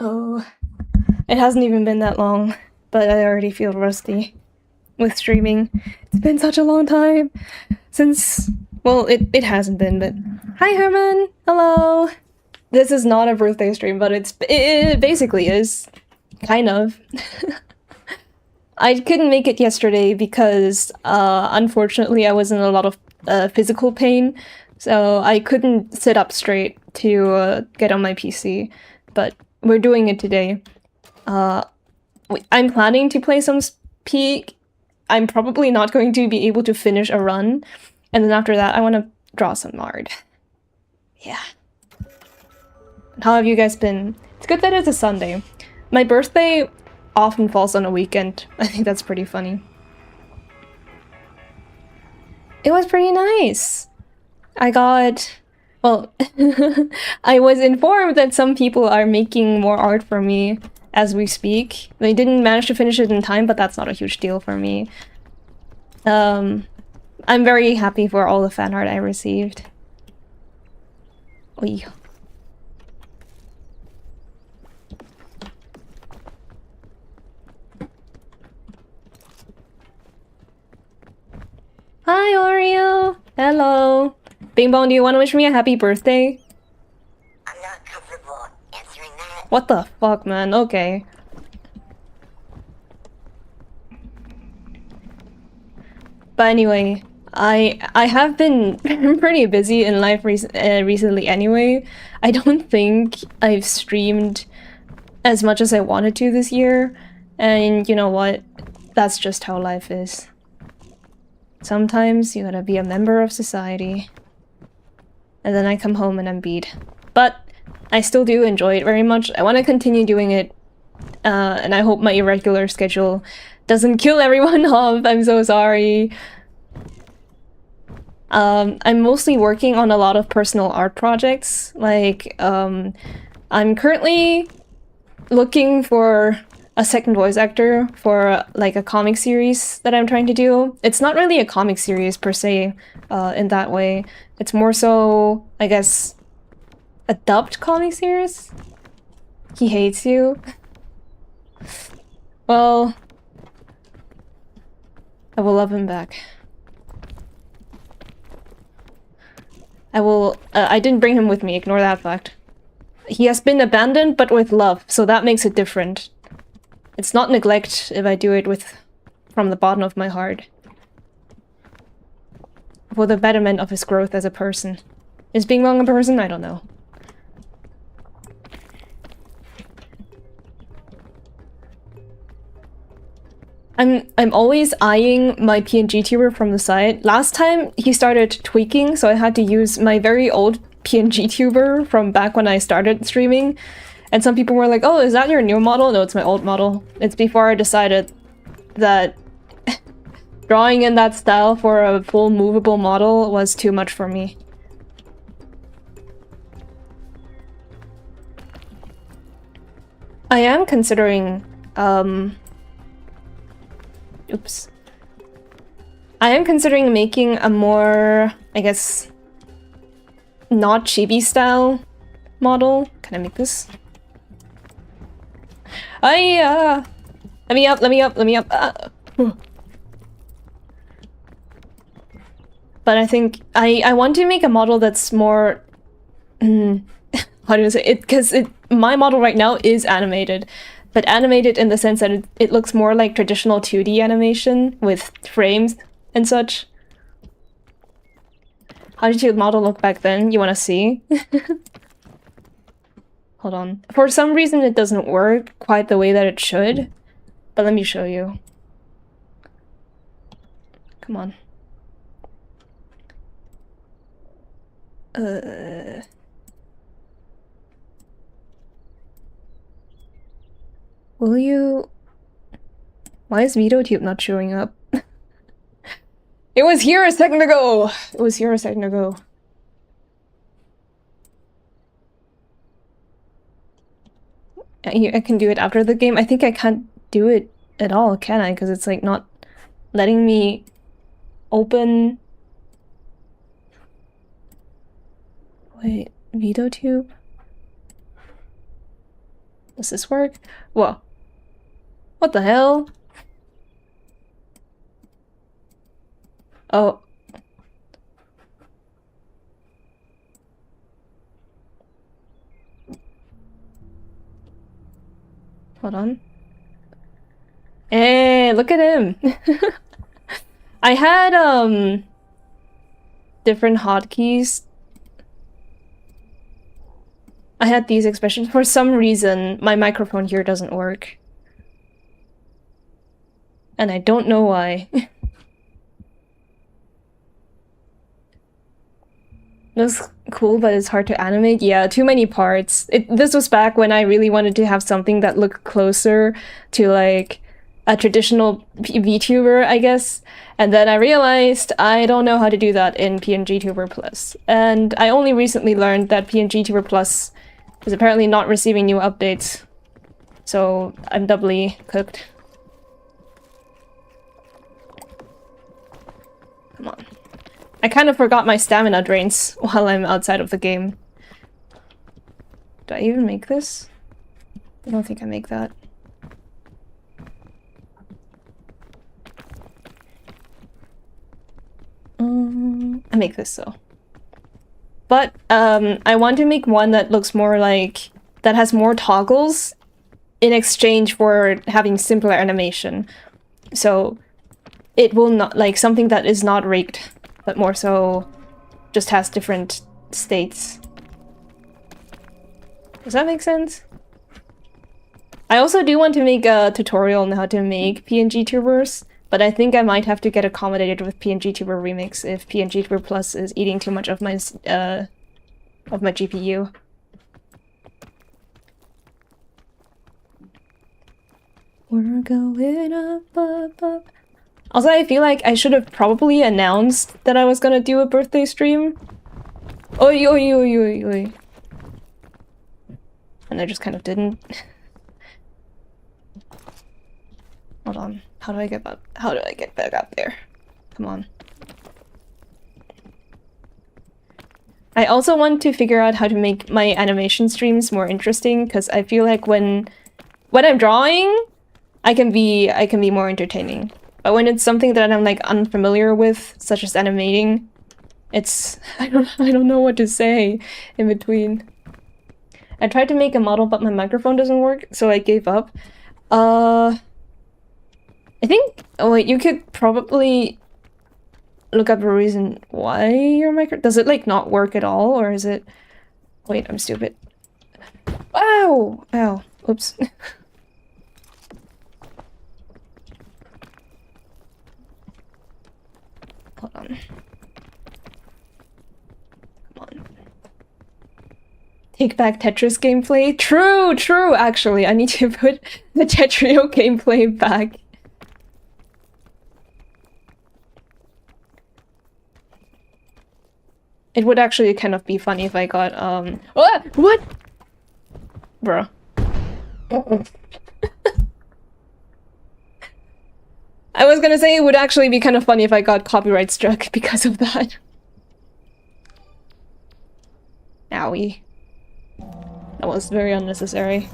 Oh, it hasn't even been that long, but I already feel rusty with streaming. It's been such a long time since, well, it hasn't been, but hi Herman, hello. This is not a birthday stream, but it basically is, kind of. I couldn't make it yesterday because, unfortunately, I was in a lot of physical pain, so I couldn't sit up straight to get on my PC. But we're doing it today. I'm planning to play some Peak. I'm probably not going to be able to finish a run, and then after that, I want to draw some art. Yeah. How have you guys been? It's good that it's a Sunday. My birthday often falls on a weekend. I think that's pretty funny. It was pretty nice. I got... well, I was informed that some people are making more art for me as we speak. They didn't manage to finish it in time, but that's not a huge deal for me. I'm very happy for all the fan art I received. Oy. Hi, Oreo! Hello! Bing Bong, do you want to wish me a happy birthday? I'm not comfortable answering that. What the fuck, man? Okay. But anyway, I have been pretty busy in life recently anyway. I don't think I've streamed as much as I wanted to this year. And you know what? That's just how life is. Sometimes you gotta be a member of society. And then I come home and I'm beat. But I still do enjoy it very much. I want to continue doing it. And I hope my irregular schedule doesn't kill everyone off. I'm so sorry. I'm mostly working on a lot of personal art projects. Like, I'm currently looking for a second voice actor for like a comic series that I'm trying to do. It's not really a comic series per se, in that way. It's more so, I guess, a dubbed comic series? He hates you. Well, I will love him back. I didn't bring him with me, ignore that fact. He has been abandoned, but with love, so that makes it different. It's not neglect if I do it from the bottom of my heart. For the betterment of his growth as a person. Is Bing Bong a person? I don't know. I'm always eyeing my PNG tuber from the side. Last time he started tweaking, so I had to use my very old PNG tuber from back when I started streaming. And some people were like, oh, is that your new model? No, it's my old model. It's before I decided that drawing in that style for a full movable model was too much for me. I am considering, oops. I am considering making a more, I guess, not chibi style model. Can I make this? Let me up, let me up, let me up. But I think I want to make a model that's more, how do you say it? Because my model right now is animated, but animated in the sense that it looks more like traditional 2D animation with frames and such. How did your model look back then? You want to see? Hold on. For some reason it doesn't work quite the way that it should, but let me show you. Come on. Will you... Why is VitoTube not showing up? It was here a second ago! It was here a second ago. I can do it after the game. I think I can't do it at all, can I? Because it's like not letting me open... Wait, VitoTube? Does this work? Whoa. What the hell? Oh. Hold on. Hey, look at him! I had, different hotkeys. I had these expressions. For some reason, my microphone here doesn't work. And I don't know why. That's cool, but it's hard to animate. Yeah, too many parts. This was back when I really wanted to have something that looked closer to, like, a traditional VTuber, I guess. And then I realized I don't know how to do that in PNGTuber Plus. And I only recently learned that PNGTuber Plus is apparently not receiving new updates. So I'm doubly cooked. Come on. I kind of forgot my stamina drains while I'm outside of the game. Do I even make this? I don't think I make that. I make this though. But I want to make one that looks more like that has more toggles in exchange for having simpler animation. So it will not like something that is not rigged, but more so just has different states. Does that make sense? I also do want to make a tutorial on how to make PNG tubers, but I think I might have to get accommodated with PNG Tuber Remix if PNG Tuber Plus is eating too much of my GPU. We're going up, up, up. Also, I feel like I should have probably announced that I was gonna do a birthday stream. Oi, oi, oi, oi, oi. And I just kind of didn't. Hold on. How do I get back up there? Come on. I also want to figure out how to make my animation streams more interesting, because I feel like when I'm drawing, I can be more entertaining. But when it's something that I'm like unfamiliar with, such as animating, it's I don't know what to say in between. I tried to make a model, but my microphone doesn't work, so I gave up. I think, oh wait, you could probably look up a reason why your does it like not work at all, or is it, wait, I'm stupid. Wow! Ow. Oops. Hold on. Come on. Take back Tetris gameplay? True, true, actually. I need to put the Tetrio gameplay back. It would actually kind of be funny if I got, what? Bruh. I was gonna say it would actually be kind of funny if I got copyright struck because of that. Owie. That was very unnecessary.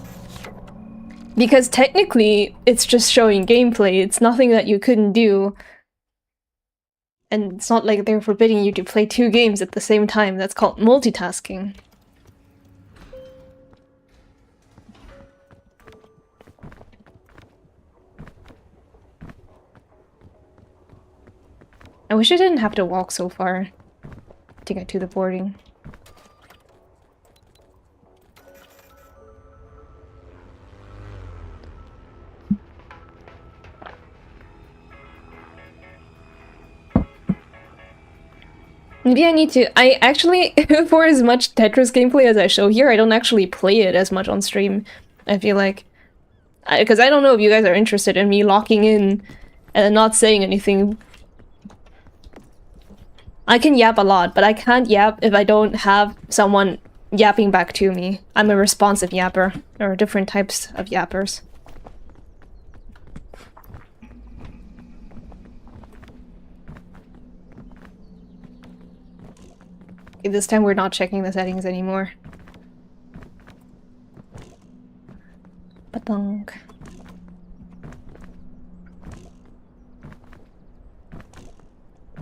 Because technically, it's just showing gameplay, it's nothing that you couldn't do. And it's not like they're forbidding you to play 2 games at the same time. That's called multitasking. I wish I didn't have to walk so far to get to the boarding. Maybe I need to- I actually, for as much Tetris gameplay as I show here, I don't actually play it as much on stream. I feel like. Because I don't know if you guys are interested in me locking in and not saying anything. I can yap a lot, but I can't yap if I don't have someone yapping back to me. I'm a responsive yapper. There are different types of yappers. This time we're not checking the settings anymore. Patong.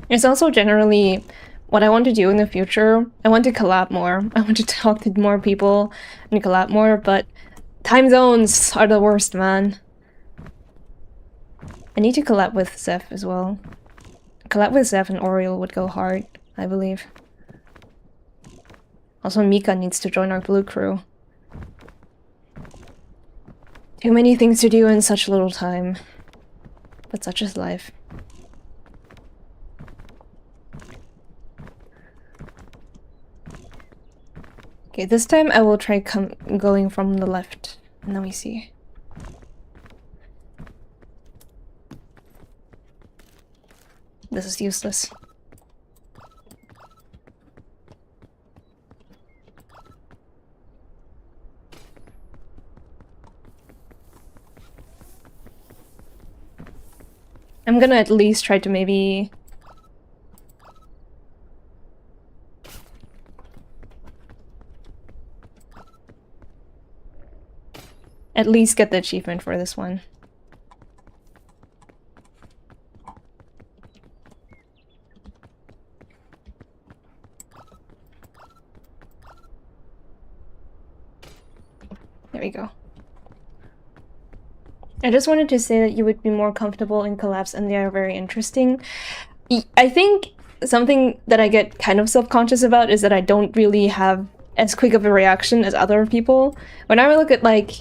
It's also generally what I want to do in the future. I want to collab more. I want to talk to more people and collab more, but time zones are the worst, man. I need to collab with Zeph as well. Collab with Zeph and Oriel would go hard, I believe. Also, Mika needs to join our blue crew. Too many things to do in such little time. But such is life. Okay, this time I will try going from the left. And then we see. This is useless. I'm gonna at least try to maybe... at least get the achievement for this one. There we go. I just wanted to say that you would be more comfortable in collabs and they are very interesting. I think something that I get kind of self-conscious about is that I don't really have as quick of a reaction as other people. When I look at like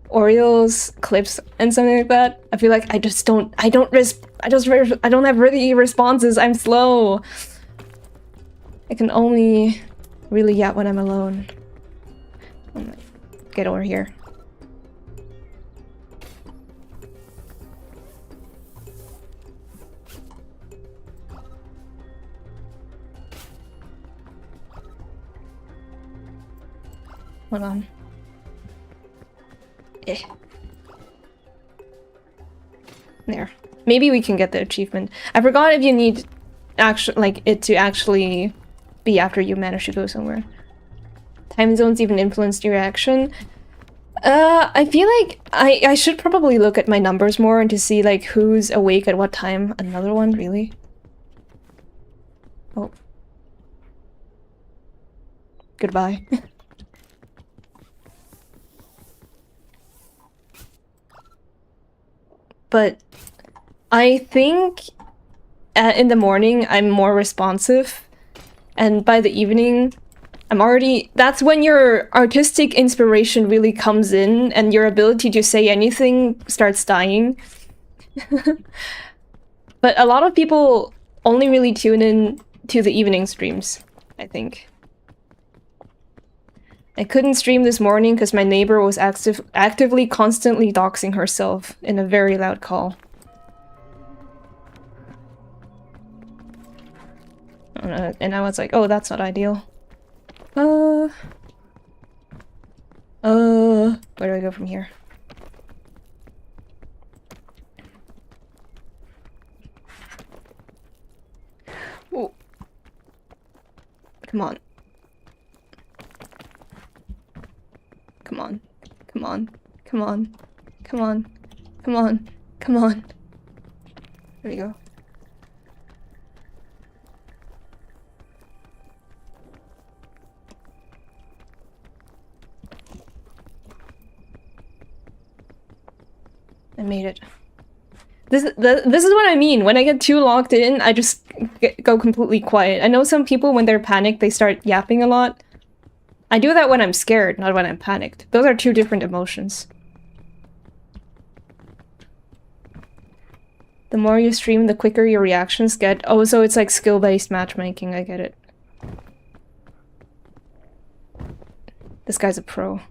Oriel's clips and something like that, I feel like I don't have really responses. I'm slow. I can only really yap when I'm alone. Get over here. Hold on. There. Maybe we can get the achievement. I forgot if you need it to actually be after you manage to go somewhere. Time zones even influence your action. I feel like I should probably look at my numbers more and to see like who's awake at what time. Another one, really? Oh. Goodbye. But I think in the morning I'm more responsive, and by the evening I'm already... that's when your artistic inspiration really comes in and your ability to say anything starts dying. But a lot of people only really tune in to the evening streams, I think. I couldn't stream this morning because my neighbor was actively constantly doxing herself in a very loud call. And I was like, oh, that's not ideal. Where do I go from here? Ooh. Come on. Come on. Come on. Come on. Come on. Come on. Come on. There we go. I made it. This is what I mean. When I get too locked in, I just go completely quiet. I know some people, when they're panicked, they start yapping a lot. I do that when I'm scared, not when I'm panicked. Those are two different emotions. The more you stream, the quicker your reactions get. Oh, so it's like skill-based matchmaking. I get it. This guy's a pro.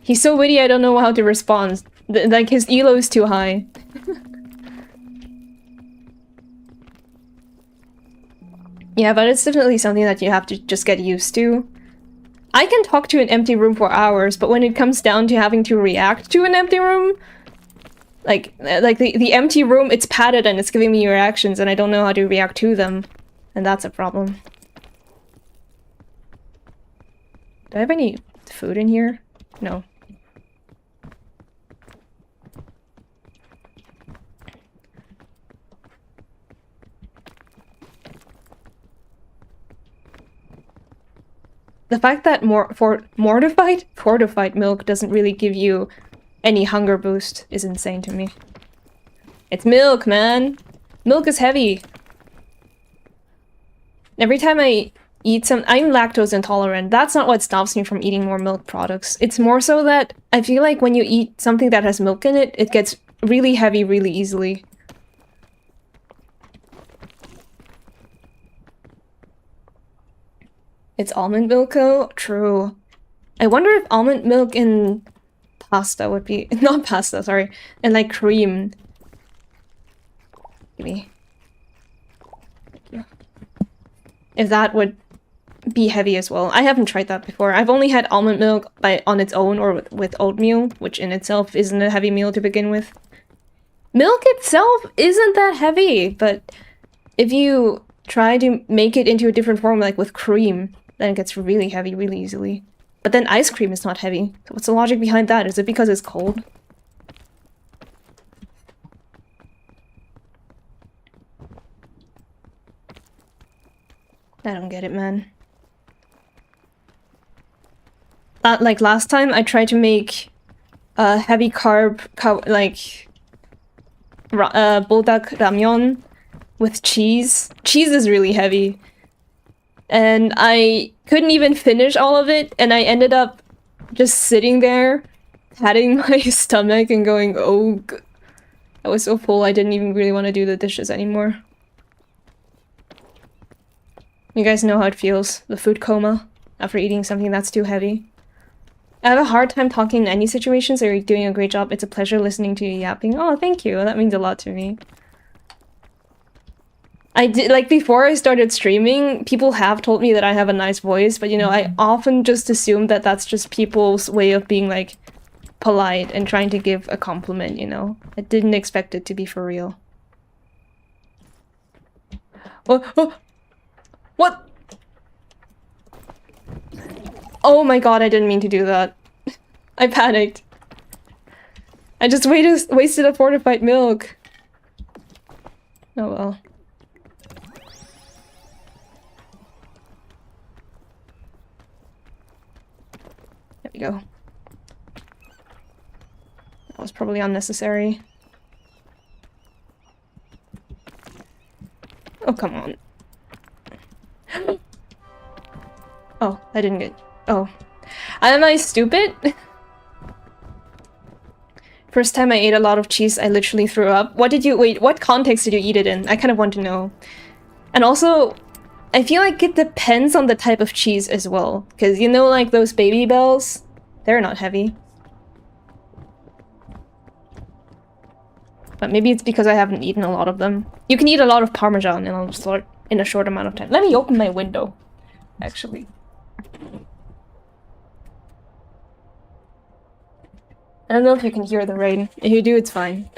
He's so witty, I don't know how to respond. Like, his elo is too high. Yeah, but it's definitely something that you have to just get used to. I can talk to an empty room for hours, but when it comes down to having to react to an empty room, like the empty room, it's padded and it's giving me reactions and I don't know how to react to them. And that's a problem. Do I have any food in here? No. The fact that fortified milk doesn't really give you any hunger boost is insane to me. It's milk, man! Milk is heavy! Every time I eat I'm lactose intolerant. That's not what stops me from eating more milk products. It's more so that I feel like when you eat something that has milk in it, it gets really heavy really easily. It's almond milk though? True. I wonder if almond milk in pasta would be... Not pasta, sorry. And like cream. Give me. Thank you. If that would be heavy as well. I haven't tried that before. I've only had almond milk on its own or with oatmeal, which in itself isn't a heavy meal to begin with. Milk itself isn't that heavy, but if you try to make it into a different form, like with cream, then it gets really heavy really easily. But then ice cream is not heavy. So what's the logic behind that? Is it because it's cold? I don't get it, man. Like last time, I tried to make heavy carb, buldak ramyeon with cheese. Cheese is really heavy. And I couldn't even finish all of it, and I ended up just sitting there, patting my stomach and going, oh, I was so full I didn't even really want to do the dishes anymore. You guys know how it feels, the food coma, after eating something that's too heavy. I have a hard time talking in any situation, so you're doing a great job. It's a pleasure listening to you yapping. Oh, thank you. That means a lot to me. I did, like, before I started streaming, people have told me that I have a nice voice, but, you know, I often just assume that that's just people's way of being, like, polite and trying to give a compliment, you know? I didn't expect it to be for real. Oh, what? Oh my god, I didn't mean to do that. I panicked. I just wasted a fortified milk. Oh well. There we go. That was probably unnecessary. Oh, come on. Oh, I didn't get... Oh. Am I stupid? First time I ate a lot of cheese, I literally threw up. Wait, what context did you eat it in? I kind of want to know. And also, I feel like it depends on the type of cheese as well. Because, you know, like those Baby Bells? They're not heavy. But maybe it's because I haven't eaten a lot of them. You can eat a lot of Parmesan in a short amount of time. Let me open my window, actually. I don't know if you can hear the rain. If you do, it's fine.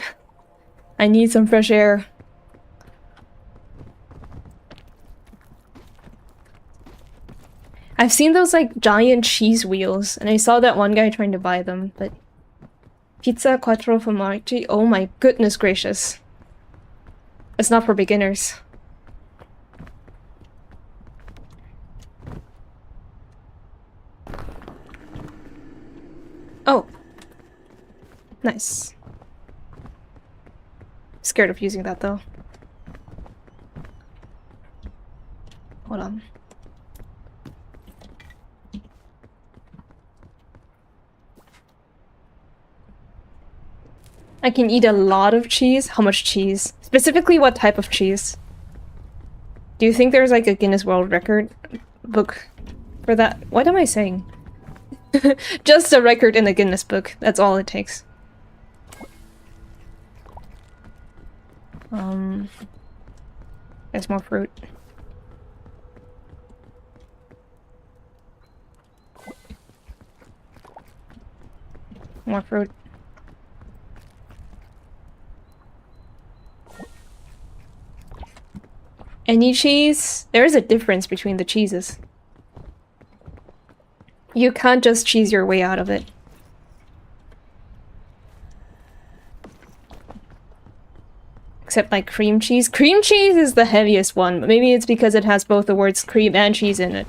I need some fresh air. I've seen those, like, giant cheese wheels, and I saw that one guy trying to buy them, but... Pizza quattro formaggi? Oh my goodness gracious. It's not for beginners. Oh. Nice. Scared of using that though. Hold on. I can eat a lot of cheese. How much cheese? Specifically, what type of cheese? Do you think there's like a Guinness World Record book for that? What am I saying? Just a record in the Guinness book. That's all it takes. There's more fruit. More fruit. Any cheese? There is a difference between the cheeses. You can't just cheese your way out of it. Except like cream cheese. Cream cheese is the heaviest one, but maybe it's because it has both the words cream and cheese in it.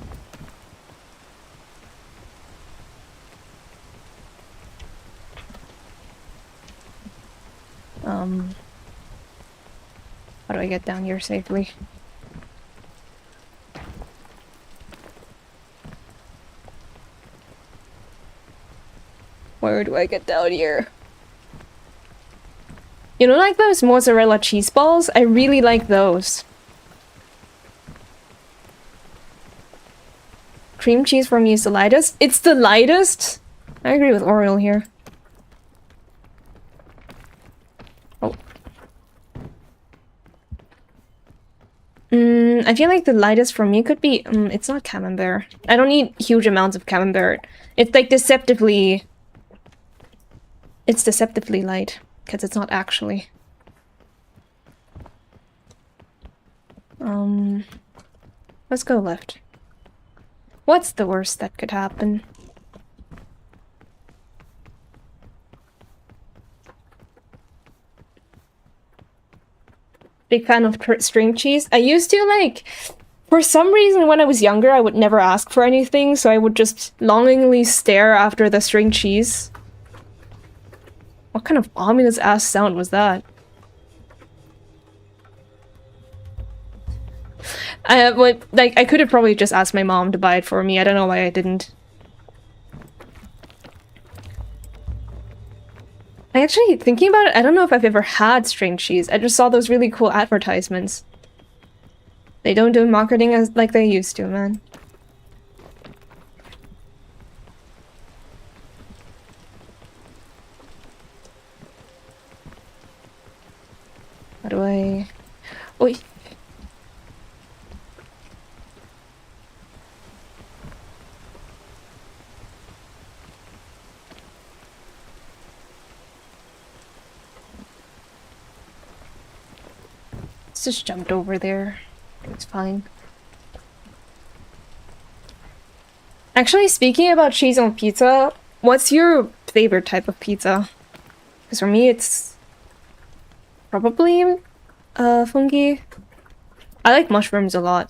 How do I get down here safely? Where do I get down here? You know, like those mozzarella cheese balls? I really like those. Cream cheese for me is the lightest. It's the lightest? I agree with Oriel here. Oh. I feel like the lightest for me could be... it's not camembert. I don't need huge amounts of camembert. It's like deceptively... It's deceptively light. Because it's not actually. Let's go left. What's the worst that could happen? Big fan of string cheese. I used to, like, for some reason when I was younger, I would never ask for anything, so I would just longingly stare after the string cheese. What kind of ominous ass sound was that? I could have probably just asked my mom to buy it for me. I don't know why I didn't. I actually, thinking about it, I don't know if I've ever had string cheese. I just saw those really cool advertisements. They don't do marketing as like they used to, man. How do I... Oi. Just jumped over there. It's fine. Actually, speaking about cheese on pizza, what's your favorite type of pizza? Because for me, it's probably fungi. I like mushrooms a lot.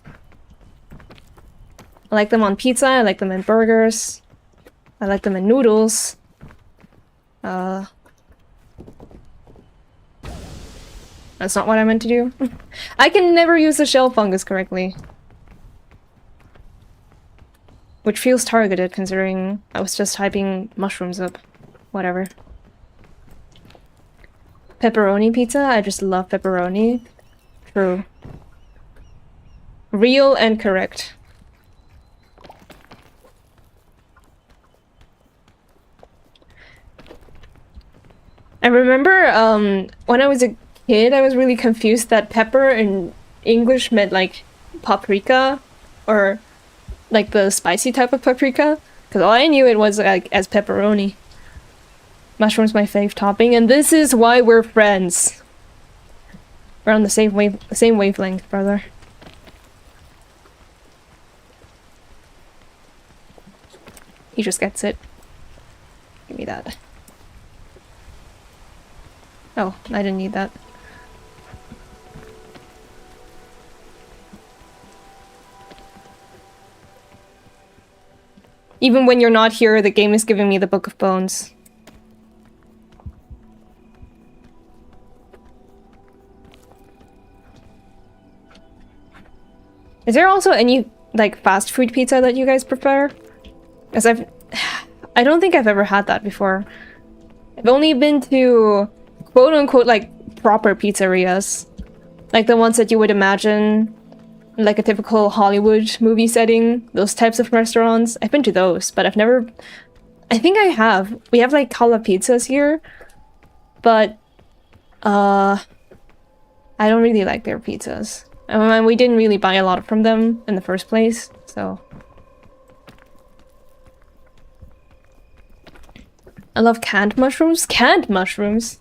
I like them on pizza, I like them in burgers. I like them in noodles. That's not what I meant to do. I can never use the shell fungus correctly. Which feels targeted considering I was just typing mushrooms up. Whatever. Pepperoni pizza? I just love pepperoni. True. Real and correct. I remember when I was a kid, I was really confused that pepper in English meant like paprika or like the spicy type of paprika, because all I knew it was like as pepperoni. Mushroom's my fave topping, and this is why we're friends. We're on the same wavelength, brother. He just gets it. Give me that. Oh, I didn't need that. Even when you're not here, the game is giving me the Book of Bones. Is there also any, like, fast food pizza that you guys prefer? Because I don't think I've ever had that before. I've only been to quote-unquote, like, proper pizzerias. Like the ones that you would imagine like a typical Hollywood movie setting, those types of restaurants. I've been to those, but I've never... I think I have. We have like Cala pizzas here, but I don't really like their pizzas. I mean, we didn't really buy a lot from them in the first place, so... I love canned mushrooms. Canned mushrooms!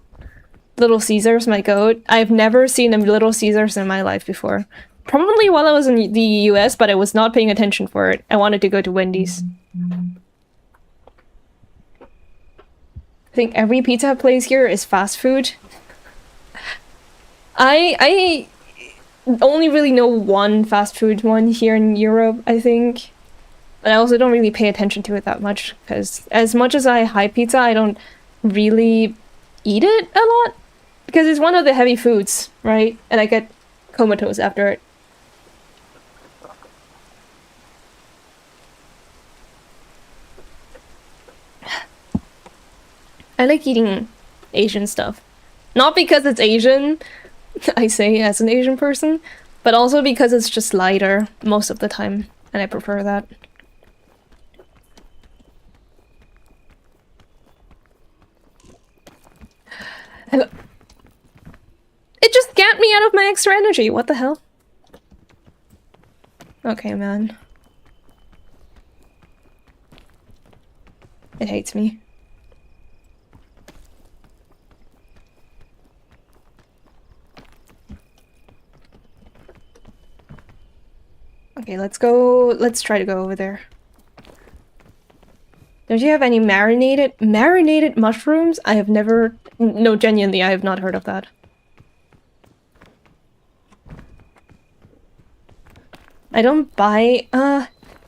Little Caesars, my goat. I've never seen a Little Caesars in my life before. Probably while I was in the US, but I was not paying attention for it. I wanted to go to Wendy's. think every pizza place here is fast food. I only really know one fast food one here in Europe, I think. But I also don't really pay attention to it that much, because as much as I hype pizza, I don't really eat it a lot. Because it's one of the heavy foods, right? And I get comatose after it. I like eating Asian stuff. Not because it's Asian, I say as an Asian person, but also because it's just lighter most of the time, and I prefer that. Hello. It just got me out of my extra energy, what the hell? Okay, man. It hates me. Okay, let's go. Let's try to go over there. Don't you have any marinated mushrooms? I have never... No, genuinely, I have not heard of that. I don't buy...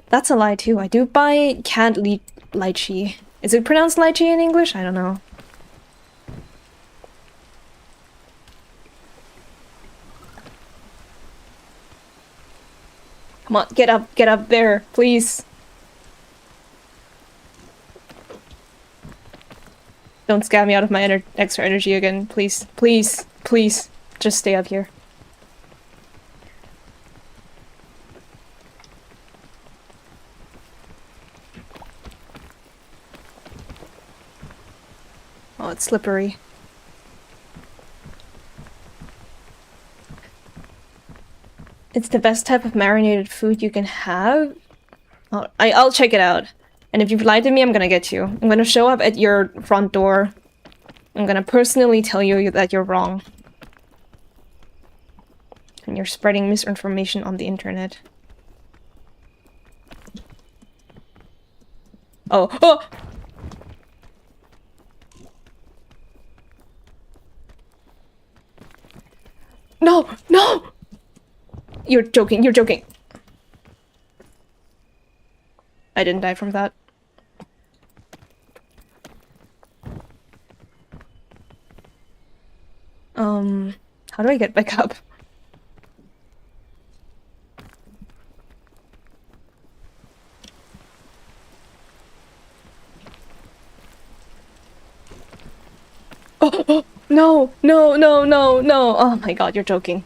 that's a lie too. I do buy canned lychee. Is it pronounced lychee in English? I don't know. Come on, get up there, please. Don't scab me out of my extra energy again, please. Please, please, just stay up here. Oh, it's slippery. It's the best type of marinated food you can have? Oh, I'll check it out. And if you've lied to me, I'm gonna get you. I'm gonna show up at your front door. I'm gonna personally tell you that you're wrong. And you're spreading misinformation on the internet. Oh, oh! No, no! You're joking, you're joking. I didn't die from that. How do I get back up? Oh, oh, no, no, no, no, no. Oh my god, you're joking.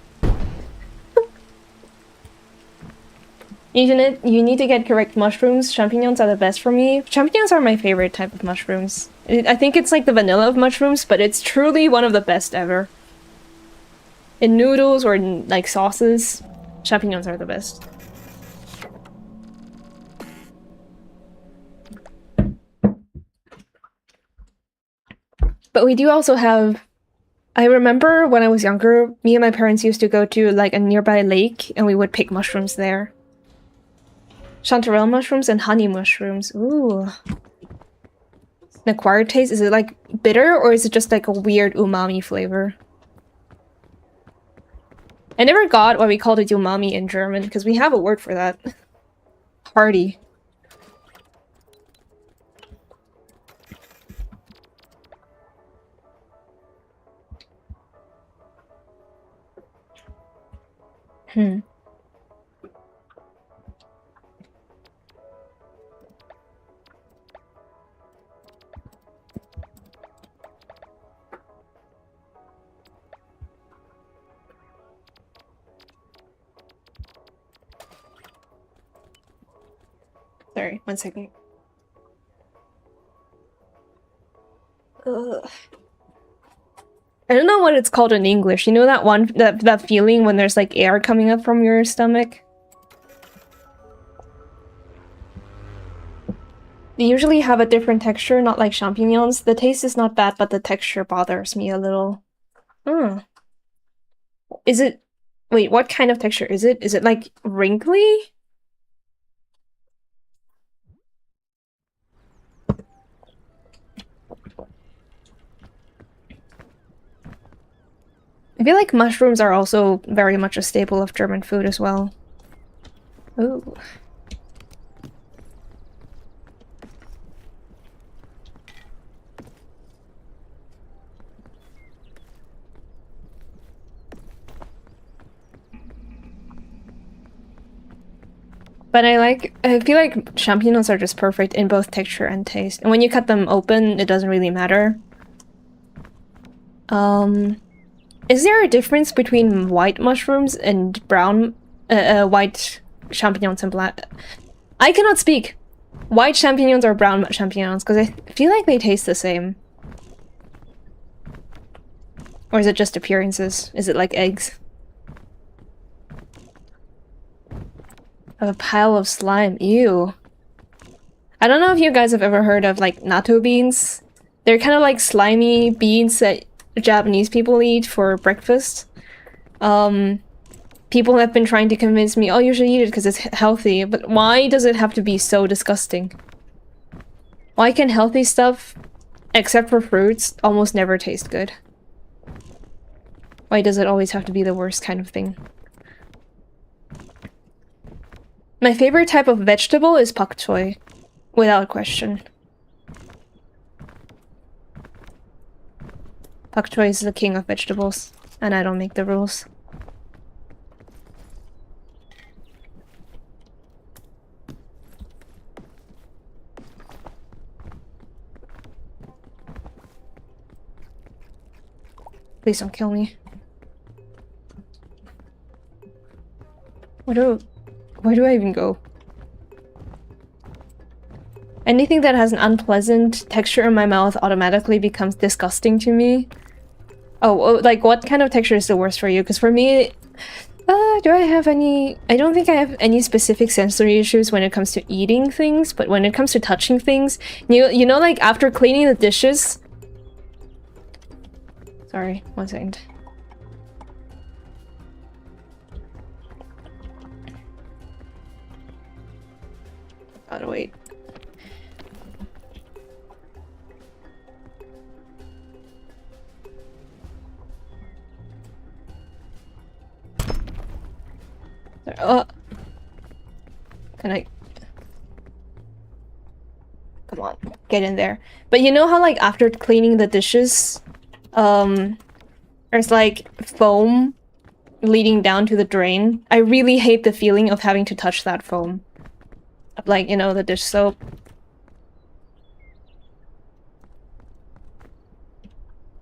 You need to get correct mushrooms. Champignons are the best for me. Champignons are my favorite type of mushrooms. I think it's like the vanilla of mushrooms, but it's truly one of the best ever. In noodles or in, like, sauces, champignons are the best. But we do also have... I remember when I was younger, me and my parents used to go to, like, a nearby lake, and we would pick mushrooms there. Chanterelle mushrooms and honey mushrooms. Ooh. An acquired taste? Is it, like, bitter, or is it just, like, a weird umami flavor? I never got why we called it umami in German, because we have a word for that. Hearty. Hmm. Sorry, 1 second. Ugh. I don't know what it's called in English. You know that feeling when there's like air coming up from your stomach? They usually have a different texture, not like champignons. The taste is not bad, but the texture bothers me a little. Hmm. Is it... Wait, what kind of texture is it? Is it like wrinkly? I feel like mushrooms are also very much a staple of German food as well. Ooh. But I feel like champignons are just perfect in both texture and taste. And when you cut them open, it doesn't really matter. Is there a difference between white mushrooms and brown, white champignons and black? I cannot speak. White champignons or brown champignons, because I feel like they taste the same. Or is it just appearances? Is it like eggs? A pile of slime. Ew. I don't know if you guys have ever heard of like natto beans. They're kind of like slimy beans that Japanese people eat for breakfast. People have been trying to convince me, oh, you should eat it because it's healthy. But why does it have to be so disgusting? Why can healthy stuff, except for fruits, almost never taste good? Why does it always have to be the worst kind of thing? My favorite type of vegetable is pak choi, without question. Pak choi is the king of vegetables, and I don't make the rules. Please don't kill me. Where do I even go? Anything that has an unpleasant texture in my mouth automatically becomes disgusting to me. Oh, like what kind of texture is the worst for you? Because for me, do I have any... I don't think I have any specific sensory issues when it comes to eating things, but when it comes to touching things, you know, like after cleaning the dishes... Sorry, 1 second. Gotta wait. Can I... Come on, get in there. But you know how like after cleaning the dishes, there's like foam leading down to the drain? I really hate the feeling of having to touch that foam. Like, you know, the dish soap.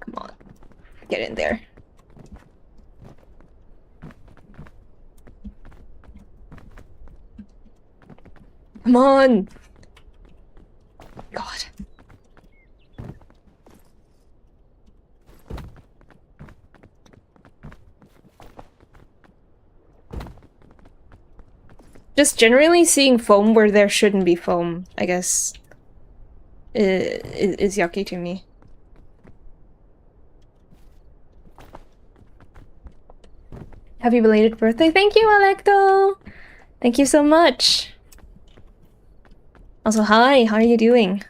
Come on. Get in there. Come on! God. Just generally seeing foam where there shouldn't be foam, I guess, is yucky to me. Happy belated birthday. Thank you, Alecto! Thank you so much. Also, hi, how are you doing?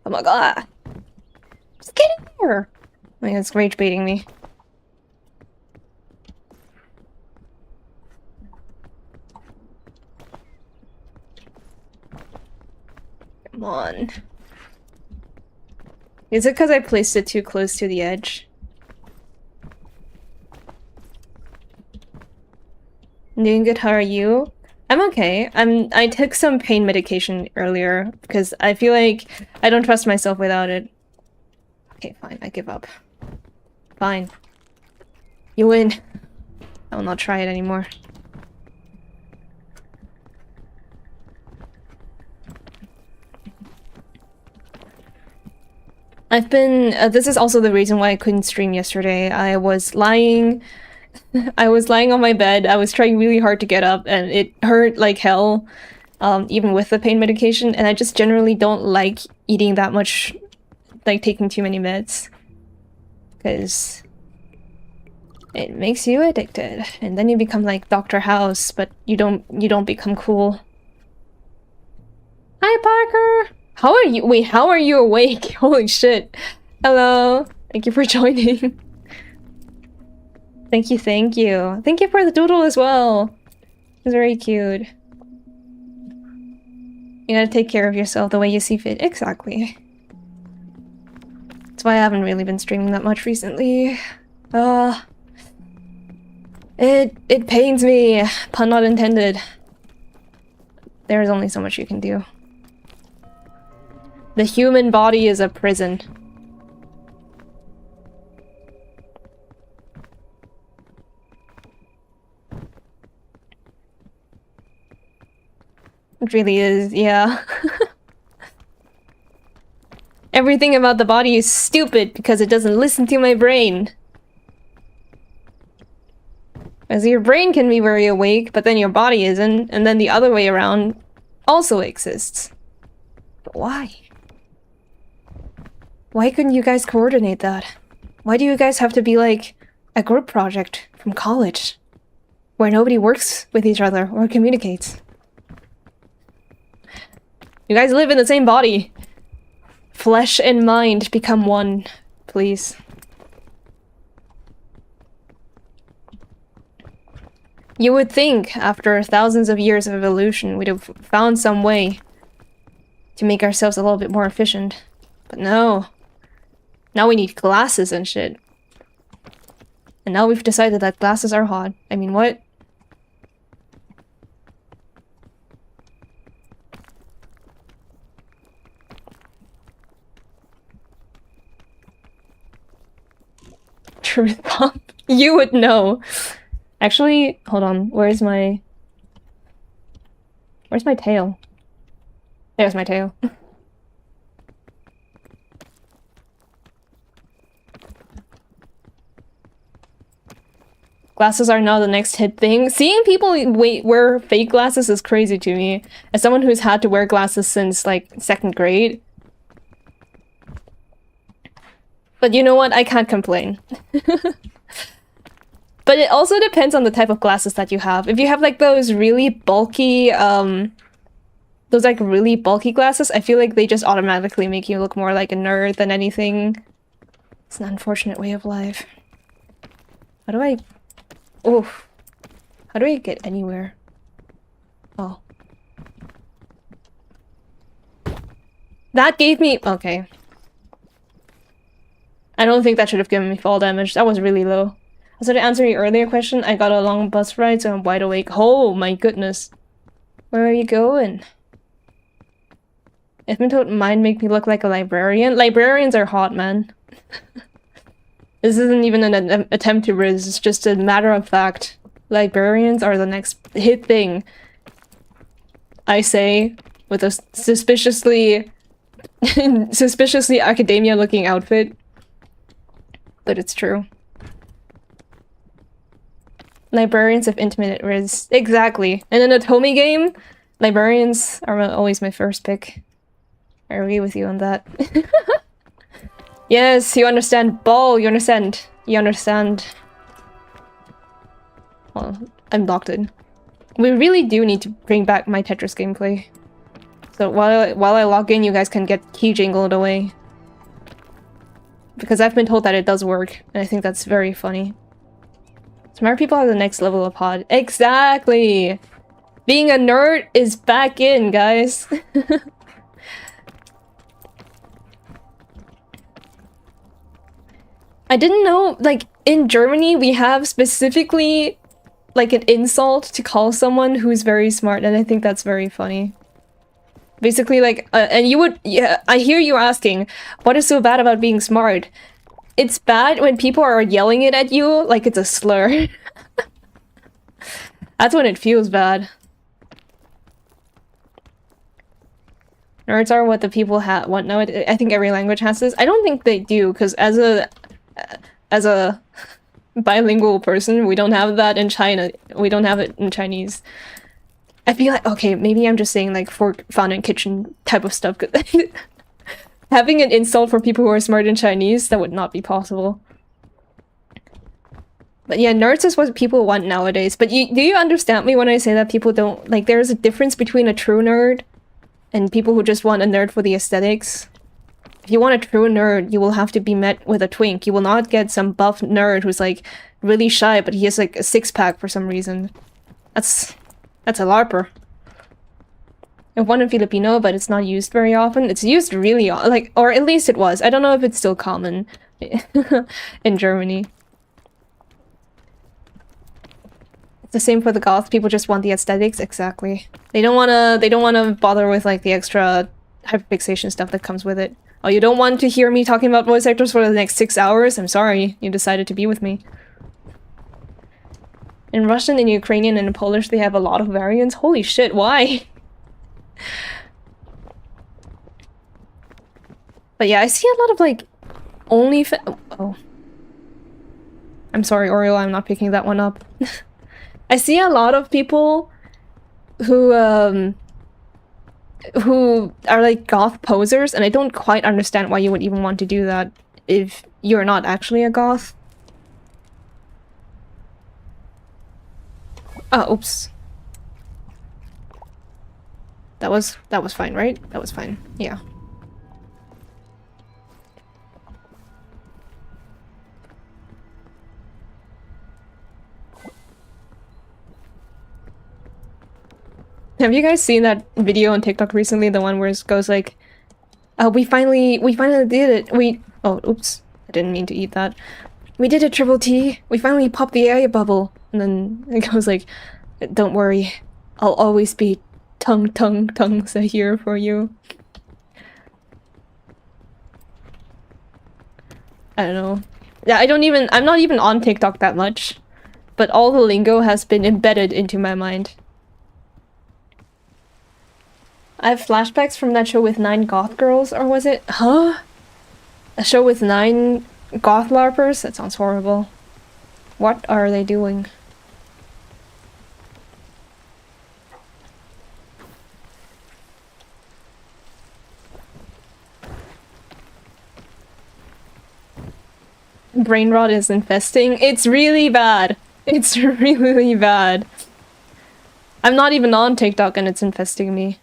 Oh my god. Just get in here! Oh my god, it's rage baiting me. Come on. Is it because I placed it too close to the edge? Doing good, how are you? I'm okay. I took some pain medication earlier because I feel like I don't trust myself without it. Okay, fine, I give up. Fine. You win. I will not try it anymore. I've been... this is also the reason why I couldn't stream yesterday. I was lying on my bed. I was trying really hard to get up, and it hurt like hell, even with the pain medication. And I just generally don't like eating that much, like taking too many meds, because it makes you addicted, and then you become like Dr. House, but you don't become cool. Hi, Parker. How are you? Wait, how are you awake? Holy shit! Hello. Thank you for joining. Thank you, thank you. Thank you for the doodle as well. It's very cute. You gotta take care of yourself the way you see fit. Exactly. That's why I haven't really been streaming that much recently. It pains me. Pun not intended. There is only so much you can do. The human body is a prison. It really is, yeah. Everything about the body is stupid because it doesn't listen to my brain. As your brain can be very awake, but then your body isn't, and then the other way around also exists. But why? Why couldn't you guys coordinate that? Why do you guys have to be like a group project from college? Where nobody works with each other or communicates? You guys live in the same body. Flesh and mind become one, please. You would think, after thousands of years of evolution, we'd have found some way to make ourselves a little bit more efficient. But no. Now we need glasses and shit. And now we've decided that glasses are hot. I mean, what? Truth bomb. You would know. Actually, hold on. Where's my tail? There's my tail. Glasses are now the next hit thing. Seeing people wear fake glasses is crazy to me. As someone who's had to wear glasses since, like, 2nd grade. But you know what? I can't complain. But it also depends on the type of glasses that you have. If you have, like, those really bulky, really bulky glasses, I feel like they just automatically make you look more like a nerd than anything. It's an unfortunate way of life. How do I... Oof. How do I get anywhere? Oh. That gave me... Okay. I don't think that should have given me fall damage. That was really low. So to answer your earlier question, I got a long bus ride, so I'm wide awake. Oh my goodness. Where are you going? If told mine make me look like a librarian. Librarians are hot, man. This isn't even an attempt to riz, it's just a matter of fact. Librarians are the next hit thing. I say, with a suspiciously academia-looking outfit. But it's true. Librarians have intimate riz. Exactly. And in a Tomy game, librarians are always my first pick. I agree with you on that. Yes, you understand. Ball, you understand. You understand. Well, I'm locked in. We really do need to bring back my Tetris gameplay. So while I log in, you guys can get key jingled away. Because I've been told that it does work, and I think that's very funny. Smart people have the next level of pod. Exactly! Being a nerd is back in, guys. I didn't know, like, in Germany we have specifically, like, an insult to call someone who's very smart, and I think that's very funny. Basically, like, and you would, yeah, I hear you asking, what is so bad about being smart? It's bad when people are yelling it at you like it's a slur. That's when it feels bad. Nerds are what the people want now. I think every language has this. I don't think they do, because as a bilingual person, we don't have that in China. We don't have it in Chinese. I feel like, okay, maybe I'm just saying like fork, found in kitchen type of stuff. Having an insult for people who are smart in Chinese, that would not be possible. But yeah, nerds is what people want nowadays. But do you understand me when I say that people don't, like, there's a difference between a true nerd and people who just want a nerd for the aesthetics? If you want a true nerd, you will have to be met with a twink. You will not get some buff nerd who's like really shy, but he has like a six-pack for some reason. That's a LARPer. I have one in Filipino, but it's not used very often. It's used really, like, or at least it was. I don't know if it's still common in Germany. It's the same for the goth. People just want the aesthetics. Exactly. They don't wanna bother with like the extra hyperfixation stuff that comes with it. Oh, you don't want to hear me talking about voice actors for the next 6 hours? I'm sorry. You decided to be with me. In Russian, in Ukrainian, and in Polish, they have a lot of variants. Holy shit, why? But yeah, I see a lot of like oh. I'm sorry, Oreo, I'm not picking that one up. I see a lot of people who are like goth posers, and I don't quite understand why you would even want to do that if you're not actually a goth. Oh, oops. That was fine, right? That was fine. Yeah. Have you guys seen that video on TikTok recently? The one where it goes like, we finally did it. Oh, oops. I didn't mean to eat that. We did it, Triple T. We finally popped the air bubble. And then it goes like, don't worry. I'll always be tongues here for you. I don't know. Yeah, I'm not even on TikTok that much. But all the lingo has been embedded into my mind. I have flashbacks from that show with 9 goth girls, or was it? Huh? A show with 9 goth LARPers? That sounds horrible. What are they doing? Brain rot is infesting. It's really bad. It's really bad. I'm not even on TikTok and it's infesting me.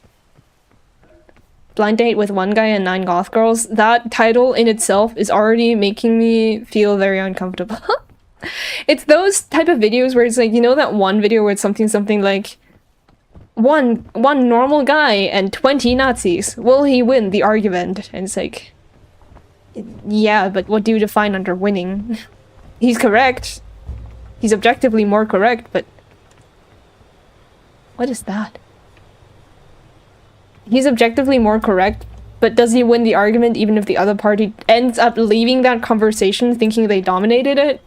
Blind date with one guy and 9 goth girls. That title in itself is already making me feel very uncomfortable. It's those type of videos where it's like, you know that one video where it's something like one normal guy and 20 Nazis. Will he win the argument? And it's like, yeah, but what do you define under winning? He's correct. He's objectively more correct, but what is that? He's objectively more correct, but does he win the argument even if the other party ends up leaving that conversation thinking they dominated it?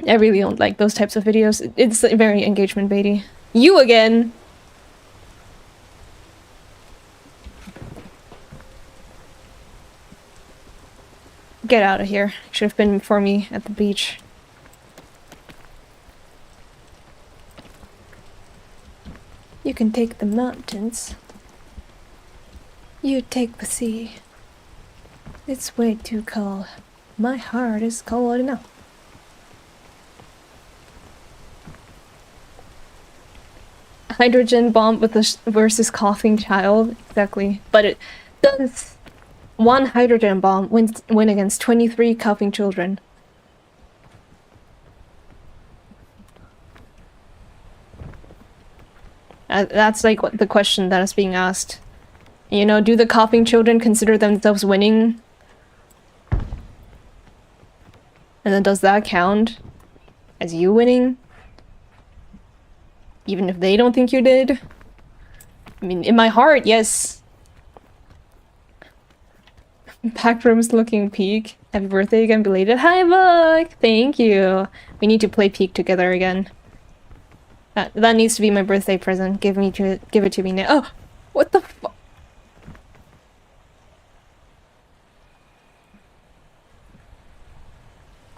I really don't like those types of videos. It's very engagement baity. You again! Get out of here. Should have been for me at the beach. You can take the mountains. You take the sea. It's way too cold. My heart is cold enough. Hydrogen bomb with versus coughing child. Exactly. But it does. One hydrogen bomb win against 23 coughing children. That's like what the question that is being asked. You know, do the coughing children consider themselves winning? And then does that count as you winning? Even if they don't think you did? I mean, in my heart, yes. Packed rooms looking peak. Happy birthday again, belated. Hi, Buck! Thank you. We need to play Peak together again. That needs to be my birthday present. Give it to me now. Oh! What the fu-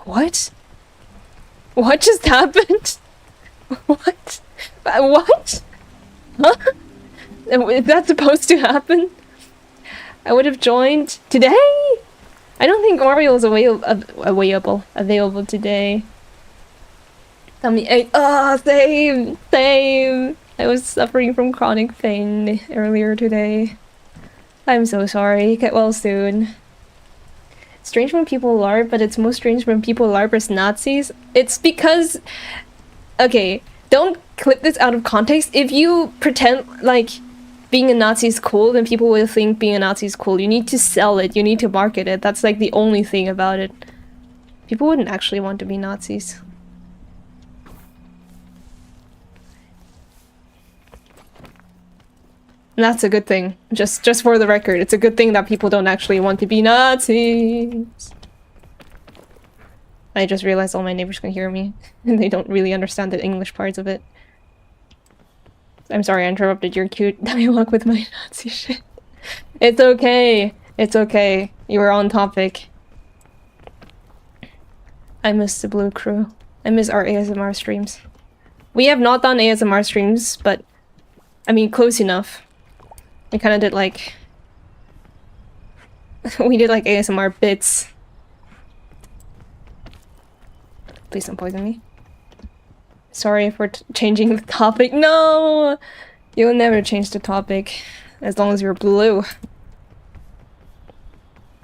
What? What just happened? What? What? Huh? Is that supposed to happen? I would have joined today? I don't think Oreo is available today. Tell me, same. I was suffering from chronic pain earlier today. I'm so sorry. Get well soon. Strange when people LARP, but it's most strange when people LARP as Nazis. It's because... Okay, don't clip this out of context. If you pretend like being a Nazi is cool, then people will think being a Nazi is cool. You need to sell it. You need to market it. That's like the only thing about it. People wouldn't actually want to be Nazis. And that's a good thing. Just for the record, it's a good thing that people don't actually want to be Nazis. I just realized all my neighbors can hear me, and they don't really understand the English parts of it. I'm sorry I interrupted your cute dialogue with my Nazi shit. It's okay. It's okay. You were on topic. I miss the Blue Crew. I miss our ASMR streams. We have not done ASMR streams, but I mean, close enough. We kind of did like... we did like ASMR bits. Please don't poison me. Sorry for changing the topic. No! You'll never change the topic. As long as you're blue.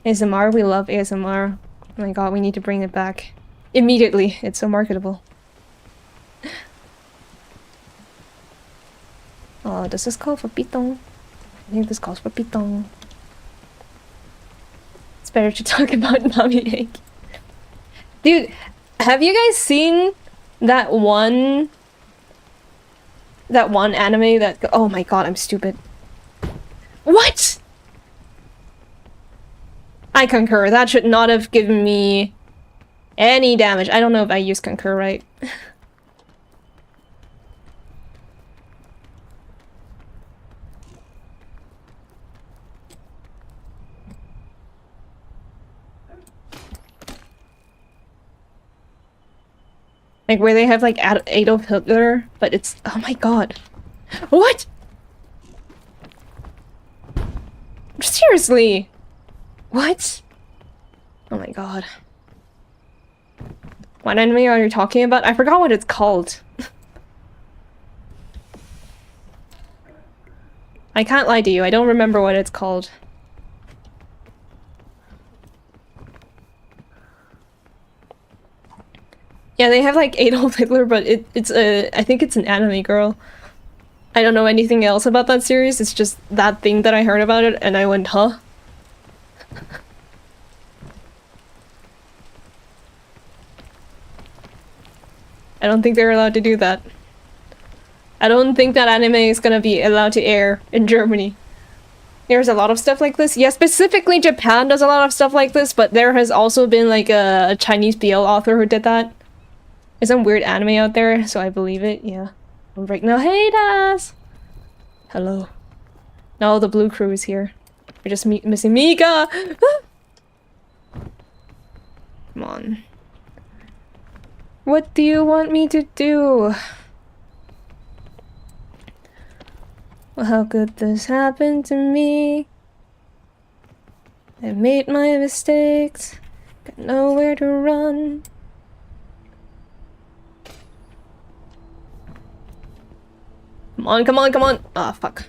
ASMR, we love ASMR. Oh my god, we need to bring it back. Immediately. It's so marketable. Oh, does this call for pitong? I think this calls for pitong. It's better to talk about Nami Egg. Dude, have you guys seen that one anime that... Oh my god, I'm stupid. What?! I concur. That should not have given me any damage. I don't know if I used concur right. Like where they have like Adolf Hitler, but it's... Oh my god. What?! Seriously! What? Oh my god. What anime are you talking about? I forgot what it's called. I can't lie to you, I don't remember what it's called. Yeah, they have like Adolf Hitler, but it's a... I think it's an anime girl. I don't know anything else about that series, it's just that thing that I heard about it and I went, huh? I don't think they're allowed to do that. I don't think that anime is gonna be allowed to air in Germany. There's a lot of stuff like this. Yeah, specifically Japan does a lot of stuff like this, but there has also been like a Chinese BL author who did that. There's some weird anime out there, so I believe it, yeah. I'm right now. Hey, Das! Hello. Now the Blue Crew is here. We're just missing Mika! Come on. What do you want me to do? Well, how could this happen to me? I made my mistakes, got nowhere to run. Come on, come on, come on! Ah, fuck.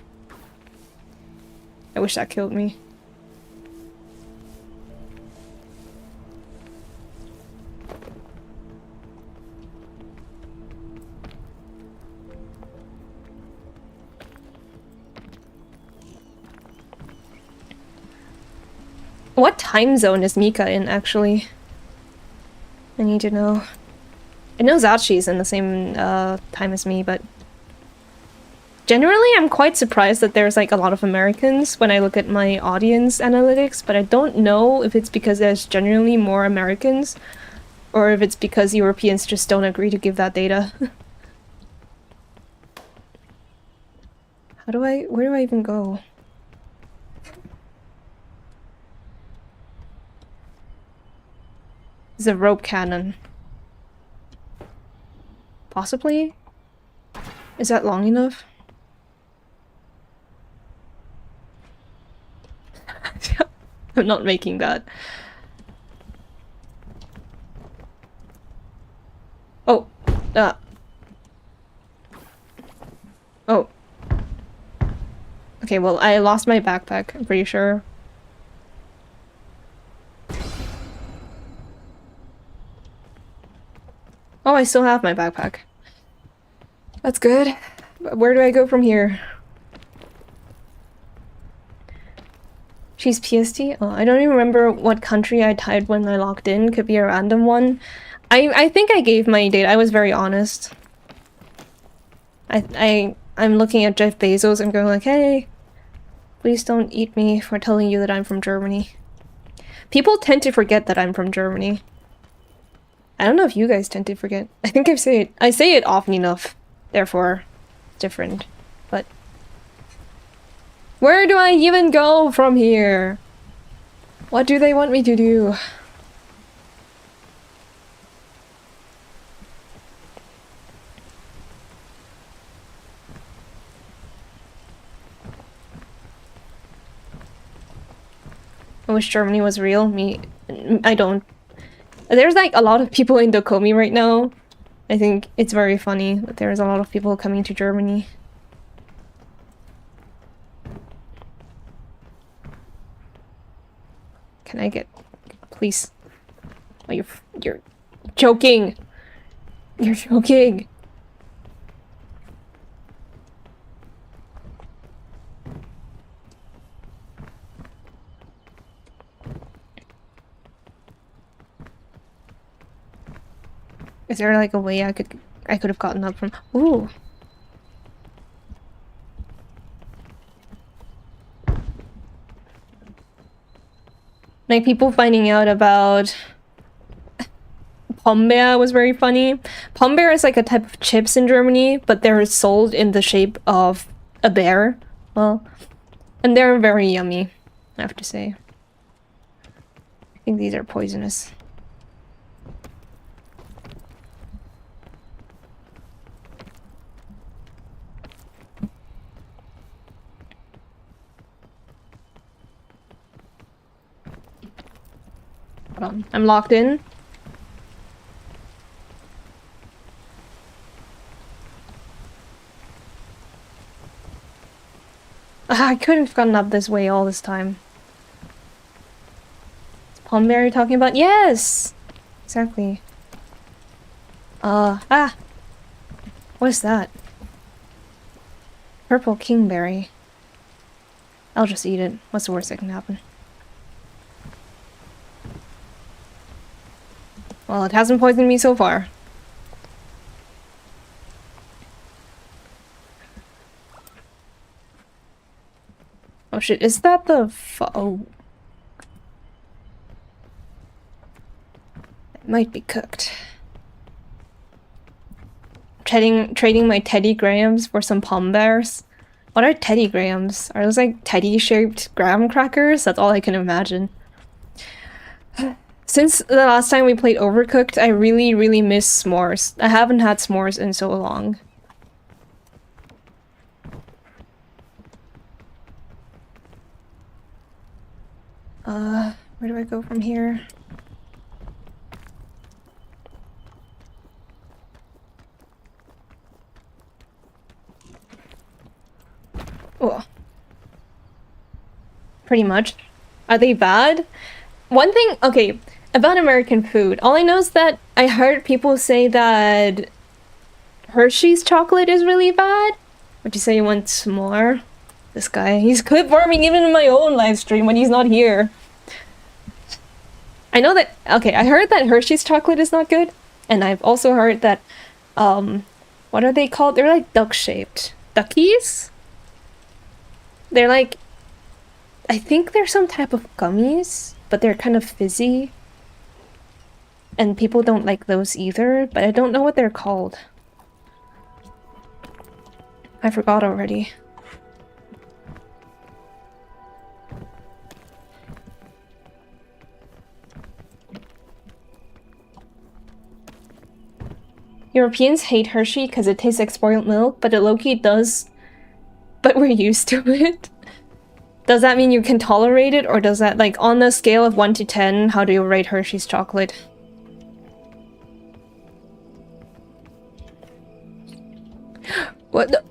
I wish that killed me. What time zone is Mika in, actually? I need to know. I know Zachi's in the same time as me, but... Generally, I'm quite surprised that there's like a lot of Americans when I look at my audience analytics, but I don't know if it's because there's generally more Americans, or if it's because Europeans just don't agree to give that data. Where do I even go? It's a rope cannon. Possibly? Is that long enough? I'm not making that. Oh. Oh. Okay, well, I lost my backpack, I'm pretty sure. Oh, I still have my backpack. That's good. Where do I go from here? She's PST? Oh, I don't even remember what country I typed when I logged in. Could be a random one. I think I gave my date. I was very honest. I'm looking at Jeff Bezos and going like, hey, please don't eat me for telling you that I'm from Germany. People tend to forget that I'm from Germany. I don't know if you guys tend to forget. I think I say it often enough. Therefore, it's different. But where do I even go from here? What do they want me to do? I wish Germany was real. I don't. There's like a lot of people in Dokomi right now. I think it's very funny that there's a lot of people coming to Germany. Can I get... Please. Oh, you're joking! You're joking! Is there like a way I could have gotten up from... Ooh! Like, people finding out about Pombeer was very funny. Pombeer is like a type of chips in Germany, but they're sold in the shape of a bear. Well, and they're very yummy, I have to say. I think these are poisonous. Hold on, I'm locked in. I could have gotten up this way all this time. Is Pombeer talking about? Yes! Exactly. What is that? Purple kingberry. I'll just eat it. What's the worst that can happen? Well, it hasn't poisoned me so far. Oh shit, is that the oh. It might be cooked. Trading my Teddy Grahams for some Pombears. What are Teddy Grahams? Are those like teddy-shaped graham crackers? That's all I can imagine. Since the last time we played Overcooked, I really, really miss s'mores. I haven't had s'mores in so long. Where do I go from here? Oh. Pretty much. Are they bad? One thing, okay, about American food. All I know is that I heard people say that Hershey's chocolate is really bad. Would you say you want some more? This guy, he's clip farming even in my own live stream when he's not here. I know that, okay, I heard that Hershey's chocolate is not good. And I've also heard that, what are they called? They're like duck-shaped. Duckies? They're like, I think they're some type of gummies, but they're kind of fizzy. And people don't like those either, but I don't know what they're called. I forgot already. Europeans hate Hershey because it tastes like spoiled milk, but it low-key does. But we're used to it. Does that mean you can tolerate it, or does that, like, on the scale of 1 to 10, how do you rate Hershey's chocolate? What the?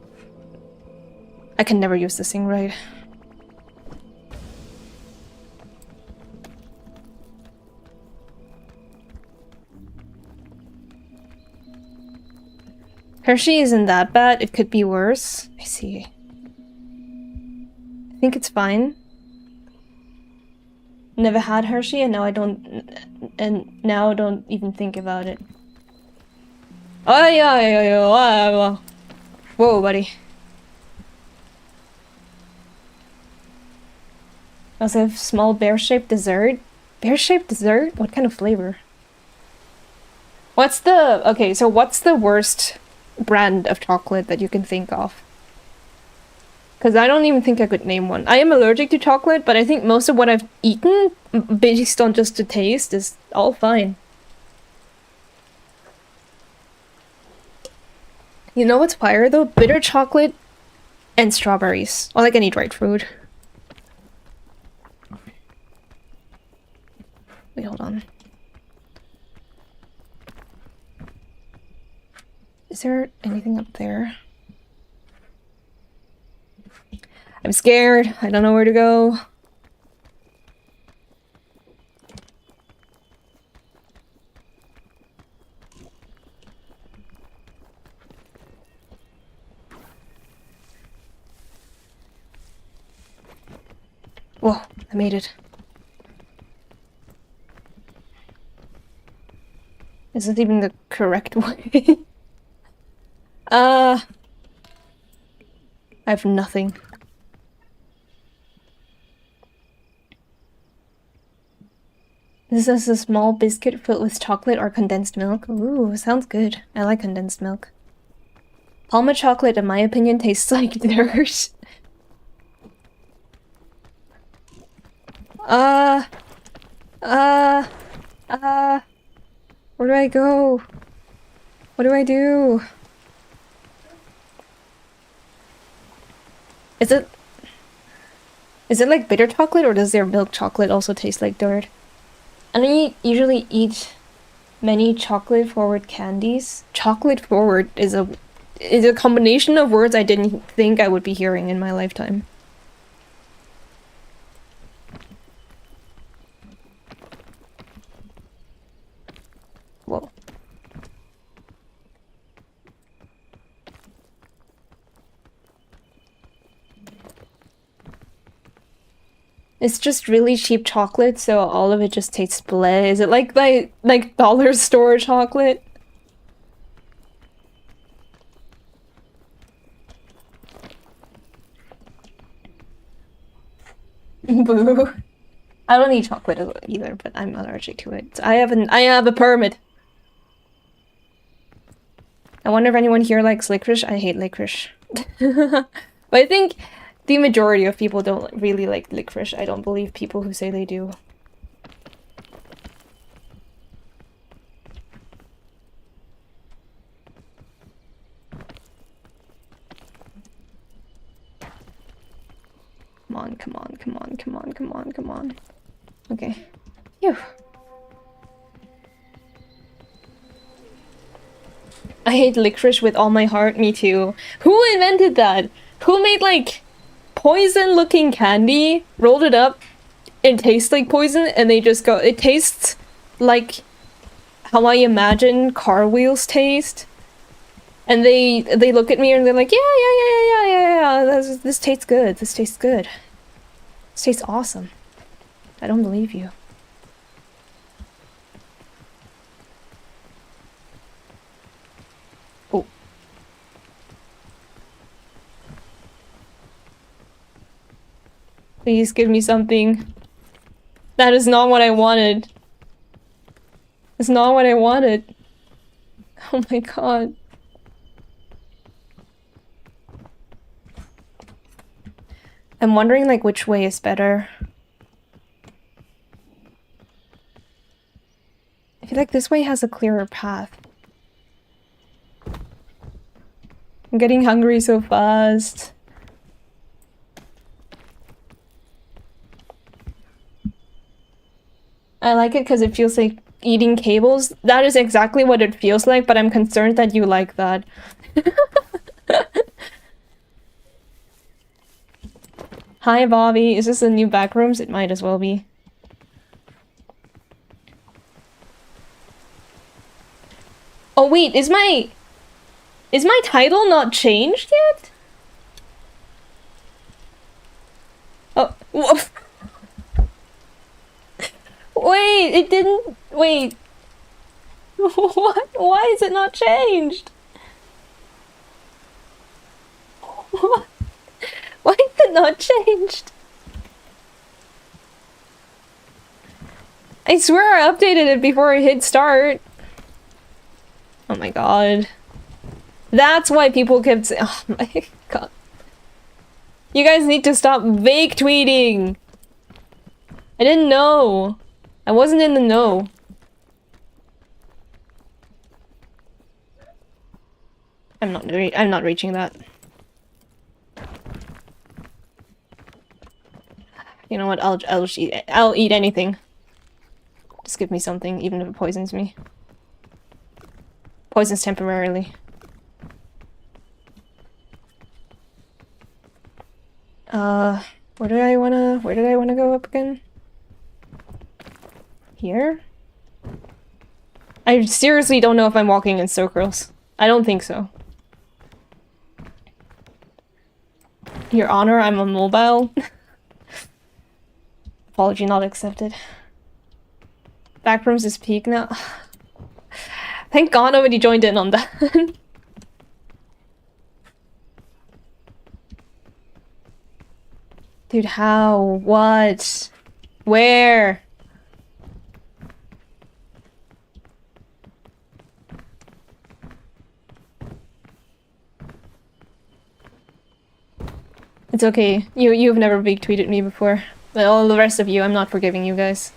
I can never use this thing right. Hershey isn't that bad. It could be worse. I see. I think it's fine. Never had Hershey, and now I don't even think about it. Oh yeah. Whoa, buddy. I also have small bear-shaped dessert. Bear-shaped dessert? What kind of flavor? What's the worst brand of chocolate that you can think of? Because I don't even think I could name one. I am allergic to chocolate, but I think most of what I've eaten, based on just the taste, is all fine. You know what's fire though? Bitter chocolate and strawberries. Or like any dried fruit. Wait, hold on. Is there anything up there? I'm scared. I don't know where to go. Whoa, I made it. Is it even the correct way? I have nothing. This is a small biscuit filled with chocolate or condensed milk. Ooh, sounds good. I like condensed milk. Almond chocolate, in my opinion, tastes like dirt. Where do I go? What do I do? Is it like bitter chocolate, or does their milk chocolate also taste like dirt? I don't usually eat many chocolate-forward candies. Chocolate-forward is a combination of words I didn't think I would be hearing in my lifetime. Whoa. It's just really cheap chocolate, so all of it just tastes bleh. Is it like dollar store chocolate? Boo. I don't eat chocolate either, but I'm allergic to it. So I have a permit. I wonder if anyone here likes licorice. I hate licorice. But I think the majority of people don't really like licorice. I don't believe people who say they do. Come on, come on, come on, come on, come on, come on. Okay. Phew. I hate licorice with all my heart. Me too. Who invented that? Who made like poison-looking candy, rolled it up, it tastes like poison, and they just go, it tastes like how I imagine car wheels taste. And they look at me and they're like, yeah, this tastes good, this tastes good. This tastes awesome. I don't believe you. Oh. Please give me something. That is not what I wanted. It's not what I wanted. Oh my god. I'm wondering like which way is better. I feel like this way has a clearer path. I'm getting hungry so fast. I like it because it feels like eating cables. That is exactly what it feels like, but I'm concerned that you like that. Hi, Bobby. Is this the new backrooms? It might as well be. Oh wait, is my title not changed yet? Oh, wait, it didn't. Wait. What? Why is it not changed? What? Why is it not changed? I swear I updated it before I hit start. Oh my god. That's why people kept saying, oh my god. You guys need to stop vague tweeting. I didn't know. I wasn't in the know. I'm not reaching that. You know what? I'll eat anything. Just give me something, even if it poisons me. Poisons temporarily. Where did I wanna go up again? Here? I seriously don't know if I'm walking in circles. I don't think so. Your Honor, I'm on mobile. Apology not accepted. Backrooms is peak now. Thank God nobody joined in on that. Dude, how? What? Where? It's okay. You've never big tweeted me before. But all the rest of you, I'm not forgiving you guys.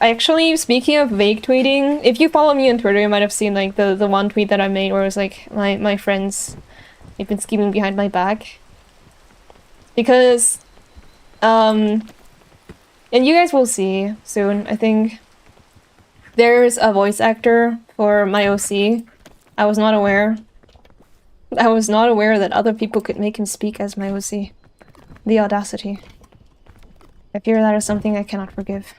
Actually, speaking of vague tweeting, if you follow me on Twitter, you might have seen like the one tweet that I made where it was like my friends, they've been scheming behind my back. Because and you guys will see soon, I think. There's a voice actor for my OC. I was not aware. I was not aware that other people could make him speak as my OC. The audacity. I fear that is something I cannot forgive.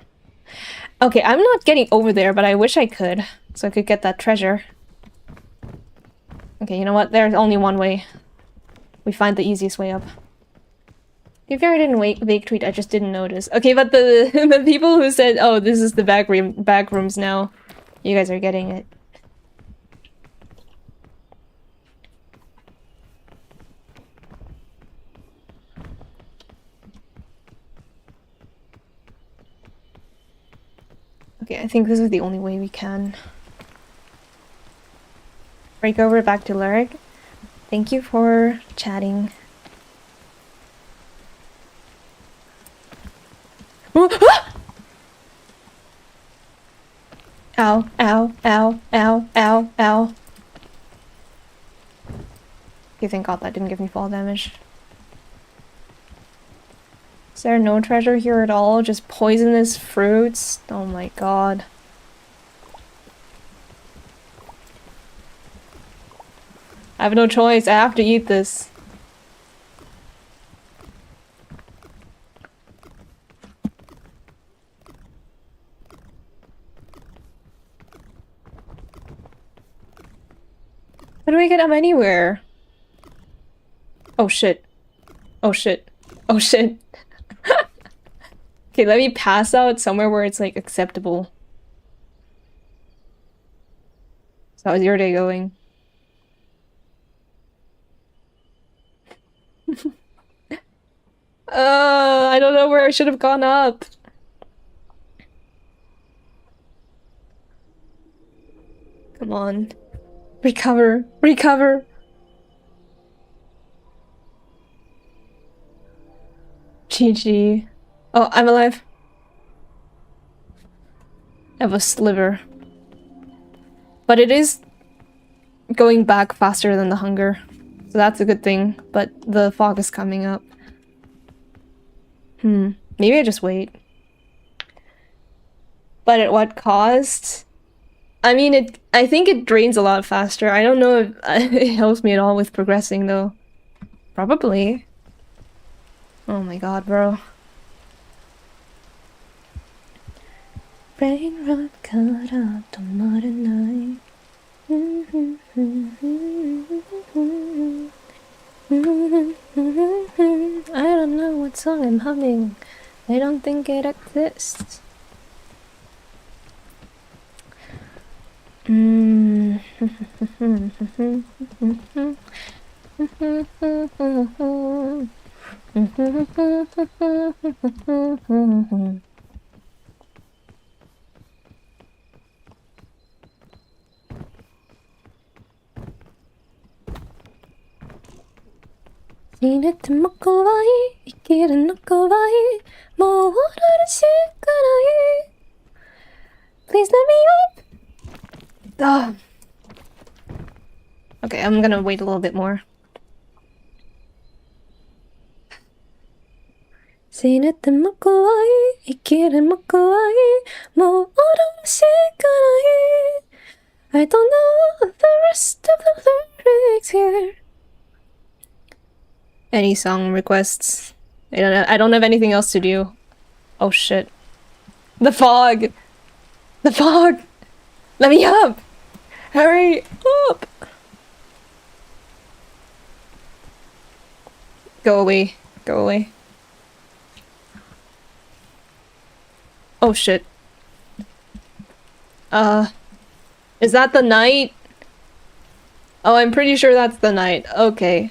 Okay, I'm not getting over there, but I wish I could. So I could get that treasure. Okay, you know what? There's only one way. We find the easiest way up. If I didn't vague tweet, I just didn't notice. Okay, but the the people who said, oh, this is the back rooms now. You guys are getting it. Okay, I think this is the only way we can. Break over back to Lyric. Thank you for chatting. Ow, ow, ow, ow, ow, ow. Okay, thank God that didn't give me fall damage. Is there no treasure here at all? Just poisonous fruits? Oh my god. I have no choice, I have to eat this. How do I get up anywhere? Oh shit. Oh shit. Oh shit. Okay, let me pass out somewhere where it's like acceptable. So how's your day going? I don't know where I should have gone up. Come on. Recover. Recover. GG. Oh, I'm alive. I have a sliver. But it is going back faster than the hunger. So that's a good thing. But the fog is coming up. Maybe I just wait. But at what cost? I mean, I think it drains a lot faster. I don't know if it helps me at all with progressing, though. Probably. Oh my god, bro. Raindrop cut up the modern night. I don't know what song I'm humming. I don't think it exists. 이랬던 먹고 와이 이 길은 놓고 와이 뭐 오르는 시간이 Please let me up. Okay, I'm gonna wait a little bit more. 지냈던 먹고 와이 이 길은 먹고 와이 뭐 오르는 시간이 I don't know the rest of the lyrics here. Any song requests? I don't have anything else to do. Oh shit. The fog! The fog! Let me up! Hurry up! Go away. Go away. Oh shit. Is that the night? Oh, I'm pretty sure that's the night. Okay.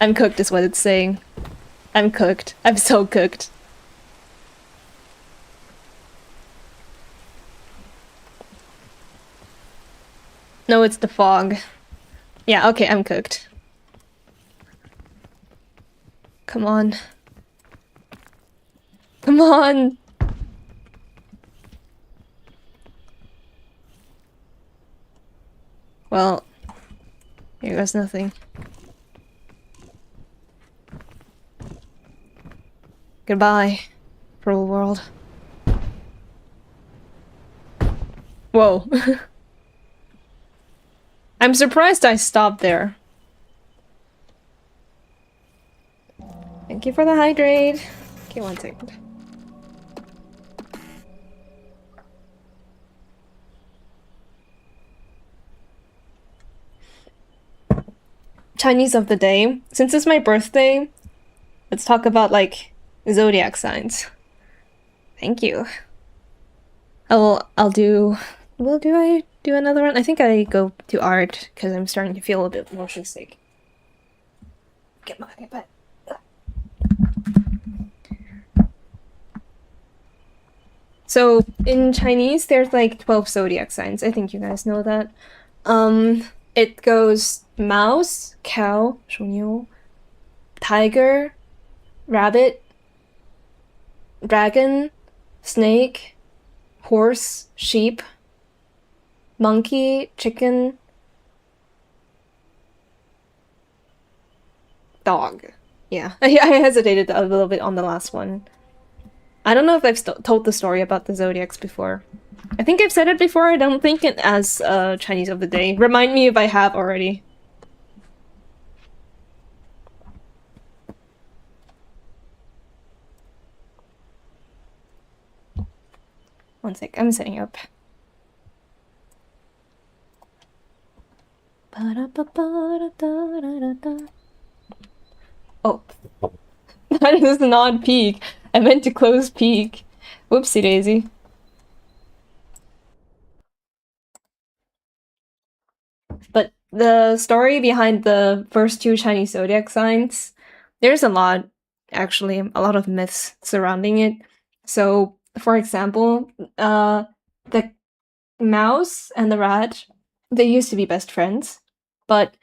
I'm cooked is what it's saying. I'm cooked. I'm so cooked. No, it's the fog. Yeah, okay, I'm cooked. Come on. Come on! Well, here goes nothing. Goodbye, cruel world. Whoa. I'm surprised I stopped there. Thank you for the hydrate. Okay, 1 second. Chinese of the day. Since it's my birthday, let's talk about, like, zodiac signs. Thank you. I'll do... Well, do I do another one? I think I go to art, because I'm starting to feel a bit motion sick. Get my iPad. So, in Chinese, there's like 12 zodiac signs. I think you guys know that. It goes mouse, cow, 属牛, tiger, rabbit, dragon, snake, horse, sheep, monkey, chicken, dog. Yeah, I hesitated a little bit on the last one. I don't know if I've told the story about the zodiacs before. I think I've said it before. I don't think it as Chinese of the day. Remind me if I have already. One sec, I'm setting up. Oh. That is not peak. I meant to close peak. Whoopsie daisy. But the story behind the first two Chinese zodiac signs, there's a lot, actually, a lot of myths surrounding it. So, for example, the mouse and the rat, they used to be best friends, but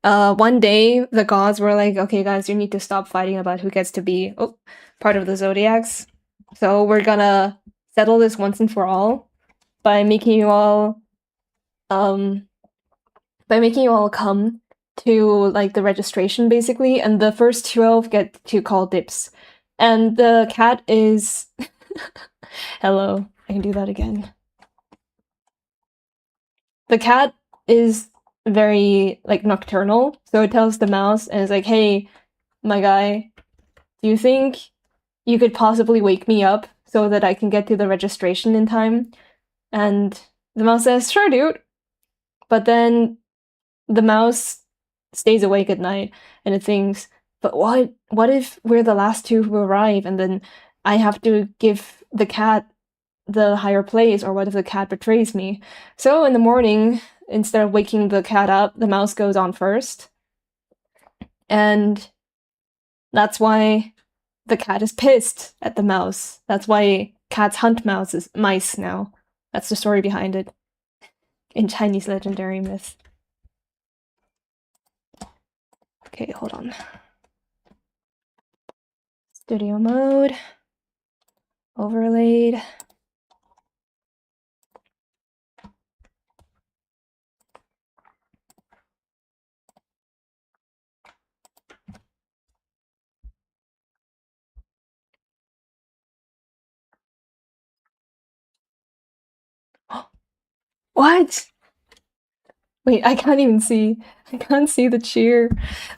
one day the gods were like, okay guys, you need to stop fighting about who gets to be part of the zodiacs. So we're gonna settle this once and for all by making you all come to like the registration basically, and the first 12 get to call dibs. And the cat is hello, I can do that again. the cat is very like nocturnal, so it tells the mouse and it's like, hey, my guy, do you think you could possibly wake me up so that I can get to the registration in time? And the mouse says, sure, dude. But then the mouse stays awake at night and it thinks, but what if we're the last two who arrive and then I have to give the cat the higher place, or what if the cat betrays me? So in the morning, instead of waking the cat up, the mouse goes on first. And that's why the cat is pissed at the mouse. That's why cats hunt mice now. That's the story behind it in Chinese legendary myth. Okay, hold on. Studio mode. Overlaid. What? Wait, I can't even see. I can't see the cheer.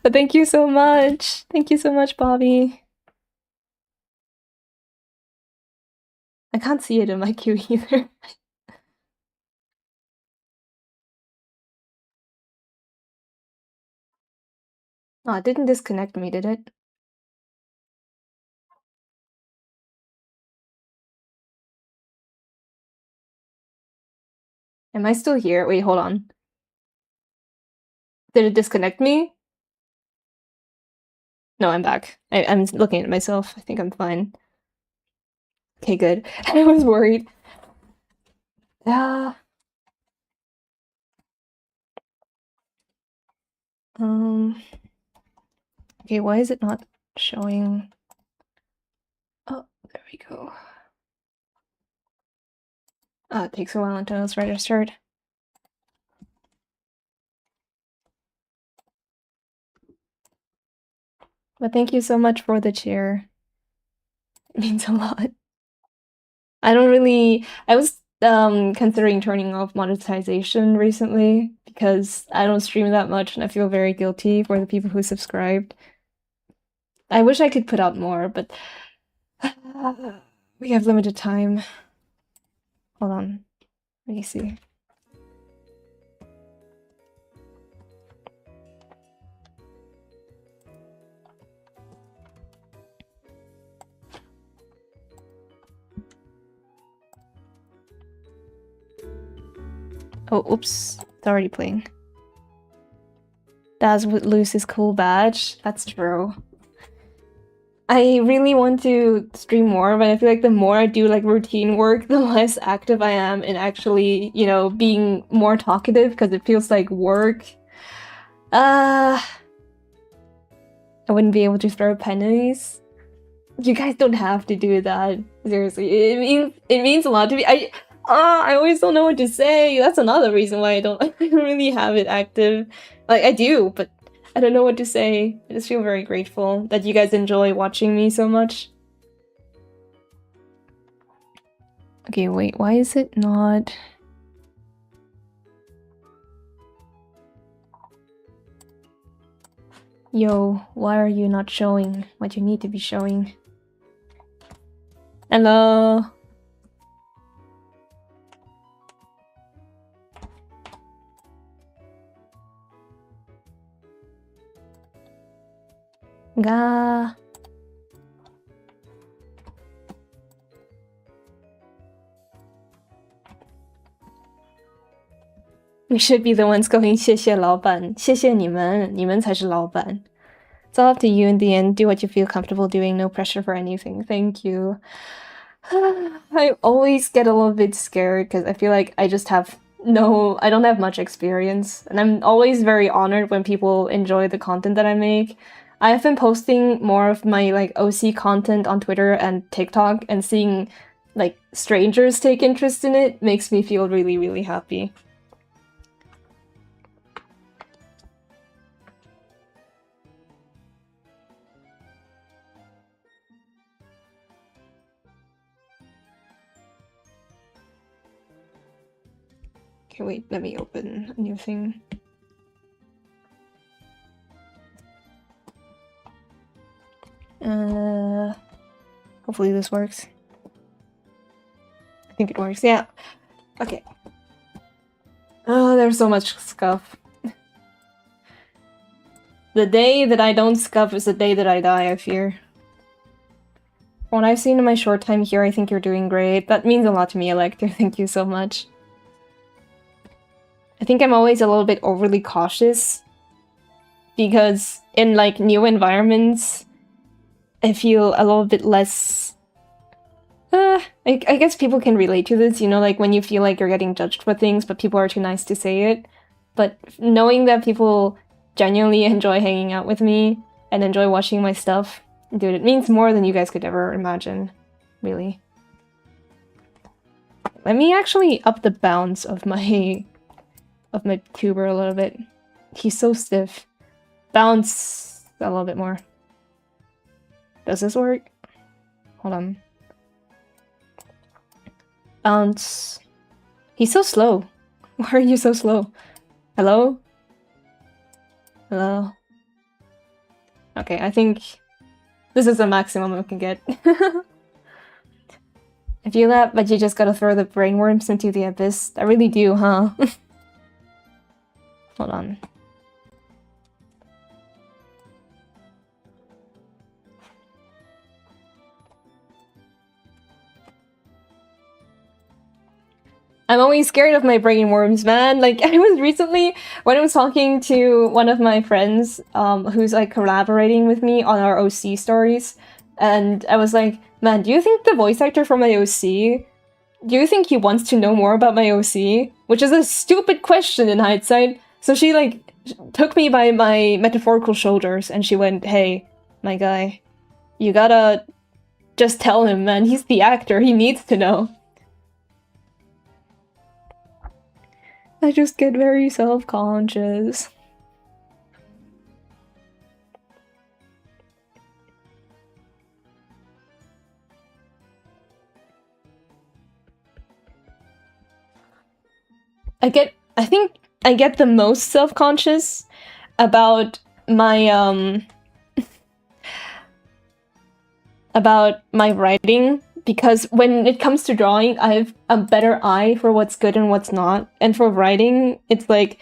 But thank you so much. Thank you so much, Bobby. I can't see it in my queue either. Oh, it didn't disconnect me, did it? Am I still here? Wait, hold on. Did it disconnect me? No, I'm back. I'm looking at myself. I think I'm fine. Okay, good. I was worried. Yeah. Okay, why is it not showing? Oh, there we go. Oh, it takes a while until it's registered. But thank you so much for the cheer. It means a lot. I was considering turning off monetization recently because I don't stream that much and I feel very guilty for the people who subscribed. I wish I could put out more, but we have limited time. Hold on. Let me see. Oh, oops. It's already playing. Daz would lose his cool badge. That's true. I really want to stream more, but I feel like the more I do like routine work, the less active I am in actually, being more talkative because it feels like work. I wouldn't be able to throw pennies. You guys don't have to do that. Seriously, it means a lot to me. I always don't know what to say. That's another reason why I don't really have it active. Like I do, but I don't know what to say. I just feel very grateful that you guys enjoy watching me so much. Okay, wait, why is it not? Yo, why are you not showing what you need to be showing? Hello. Ga. We should be the ones going 谢谢老板，谢谢你们，你们才是老板。It's all up to you in the end. Do what you feel comfortable doing. No pressure for anything. Thank you. I always get a little bit scared because I feel like I don't have much experience. And I'm always very honored when people enjoy the content that I make. I've been posting more of my like OC content on Twitter and TikTok, and seeing like strangers take interest in it makes me feel really, really happy. Okay, Okay, wait, let me open a new thing. Hopefully this works. I think it works, yeah. Okay. Oh, there's so much scuff. The day that I don't scuff is the day that I die, I fear. From what I've seen in my short time here, I think you're doing great. That means a lot to me, Elector. Thank you so much. I think I'm always a little bit overly cautious. Because in, like, new environments, I feel a little bit less... I guess people can relate to this, you know, like when you feel like you're getting judged for things, but people are too nice to say it. But knowing that people genuinely enjoy hanging out with me and enjoy watching my stuff, dude, it means more than you guys could ever imagine, really. Let me actually up the bounce of my tuber a little bit. He's so stiff. Bounce a little bit more. Does this work? Hold on. Bounce. He's so slow. Why are you so slow? Hello? Hello? Okay, I think this is the maximum I can get. I feel that, but you just gotta throw the brainworms into the abyss. I really do, huh? Hold on. I'm always scared of my brainworms, man. Like, I was recently, when I was talking to one of my friends, who's, like, collaborating with me on our OC stories, and I was like, man, do you think the voice actor for my OC, do you think he wants to know more about my OC? Which is a stupid question in hindsight. So she, like, took me by my metaphorical shoulders, and she went, hey, my guy, you gotta just tell him, man, he's the actor, he needs to know. I just get very self-conscious. I think I get the most self-conscious about my, about my writing, because when it comes to drawing, I have a better eye for what's good and what's not. And for writing, it's like,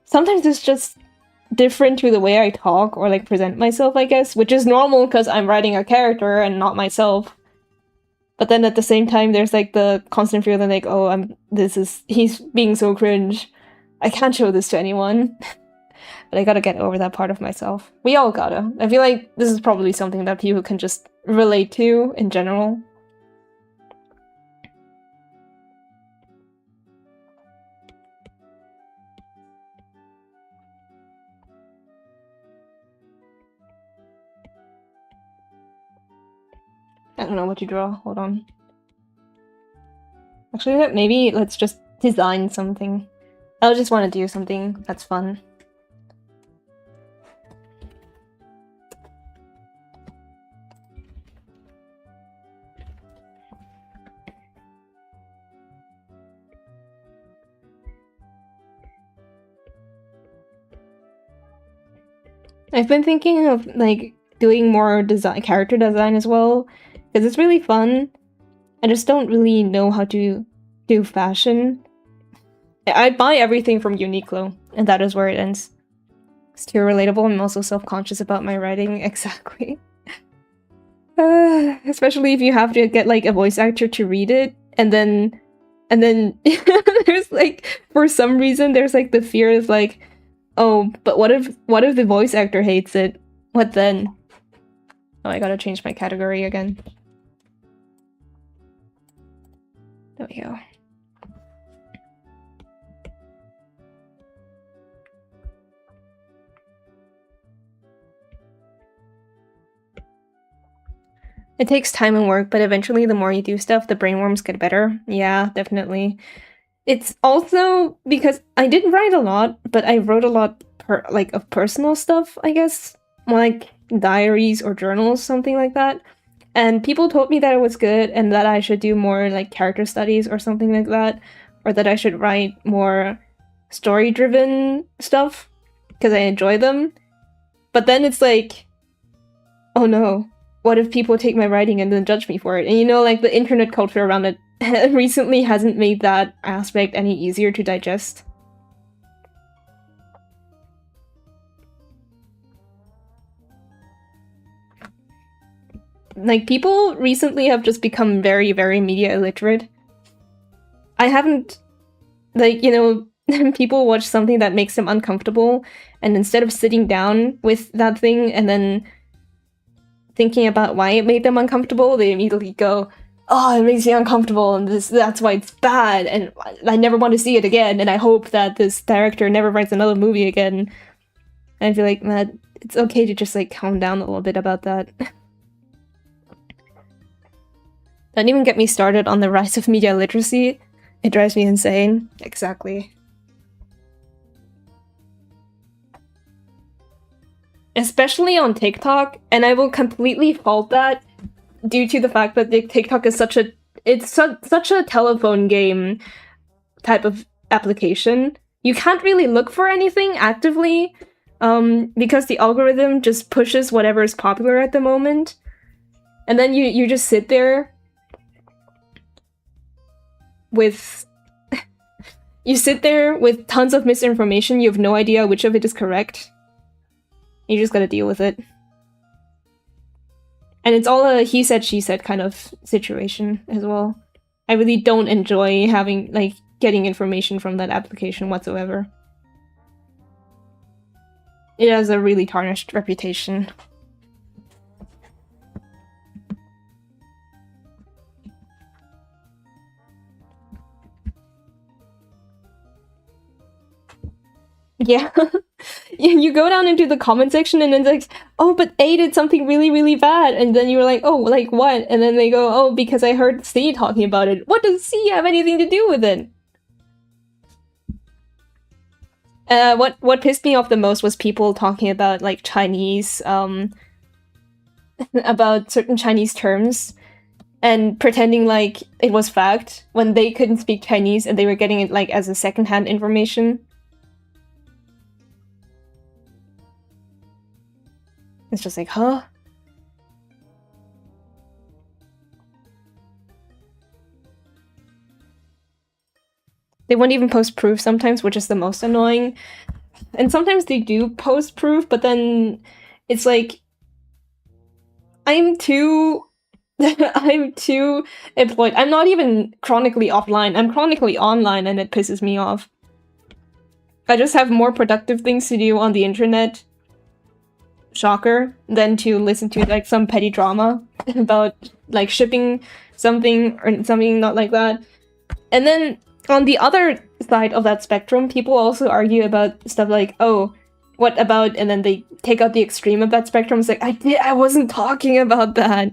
sometimes it's just different to the way I talk or, like, present myself, I guess, which is normal because I'm writing a character and not myself. But then at the same time, there's, like, the constant fear that, like, oh, he's being so cringe. I can't show this to anyone. But I gotta get over that part of myself. We all gotta. I feel like this is probably something that people can just relate to in general. I don't know what to draw. Hold on. Actually, maybe let's just design something. I just want to do something that's fun. I've been thinking of, like, doing more character design as well, because it's really fun. I just don't really know how to do fashion. I buy everything from Uniqlo, and that is where it ends. It's too relatable. I'm also self-conscious about my writing. Exactly. Especially if you have to get, like, a voice actor to read it, and then there's, like, for some reason, there's, like, the fear of, like, oh, but what if the voice actor hates it? What then? Oh, I gotta change my category again. There we go. It takes time and work, but eventually the more you do stuff, the brainworms get better. Yeah, definitely. It's also because I didn't write a lot, but I wrote a lot of personal stuff, I guess. Like diaries or journals, something like that. And people told me that it was good and that I should do more, like, character studies or something like that. or that I should write more story-driven stuff because I enjoy them. But then it's like, oh no, what if people take my writing and then judge me for it? And you know, like the internet culture around it recently hasn't made that aspect any easier to digest. Like, people recently have just become very, very media illiterate. I haven't, like, you know, people watch something that makes them uncomfortable, and instead of sitting down with that thing and then thinking about why it made them uncomfortable, they immediately go, oh, it makes me uncomfortable, and that's why it's bad, and I never want to see it again, and I hope that this director never writes another movie again. And I feel like, man, it's okay to just, like, calm down a little bit about that. Don't even get me started on the rise of media literacy. It drives me insane. Exactly. Especially on TikTok, and I will completely fault that due to the fact that TikTok is such a telephone game type of application. You can't really look for anything actively, because the algorithm just pushes whatever is popular at the moment. And then you just sit there with tons of misinformation. You have no idea which of it is correct. You just gotta deal with it. And it's all a he said, she said kind of situation as well. I really don't enjoy having, like, getting information from that application whatsoever. It has a really tarnished reputation. Yeah. You go down into the comment section and then it's like, oh, but A did something really, really bad. And then you're like, oh, like what? And then they go, oh, because I heard C talking about it. What does C have anything to do with it? What pissed me off the most was people talking about, like, Chinese, about certain Chinese terms and pretending like it was fact when they couldn't speak Chinese and they were getting it, like, as a secondhand information. It's just like, huh? They won't even post proof sometimes, which is the most annoying. And sometimes they do post proof, but then it's like, I'm too employed. I'm not even chronically offline. I'm chronically online, and it pisses me off. I just have more productive things to do on the internet, shocker, than to listen to, like, some petty drama about, like, shipping something or something not like that. And then on the other side of that spectrum, people also argue about stuff like, oh, what about, and then they take out the extreme of that spectrum. It's like, I wasn't talking about that.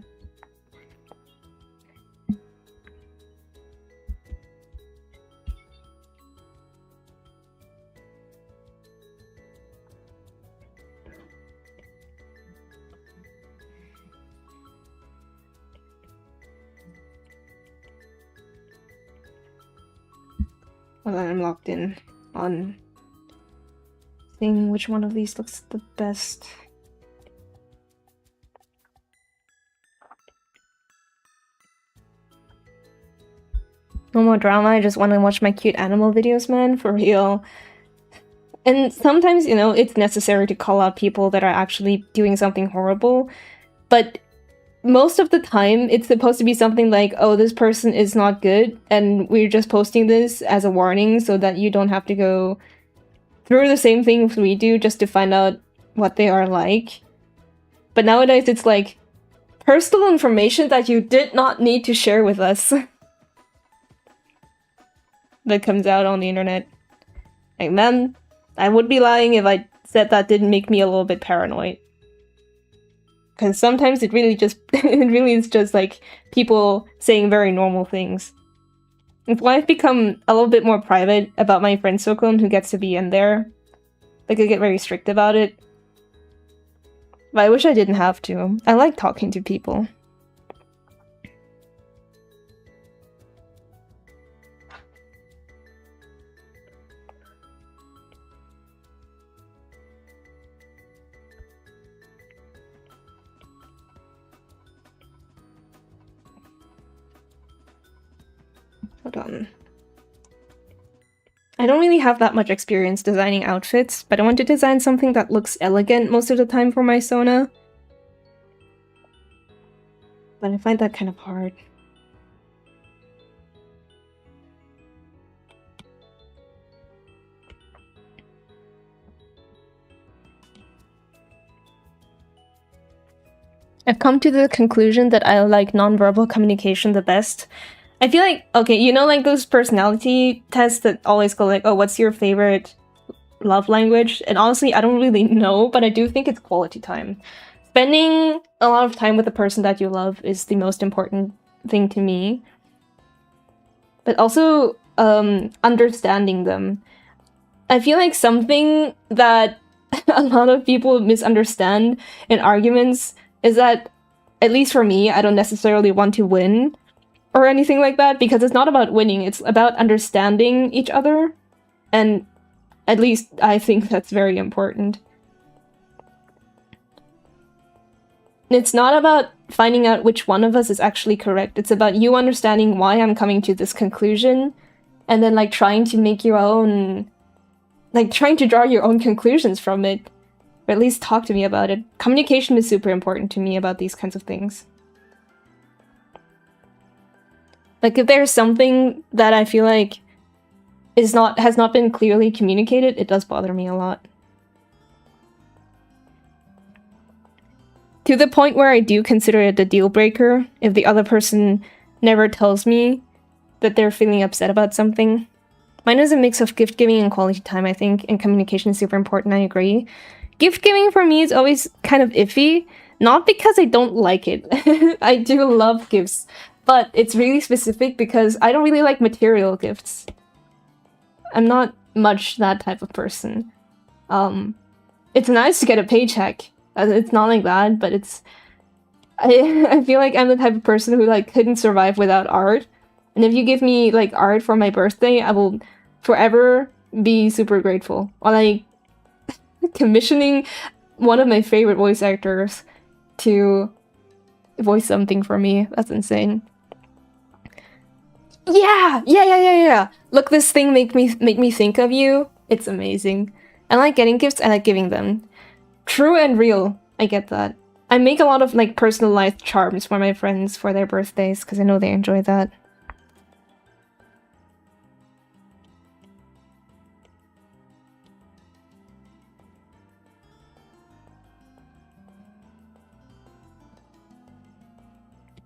Well, then I'm locked in on seeing which one of these looks the best. No more drama, I just want to watch my cute animal videos, man, for real. And sometimes, you know, it's necessary to call out people that are actually doing something horrible, but most of the time, it's supposed to be something like, oh, this person is not good, and we're just posting this as a warning so that you don't have to go through the same things we do just to find out what they are like. But nowadays, it's like, personal information that you did not need to share with us that comes out on the internet. Like, man, I would be lying if I said that didn't make me a little bit paranoid. Because sometimes it really is just like people saying very normal things. It's why I've become a little bit more private about my friend circle and who gets to be in there. Like, I get very strict about it. But I wish I didn't have to. I like talking to people. Hold on. I don't really have that much experience designing outfits, but I want to design something that looks elegant most of the time for my Sona. But I find that kind of hard. I've come to the conclusion that I like nonverbal communication the best. I feel like, okay, you know, like those personality tests that always go like, oh, what's your favorite love language? And honestly, I don't really know, but I do think it's quality time. Spending a lot of time with the person that you love is the most important thing to me. But also, understanding them. I feel like something that a lot of people misunderstand in arguments is that, at least for me, I don't necessarily want to win or anything like that, because it's not about winning, it's about understanding each other. And at least I think that's very important. It's not about finding out which one of us is actually correct. It's about you understanding why I'm coming to this conclusion, and then like trying to make your own, like trying to draw your own conclusions from it. Or at least talk to me about it. Communication is super important to me about these kinds of things. Like if there's something that I feel like has not been clearly communicated, it does bother me a lot. To the point where I do consider it a deal breaker if the other person never tells me that they're feeling upset about something. Mine is a mix of gift giving and quality time, I think, and communication is super important, I agree. Gift giving for me is always kind of iffy, not because I don't like it. I do love gifts, but it's really specific because I don't really like material gifts. I'm not much that type of person. It's nice to get a paycheck. It's not like that, but it's... I feel like I'm the type of person who like couldn't survive without art. And if you give me like art for my birthday, I will forever be super grateful. Or like commissioning one of my favorite voice actors to voice something for me. That's insane. Yeah. Look, this thing make me think of you. It's amazing. I like getting gifts, I like giving them. True and real. I get that. I make a lot of like personalized charms for my friends for their birthdays because I know they enjoy that.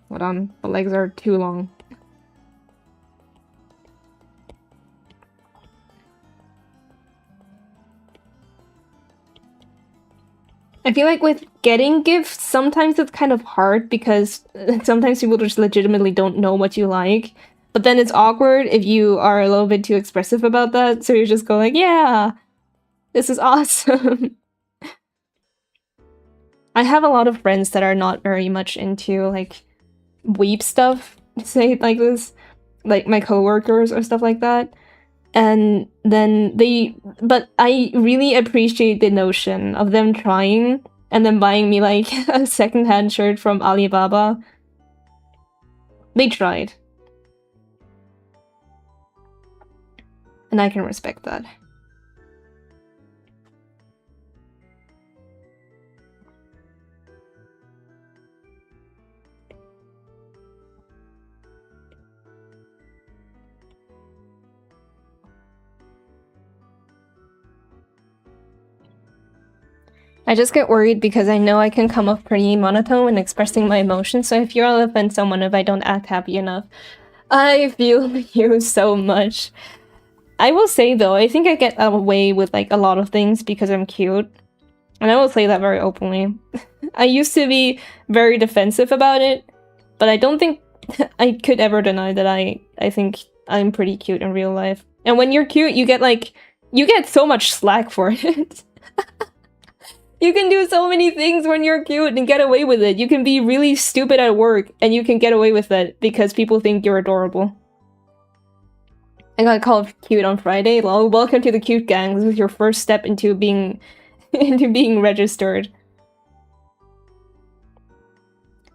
Hold on, the legs are too long. I feel like with getting gifts, sometimes it's kind of hard because sometimes people just legitimately don't know what you like. But then it's awkward if you are a little bit too expressive about that, so you just go like, yeah, this is awesome. I have a lot of friends that are not very much into, like, weeb stuff, say it like this. Like, my coworkers or stuff like that. And then but I really appreciate the notion of them trying and then buying me like a secondhand shirt from Alibaba. They tried. And I can respect that. I just get worried because I know I can come off pretty monotone when expressing my emotions, so if you'll offend someone if I don't act happy enough. I feel you so much. I will say though, I think I get away with like a lot of things because I'm cute. And I will say that very openly. I used to be very defensive about it, but I don't think I could ever deny that I think I'm pretty cute in real life. And when you're cute, you get so much slack for it. You can do so many things when you're cute and get away with it. You can be really stupid at work and you can get away with it because people think you're adorable. I got called cute on Friday. Well, welcome to the cute gang. This is your first step into being registered.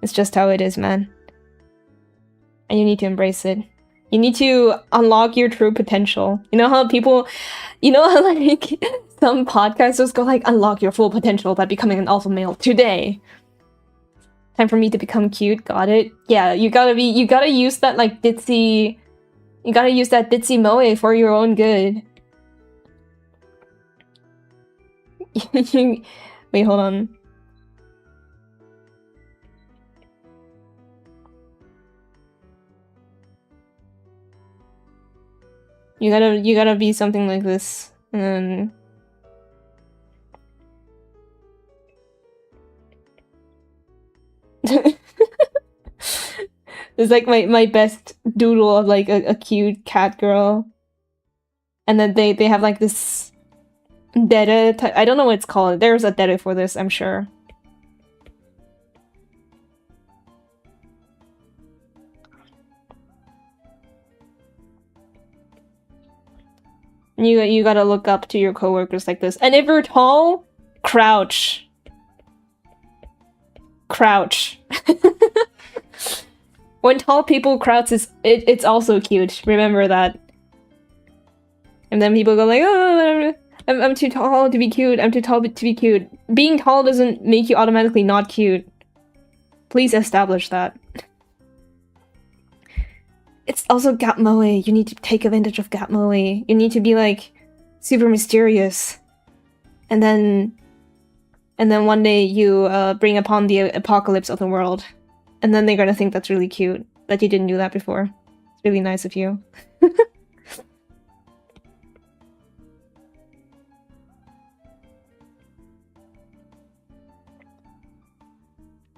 It's just how it is, man. And you need to embrace it. You need to unlock your true potential. You know how people, like some podcasters go like, unlock your full potential by becoming an alpha male today. Time for me to become cute. Got it. Yeah, you gotta use that like ditzy. You gotta use that ditzy moe for your own good. Wait, hold on. You gotta be something like this, and then it's like my best doodle of like a cute cat girl, and then they have like this dere. I don't know what it's called. There's a dere for this, I'm sure. You gotta look up to your coworkers like this. And if you're tall, crouch. Crouch. When tall people crouch, it's also cute. Remember that. And then people go like, oh, I'm too tall to be cute. I'm too tall to be cute. Being tall doesn't make you automatically not cute. Please establish that. It's also gap moe. You need to take advantage of gap moe. You need to be like super mysterious, and then one day you bring upon the apocalypse of the world, and then they're gonna think that's really cute that you didn't do that before. It's really nice of you.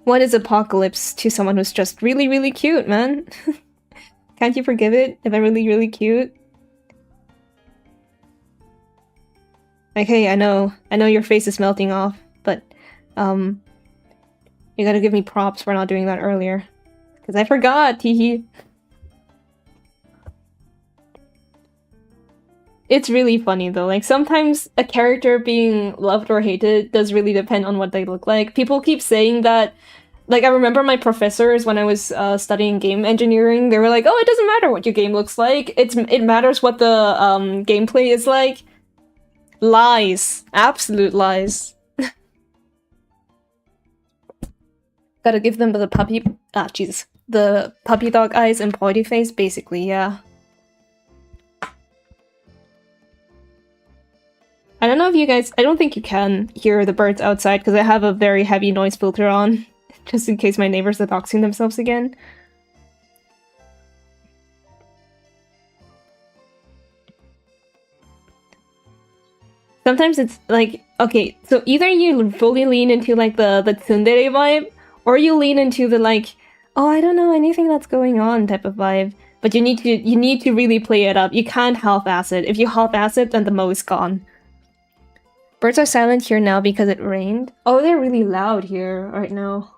What is apocalypse to someone who's just really, really cute, man? Can't you forgive it if I'm really, really cute? Okay, I know your face is melting off, but, you gotta give me props for not doing that earlier. Because I forgot, teehee. It's really funny though, like sometimes a character being loved or hated does really depend on what they look like. People keep saying that. Like, I remember my professors when I was studying game engineering, they were like, oh, it doesn't matter what your game looks like, it matters what the gameplay is like. Lies. Absolute lies. Gotta give them the puppy... Jesus. The puppy dog eyes and pointy face, basically, yeah. I don't know if you guys... I don't think you can hear the birds outside because I have a very heavy noise filter on. Just in case my neighbors are doxing themselves again. Sometimes it's like, okay, so either you fully lean into like the tsundere vibe, or you lean into the like, oh, I don't know anything that's going on type of vibe. But you need to really play it up. You can't half-ass it. If you half-ass it, then the mo is gone. Birds are silent here now because it rained. Oh, they're really loud here right now.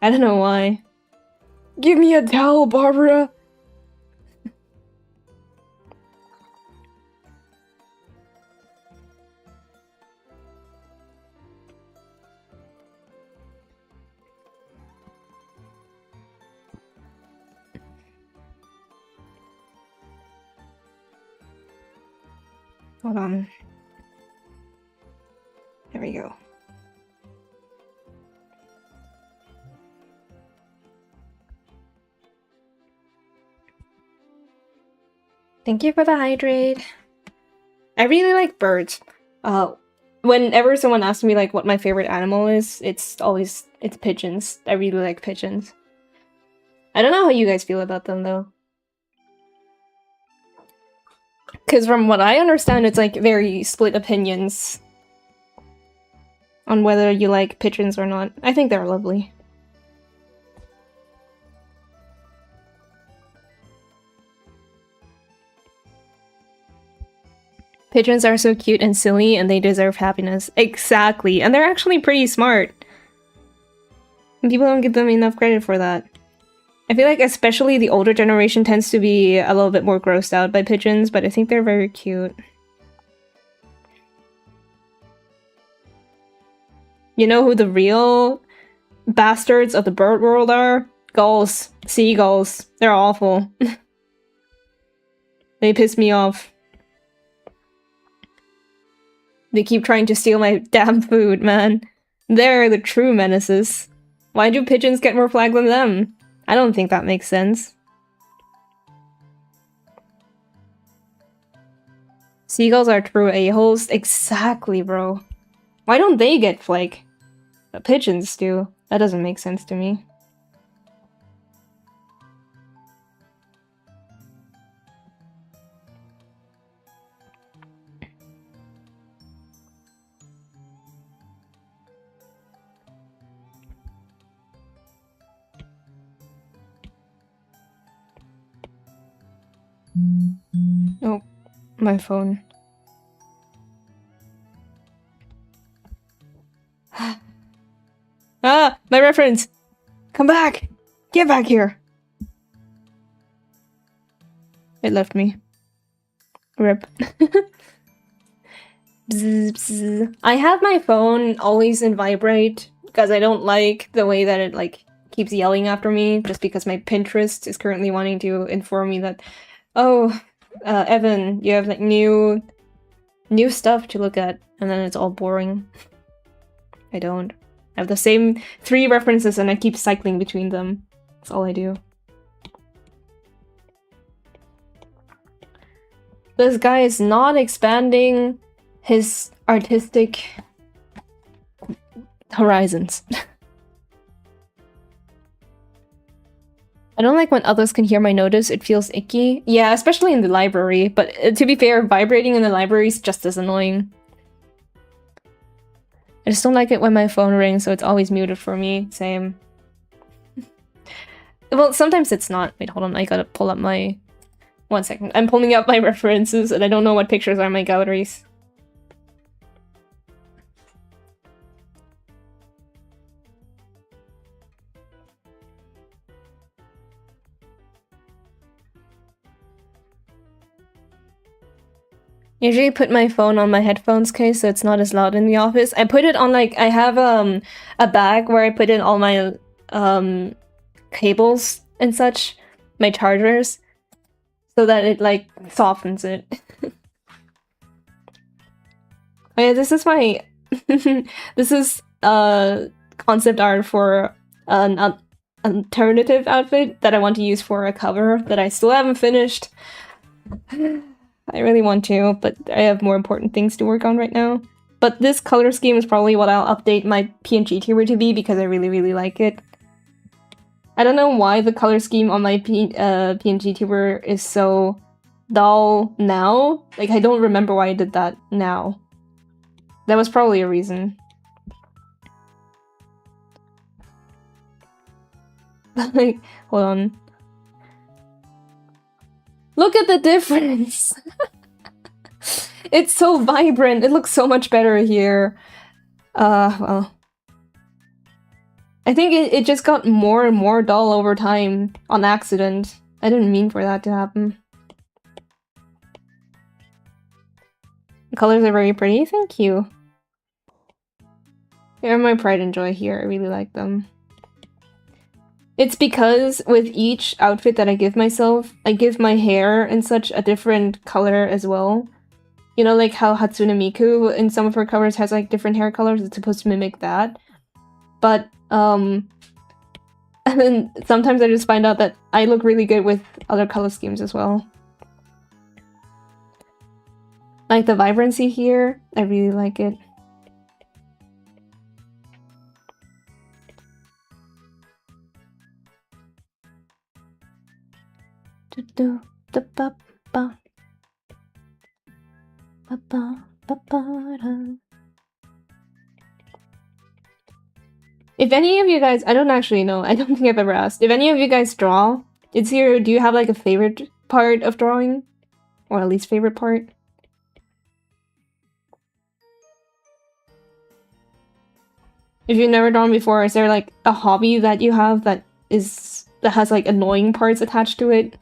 I don't know why. Give me a towel, Barbara! Hold on. There we go. Thank you for the hydrate. I really like birds. Whenever someone asks me like what my favorite animal is, it's pigeons. I really like pigeons. I don't know how you guys feel about them though. Because from what I understand, it's like very split opinions on whether you like pigeons or not. I think they're lovely. Pigeons are so cute and silly, and they deserve happiness. Exactly, and they're actually pretty smart. And people don't give them enough credit for that. I feel like especially the older generation tends to be a little bit more grossed out by pigeons, but I think they're very cute. You know who the real bastards of the bird world are? Gulls. Seagulls. They're awful. They piss me off. They keep trying to steal my damn food, man. They're the true menaces. Why do pigeons get more flag than them? I don't think that makes sense. Seagulls are true a-holes? Exactly, bro. Why don't they get flag? The pigeons do. That doesn't make sense to me. Oh, my phone. Ah, my reference! Come back! Get back here! It left me. Rip. Bzz, bzz. I have my phone always in vibrate because I don't like the way that it like keeps yelling after me just because my Pinterest is currently wanting to inform me that, oh, Evan, you have like new stuff to look at, and then it's all boring. I don't. I have the same 3 references and I keep cycling between them. That's all I do. This guy is not expanding his artistic horizons. I don't like when others can hear my notice, it feels icky. Yeah, especially in the library, but to be fair, vibrating in the library is just as annoying. I just don't like it when my phone rings, so it's always muted for me. Same. Well, sometimes it's not. Wait, hold on, I gotta pull up my... 1 second. I'm pulling up my references and I don't know what pictures are in my galleries. Usually put my phone on my headphones case so it's not as loud in the office. I put it on like, I have a bag where I put in all my cables and such, my chargers, so that it like softens it. Oh yeah, this is my this is concept art for an alternative outfit that I want to use for a cover that I still haven't finished. I really want to, but I have more important things to work on right now. But this color scheme is probably what I'll update my PNG tuber to be because I really, really like it. I don't know why the color scheme on my PNG tuber is so dull now. Like, I don't remember why I did that now. That was probably a reason. Like, hold on. Look at the difference! It's so vibrant, it looks so much better here. Well. I think it just got more and more dull over time, on accident. I didn't mean for that to happen. The colors are very pretty, thank you. They're my pride and joy here, I really like them. It's because with each outfit that I give myself, I give my hair and such a different color as well. You know, like how Hatsune Miku in some of her covers has like different hair colors, it's supposed to mimic that. But, and then sometimes I just find out that I look really good with other color schemes as well. Like the vibrancy here, I really like it. If any of you guys, I don't actually know, I don't think I've ever asked. If any of you guys draw, do you have like a favorite part of drawing? Or at least favorite part? If you've never drawn before, is there like a hobby that you have that has like annoying parts attached to it?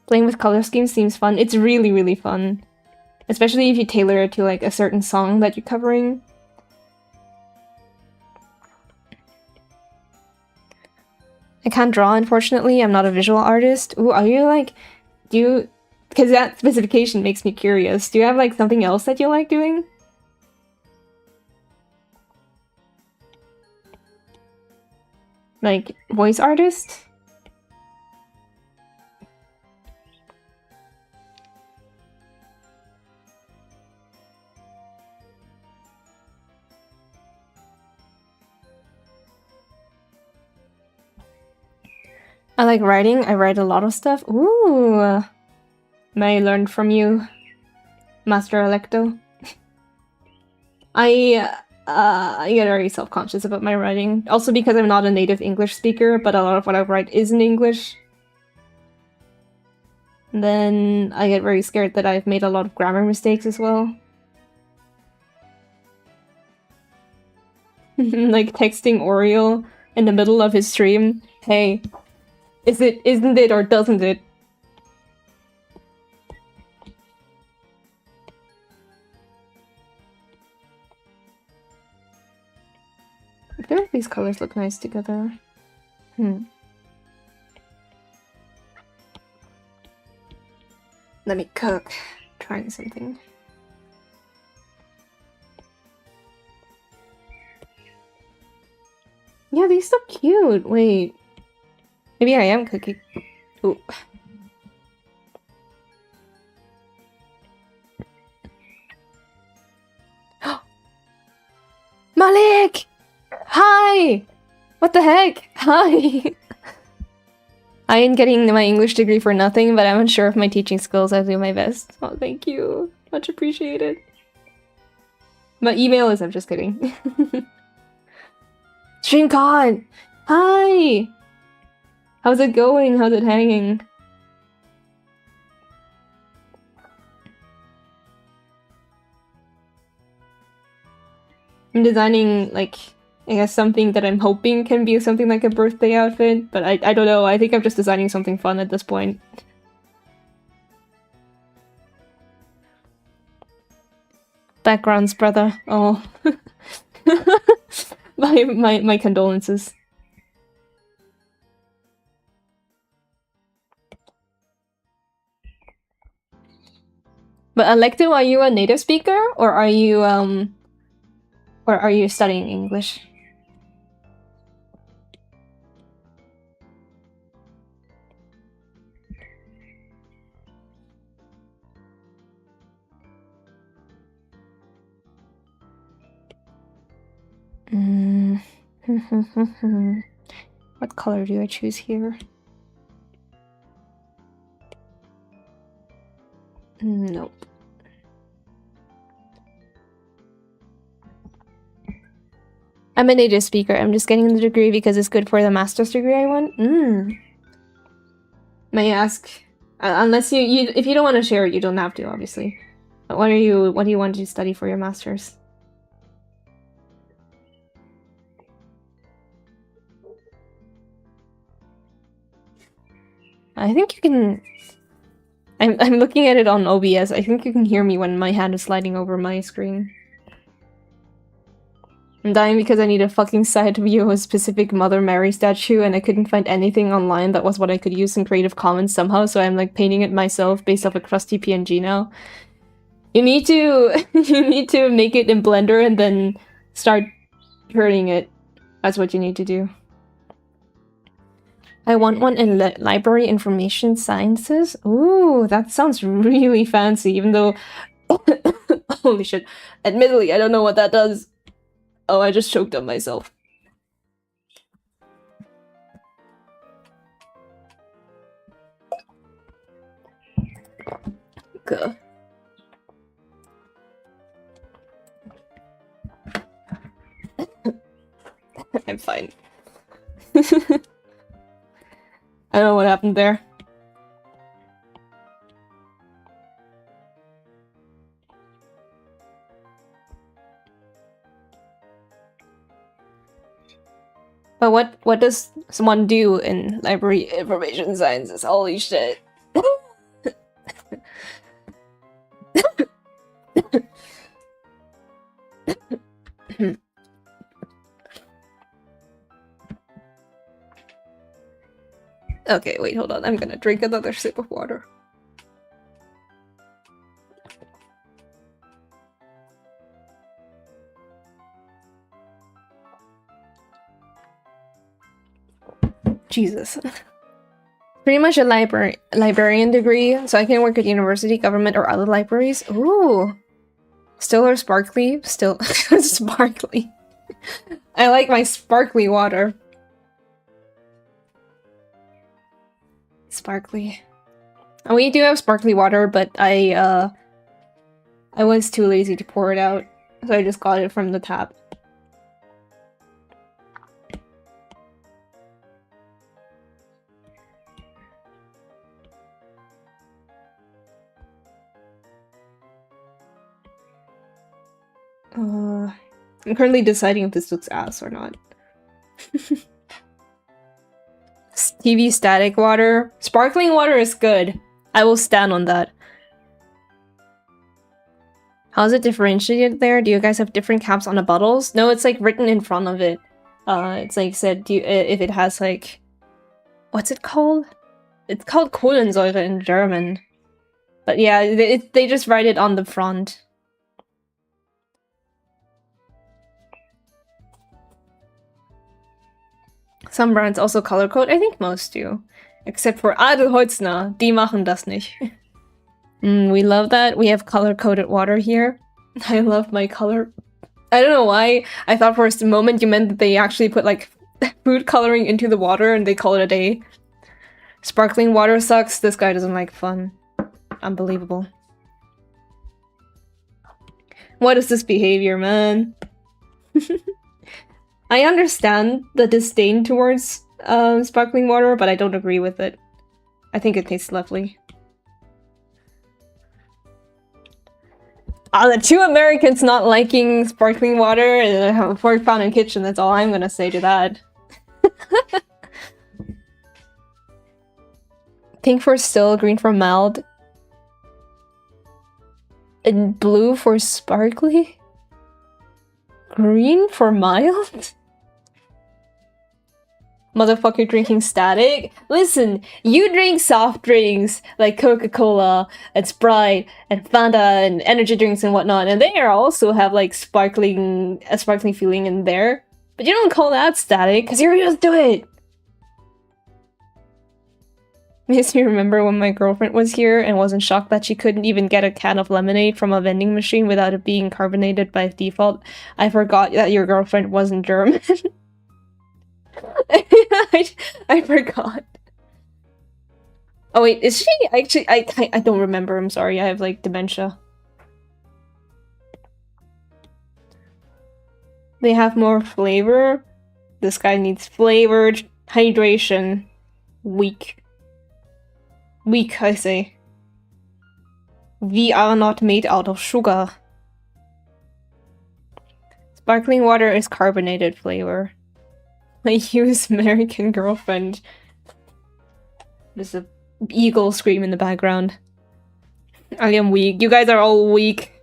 Playing with color schemes seems fun. It's really, really fun. Especially if you tailor it to like a certain song that you're covering. I can't draw, unfortunately. I'm not a visual artist. Ooh, are you like Do you... Because that specification makes me curious. Do you have, like, something else that you like doing? Like, voice artist? I like writing. I write a lot of stuff. Ooh! May I learn from you, Master Electo? I get very self-conscious about my writing. Also because I'm not a native English speaker, but a lot of what I write is in English. And then I get very scared that I've made a lot of grammar mistakes as well. Like texting Oriole in the middle of his stream. Hey, isn't it or doesn't it? I feel like these colors look nice together. Let me cook. Trying something. Yeah, these look cute. Wait. Maybe I am cooking. Ooh. Malik! Hi! What the heck? Hi! I ain't getting my English degree for nothing, but I'm unsure of my teaching skills. I'll do my best. Oh, thank you. Much appreciated. My email is... I'm just kidding. StreamCon! Hi! How's it going? How's it hanging? I'm designing, like, I guess something that I'm hoping can be something like a birthday outfit, but I don't know. I think I'm just designing something fun at this point. Backgrounds, brother. Oh. my condolences. But Alecto, are you a native speaker, or are you studying English? What color do I choose here? Nope. I'm a native speaker. I'm just getting the degree because it's good for the master's degree I want. May I ask? Unless if you don't want to share it, you don't have to, obviously. But what do you want to study for your master's? I think you can... I'm looking at it on OBS. I think you can hear me when my hand is sliding over my screen. I'm dying because I need a fucking side view of a specific Mother Mary statue, and I couldn't find anything online that was what I could use in Creative Commons somehow, so I'm like painting it myself based off a crusty PNG now. You need to make it in Blender and then start turning it. That's what you need to do. I want one in Library Information Sciences. Ooh, that sounds really fancy, even though... Holy shit. Admittedly, I don't know what that does. Oh, I just choked on myself. Gah. I'm fine. I don't know what happened there. But what does someone do in Library Information Sciences? Holy shit. Okay, wait, hold on. I'm gonna drink another sip of water. Jesus. Pretty much a librarian degree, so I can work at university, government, or other libraries. Ooh. Still or sparkly? Still sparkly. I like my sparkly water. Sparkly. And we do have sparkly water, but I was too lazy to pour it out, so I just got it from the tap. I'm currently deciding if this looks ass or not. TV static water. Sparkling water is good. I will stand on that. How's it differentiated there? Do you guys have different caps on the bottles? No, it's like written in front of it. It's like said if it has like... What's it called? It's called Kohlensäure in German. But yeah, they just write it on the front. Some brands also color code. I think most do. Except for Adelholzner. Die machen das nicht. We love that. We have color-coded water here. I love my color. I don't know why. I thought for a moment you meant that they actually put like food coloring into the water and they call it a day. Sparkling water sucks. This guy doesn't like fun. Unbelievable. What is this behavior, man? I understand the disdain towards sparkling water, but I don't agree with it. I think it tastes lovely. The two Americans not liking sparkling water and have a pork fountain kitchen, that's all I'm gonna say to that. Pink for still, green for mild. And blue for sparkly? Green for mild? Motherfucker drinking static? Listen, you drink soft drinks like Coca-Cola and Sprite and Fanta and energy drinks and whatnot, and they also have like a sparkling feeling in there. But you don't call that static, because you're used to it! Makes me remember when my girlfriend was here and wasn't shocked that she couldn't even get a can of lemonade from a vending machine without it being carbonated by default. I forgot that your girlfriend wasn't German. I forgot. Oh wait, is she actually? I don't remember. I'm sorry. I have like dementia. They have more flavor. This guy needs flavored hydration. Weak. Weak, I say. We are not made out of sugar. Sparkling water is carbonated flavor. My US American girlfriend. There's a eagle scream in the background. I am weak. You guys are all weak.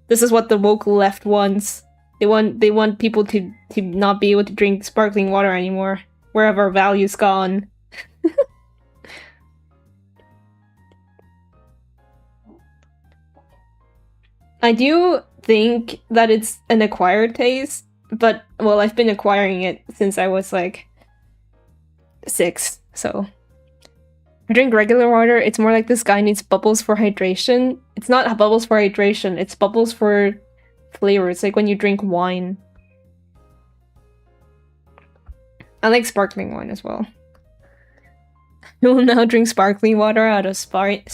This is what the woke left wants. They want people to not be able to drink sparkling water anymore. Where have our values gone? I do think that it's an acquired taste. But, well, I've been acquiring it since I was, like, 6, so... I drink regular water, it's more like this guy needs bubbles for hydration. It's not bubbles for hydration, it's bubbles for flavor. It's like when you drink wine. I like sparkling wine as well. I will now drink sparkling water out of Sprite.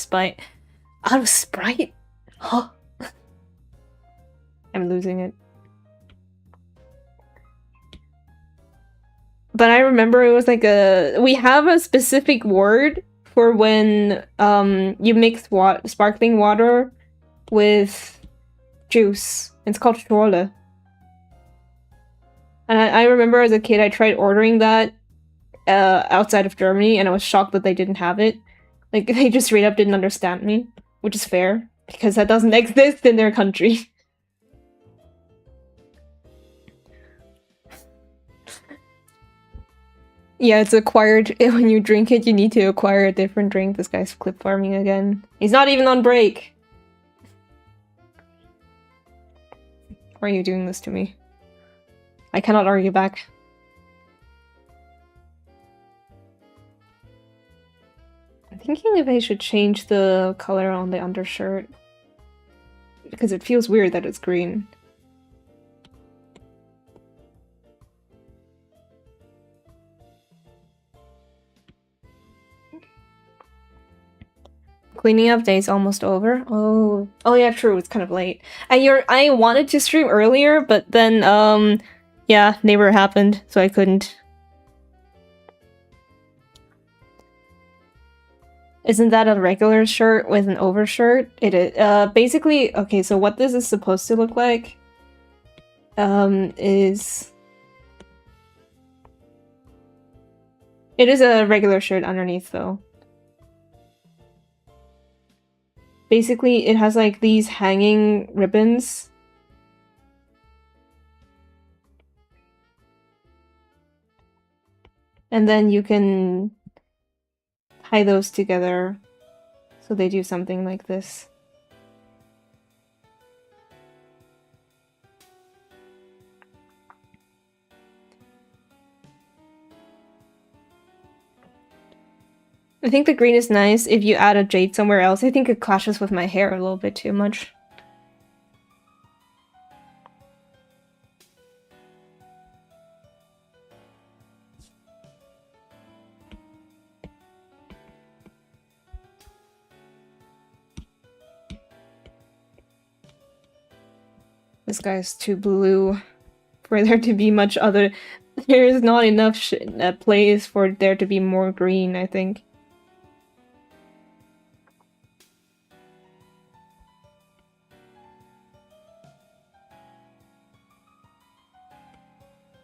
Out of Sprite? Huh? I'm losing it. But I remember it was like we have a specific word for when you mix sparkling water with juice. It's called Schorle. And I remember as a kid I tried ordering that outside of Germany and I was shocked that they didn't have it. Like, they just straight up didn't understand me. Which is fair, because that doesn't exist in their country. Yeah, it's acquired. When you drink it, you need to acquire a different drink. This guy's clip farming again. He's not even on break! Why are you doing this to me? I cannot argue back. thinking if I should change the color on the undershirt. Because it feels weird that it's green. Cleaning up day's almost over. Oh yeah, true. It's kind of late. I wanted to stream earlier, but then yeah, neighbor happened, so I couldn't. Isn't that a regular shirt with an overshirt? It is. Basically, okay. So what this is supposed to look like, is it is a regular shirt underneath though. Basically, it has like these hanging ribbons. And then you can tie those together so they do something like this. I think the green is nice. If you add a jade somewhere else, I think it clashes with my hair a little bit too much. This guy's too blue for there to be much other. There is not enough place for there to be more green, I think.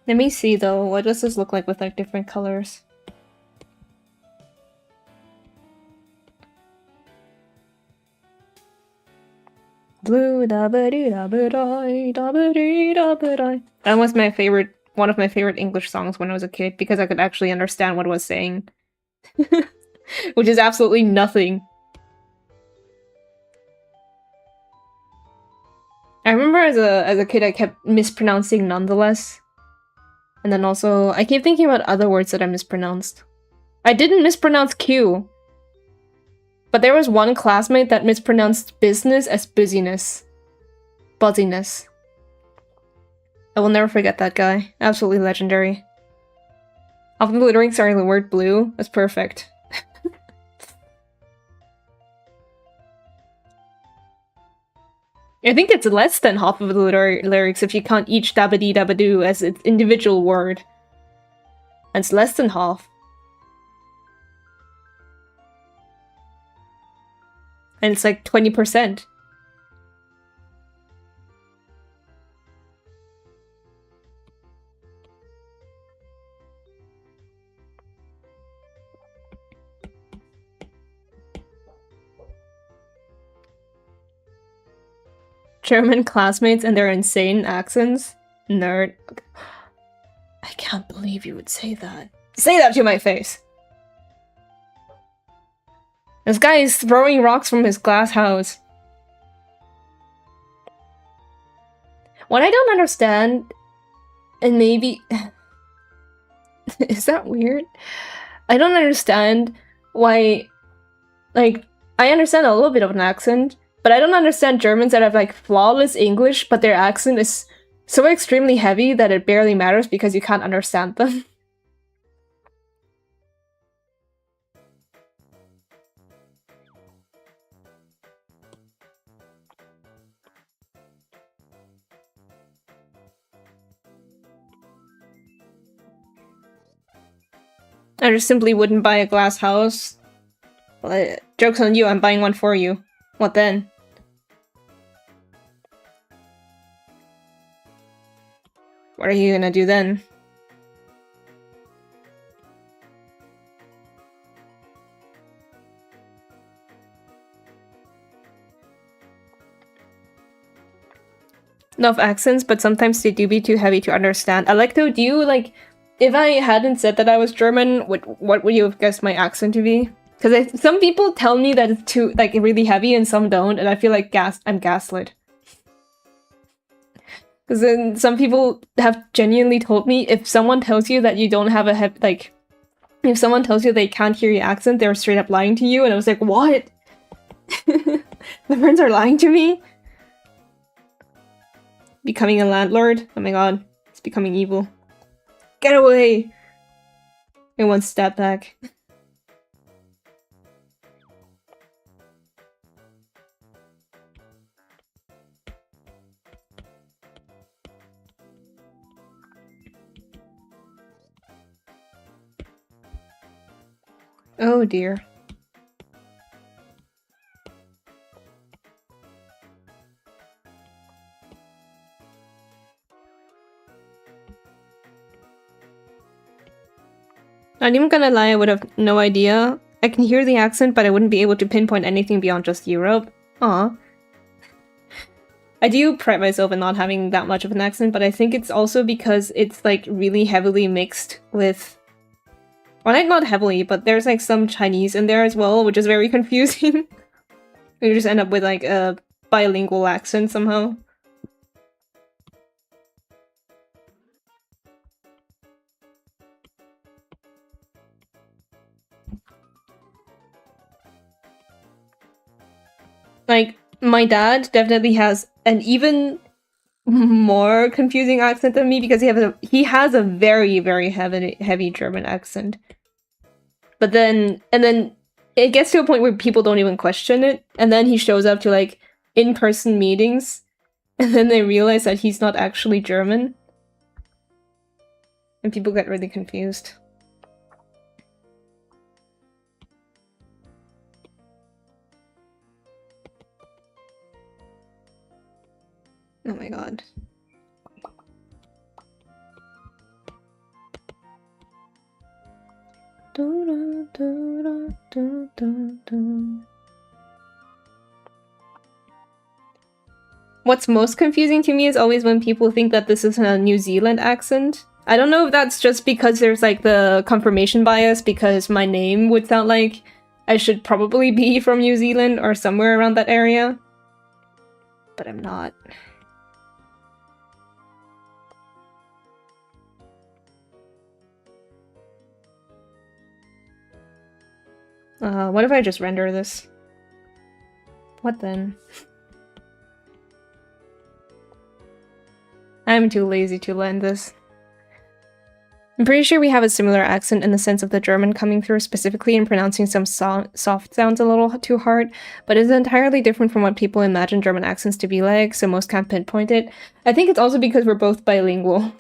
Let me see though, what does this look like with like different colors? Blue da ba dee da ba dee da ba dee da ba dee. That was my favorite, one of my favorite English songs when I was a kid because I could actually understand what it was saying. Which is absolutely nothing. I remember as a kid I kept mispronouncing nonetheless. And then also, I keep thinking about other words that I mispronounced. I didn't mispronounce Q. But there was one classmate that mispronounced business as busyness. Buzziness. I will never forget that guy. Absolutely legendary. Half of the lettering starting the word blue. That's perfect. I think it's less than half of the lyrics if you count each dabba-dee dabba-doo as its individual word. And it's less than half. And it's like 20%. German classmates and their insane accents? Nerd. I can't believe you would say that. Say that to my face! This guy is throwing rocks from his glass house. What I don't understand, and maybe... is that weird? I don't understand why... Like, I understand a little bit of an accent, but I don't understand Germans that have, like, flawless English, but their accent is so extremely heavy that it barely matters because you can't understand them. I just simply wouldn't buy a glass house. Well, joke's on you, I'm buying one for you. What then? What are you gonna do then? Love accents, but sometimes they do be too heavy to understand. Alecto, do you, like, if I hadn't said that I was German, what would you have guessed my accent to be? Because some people tell me that it's too, like, really heavy and some don't, and I feel like I'm gaslit. Because then some people have genuinely told me if someone tells you that you don't have a if someone tells you they can't hear your accent, they're straight up lying to you, and I was like, what? My friends are lying to me? Becoming a landlord? Oh my god, it's becoming evil. Get away! And one step back. Oh dear. Not even gonna lie, I would have no idea. I can hear the accent, but I wouldn't be able to pinpoint anything beyond just Europe. Aw. I do pride myself in not having that much of an accent, but I think it's also because it's like really heavily mixed with... Well, like not heavily, but there's like some Chinese in there as well, which is very confusing. You just end up with like a bilingual accent somehow. Like, my dad definitely has an even more confusing accent than me because he has a very, very heavy German accent. But then it gets to a point where people don't even question it, and then he shows up to like in-person meetings, and then they realize that he's not actually German. And people get really confused. Oh my god. What's most confusing to me is always when people think that this is a New Zealand accent. I don't know if that's just because there's like the confirmation bias because my name would sound like I should probably be from New Zealand or somewhere around that area. But I'm not. What if I just render this? What then? I'm too lazy to lend this. I'm pretty sure we have a similar accent in the sense of the German coming through, specifically in pronouncing some soft sounds a little too hard, but it's entirely different from what people imagine German accents to be like, so most can't pinpoint it. I think it's also because we're both bilingual.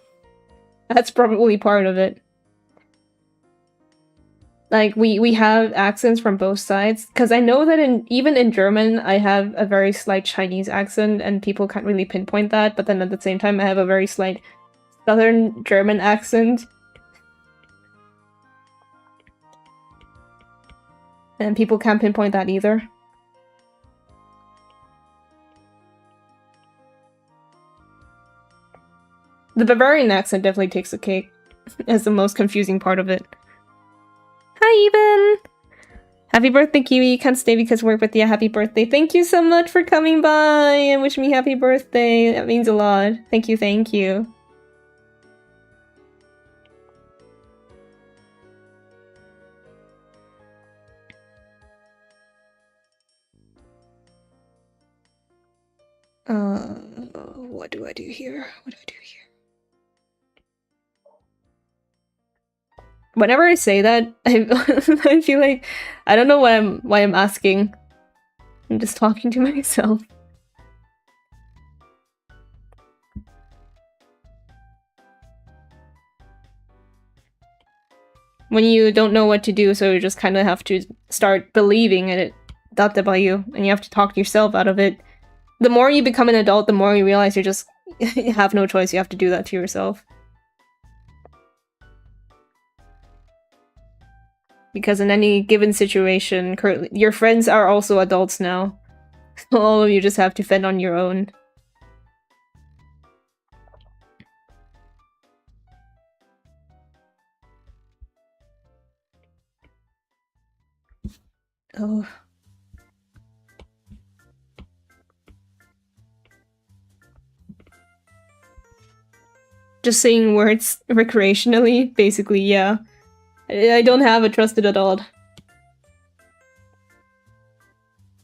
That's probably part of it. Like, we have accents from both sides, because I know that even in German, I have a very slight Chinese accent, and people can't really pinpoint that, but then at the same time, I have a very slight Southern German accent. And people can't pinpoint that either. The Bavarian accent definitely takes the cake as the most confusing part of it. Hi, Even! Happy birthday, Kiwi! Can't stay because work, but yeah, happy birthday. Thank you so much for coming by and wishing me happy birthday. That means a lot. Thank you, thank you. What do I do here? What do I do here? Whenever I say that, I feel like I don't know why I'm asking. I'm just talking to myself. When you don't know what to do, so you just kind of have to start believing in it. That's about you, and you have to talk yourself out of it. The more you become an adult, the more you realize you just you have no choice. You have to do that to yourself. Because in any given situation, currently, your friends are also adults now. So all of you just have to fend on your own. Oh. Just saying words recreationally, basically, yeah. I don't have a trusted adult.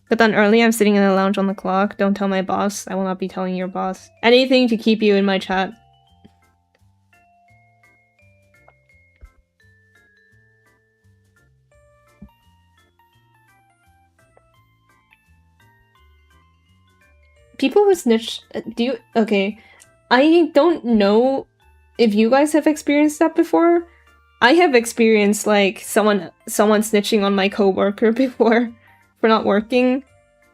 But then early, I'm sitting in the lounge on the clock. Don't tell my boss. I will not be telling your boss. Anything to keep you in my chat. People who snitch, okay. I don't know if you guys have experienced that before. I have experienced, like, someone snitching on my coworker before for not working,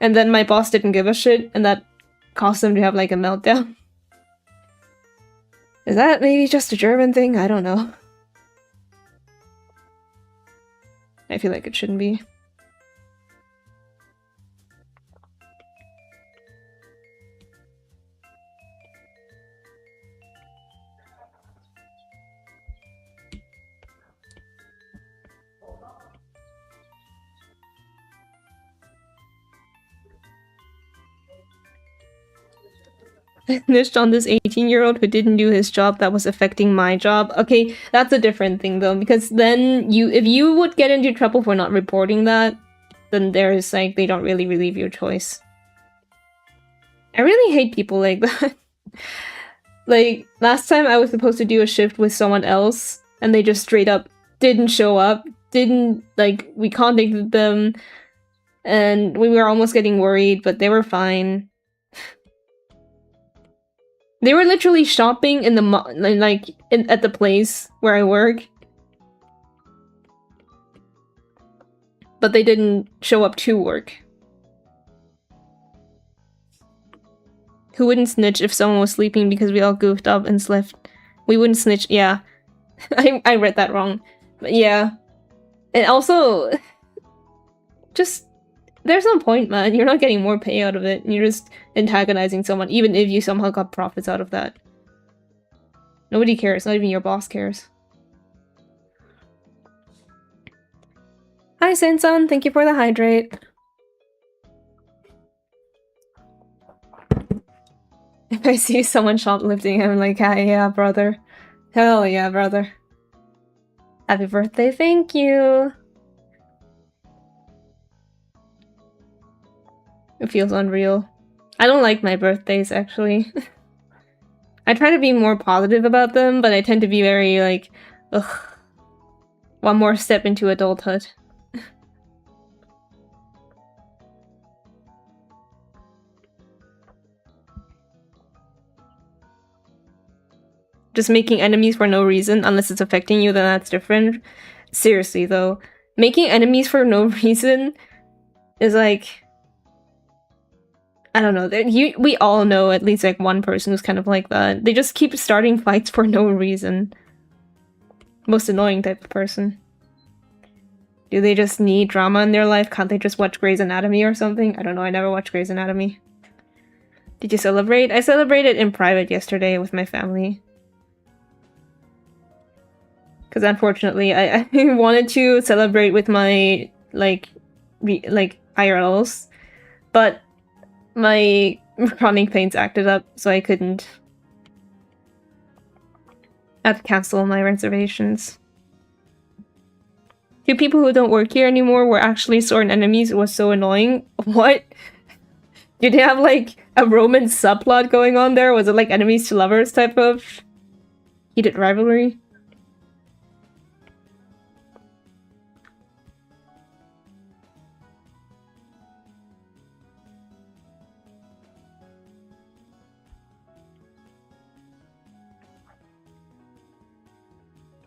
and then my boss didn't give a shit, and that caused them to have, like, a meltdown. Is that maybe just a German thing? I don't know. I feel like it shouldn't be. Snitched on this 18-year-old who didn't do his job that was affecting my job. Okay, that's a different thing though, because then if you would get into trouble for not reporting that, then there's like, they don't really relieve your choice. I really hate people like that. Like, last time I was supposed to do a shift with someone else, and they just straight up didn't show up, we contacted them, and we were almost getting worried, but they were fine. They were literally shopping in the at the place where I work. But they didn't show up to work. Who wouldn't snitch if someone was sleeping because we all goofed up and slept? We wouldn't snitch, yeah. I read that wrong. But yeah. And also, just, there's no point, man. You're not getting more pay out of it. You're just antagonizing someone, even if you somehow got profits out of that. Nobody cares. Not even your boss cares. Hi, Sensan. Thank you for the hydrate. If I see someone shoplifting, I'm like, ah, yeah, brother. Hell yeah, brother. Happy birthday, thank you. It feels unreal. I don't like my birthdays, actually. I try to be more positive about them, but I tend to be very, like, ugh. One more step into adulthood. Just making enemies for no reason, unless it's affecting you, then that's different. Seriously, though. Making enemies for no reason is like... I don't know. We all know at least like one person who's kind of like that. They just keep starting fights for no reason. Most annoying type of person. Do they just need drama in their life? Can't they just watch Grey's Anatomy or something? I don't know. I never watched Grey's Anatomy. Did you celebrate? I celebrated in private yesterday with my family. Because unfortunately, I wanted to celebrate with my, IRLs. But my chronic pains acted up, so I couldn't. I had to cancel my reservations. Two people who don't work here anymore were actually sworn enemies. It was so annoying. What? Did they have, like, a romance subplot going on there? Was it, like, enemies to lovers type of heated rivalry?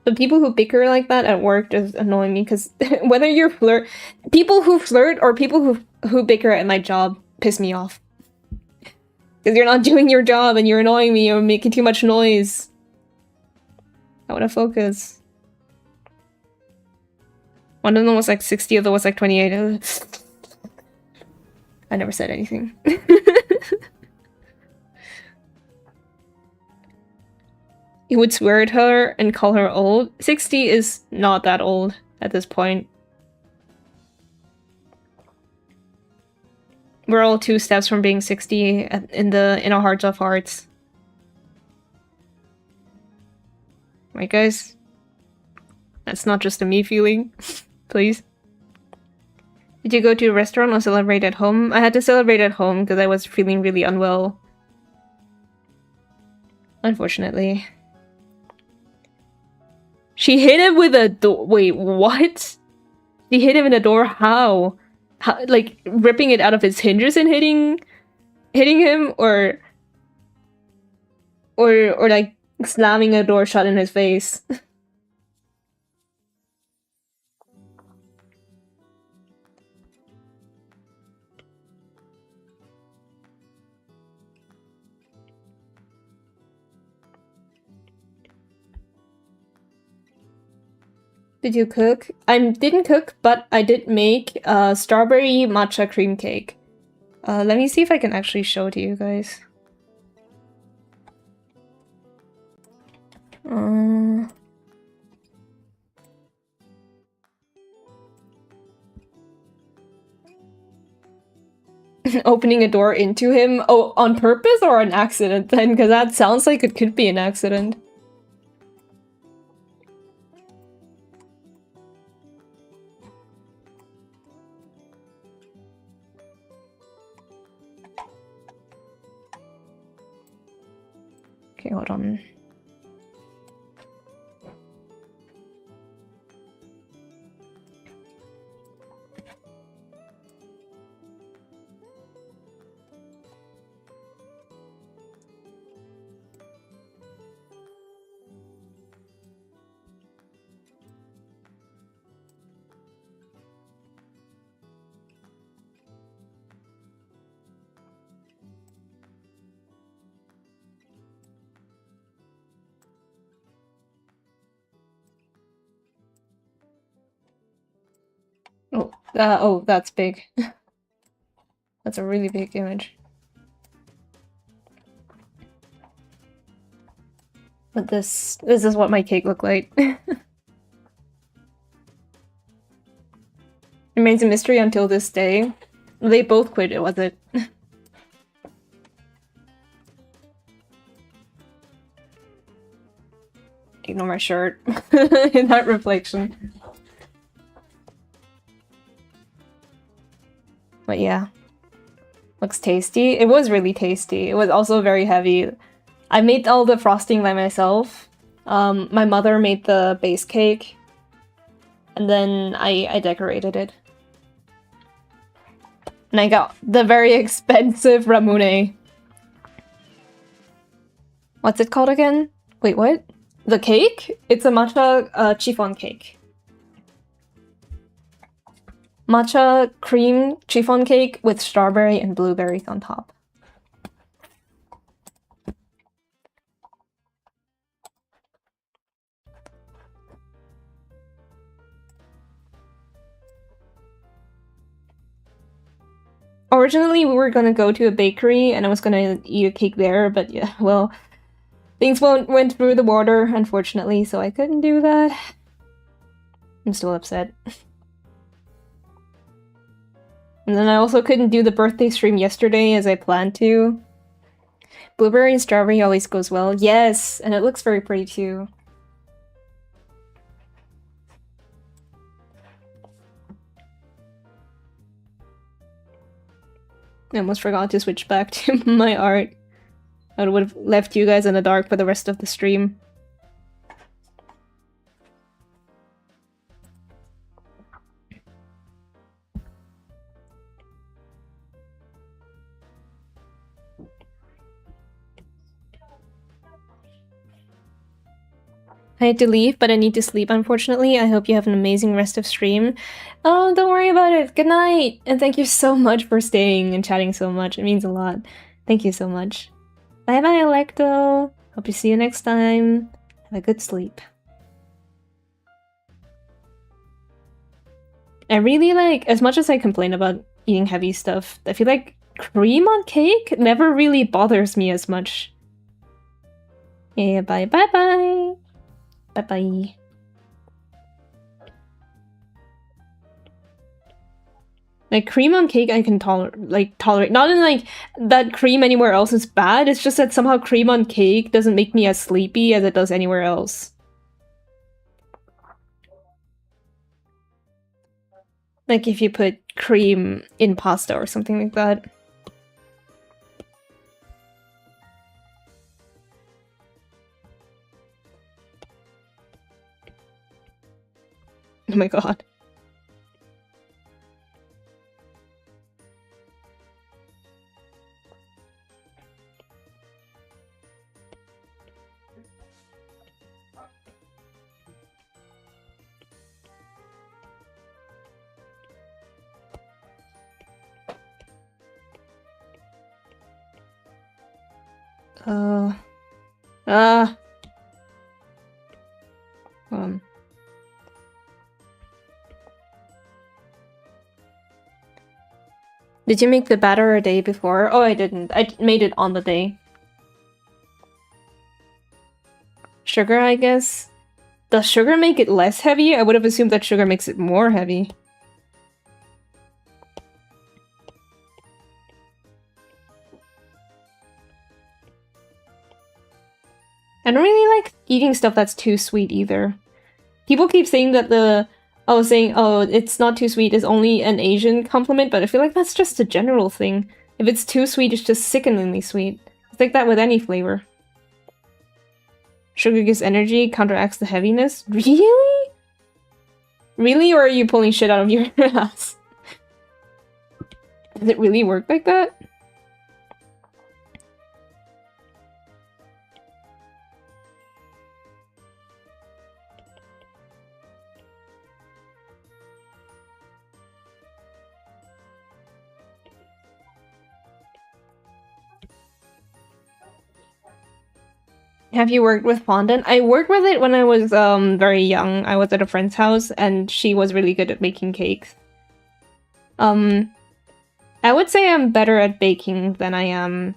The people who bicker like that at work just annoy me, because whether you're people who flirt or people who bicker at my job piss me off. Because you're not doing your job and you're annoying me or making too much noise. I want to focus. One of them was like 60, the other was like 28. I never said anything. He would swear at her and call her old. 60 is not that old at this point. We're all 2 steps from being 60 in our hearts of hearts. Right, guys? That's not just a me feeling. Please. Did you go to a restaurant or celebrate at home? I had to celebrate at home because I was feeling really unwell. Unfortunately. She hit him with a door. Wait, what? She hit him in the door? How? Like, ripping it out of his hinges and hitting him? Or like, slamming a door shut in his face? Did you cook? I didn't cook, but I did make strawberry matcha cream cake. Let me see if I can actually show it to you guys. Opening a door into him? Oh, on purpose or an accident then? Because that sounds like it could be an accident. Okay, hold on. Oh, that's big. That's a really big image. But this is what my cake looked like. It remains a mystery until this day. They both quit, was it? Ignore my shirt in that reflection. But yeah. Looks tasty. It was really tasty. It was also very heavy. I made all the frosting by myself. My mother made the base cake. And then I decorated it. And I got the very expensive ramune. What's it called again? Wait, what? The cake? It's a matcha chiffon cake. Matcha cream chiffon cake with strawberry and blueberries on top. Originally, we were gonna go to a bakery and I was gonna eat a cake there, but yeah, well, things went through the water, unfortunately, so I couldn't do that. I'm still upset. And then I also couldn't do the birthday stream yesterday as I planned to. Blueberry and strawberry always goes well. Yes, and it looks very pretty too. I almost forgot to switch back to my art. I would have left you guys in the dark for the rest of the stream. I had to leave, but I need to sleep, unfortunately. I hope you have an amazing rest of stream. Oh, don't worry about it. Good night! And thank you so much for staying and chatting so much. It means a lot. Thank you so much. Bye-bye, Electo! Hope to see you next time. Have a good sleep. I really like, as much as I complain about eating heavy stuff, I feel like cream on cake never really bothers me as much. Yeah, bye-bye-bye! Bye-bye. Like, cream on cake I can tolerate. Not in, like, that cream anywhere else is bad, it's just that somehow cream on cake doesn't make me as sleepy as it does anywhere else. Like if you put cream in pasta or something like that. Oh my god. Uh... Ah... Did you make the batter a day before? Oh, I didn't. I made it on the day. Sugar, I guess? Does sugar make it less heavy? I would have assumed that sugar makes it more heavy. I don't really like eating stuff that's too sweet either. People keep saying that oh, it's not too sweet is only an Asian compliment, but I feel like that's just a general thing. If it's too sweet, it's just sickeningly sweet. It's like that with any flavor. Sugar gives energy, counteracts the heaviness. Really? Really, or are you pulling shit out of your ass? Does it really work like that? Have you worked with fondant? I worked with it when I was very young. I was at a friend's house and she was really good at making cakes. I would say I'm better at baking than I am...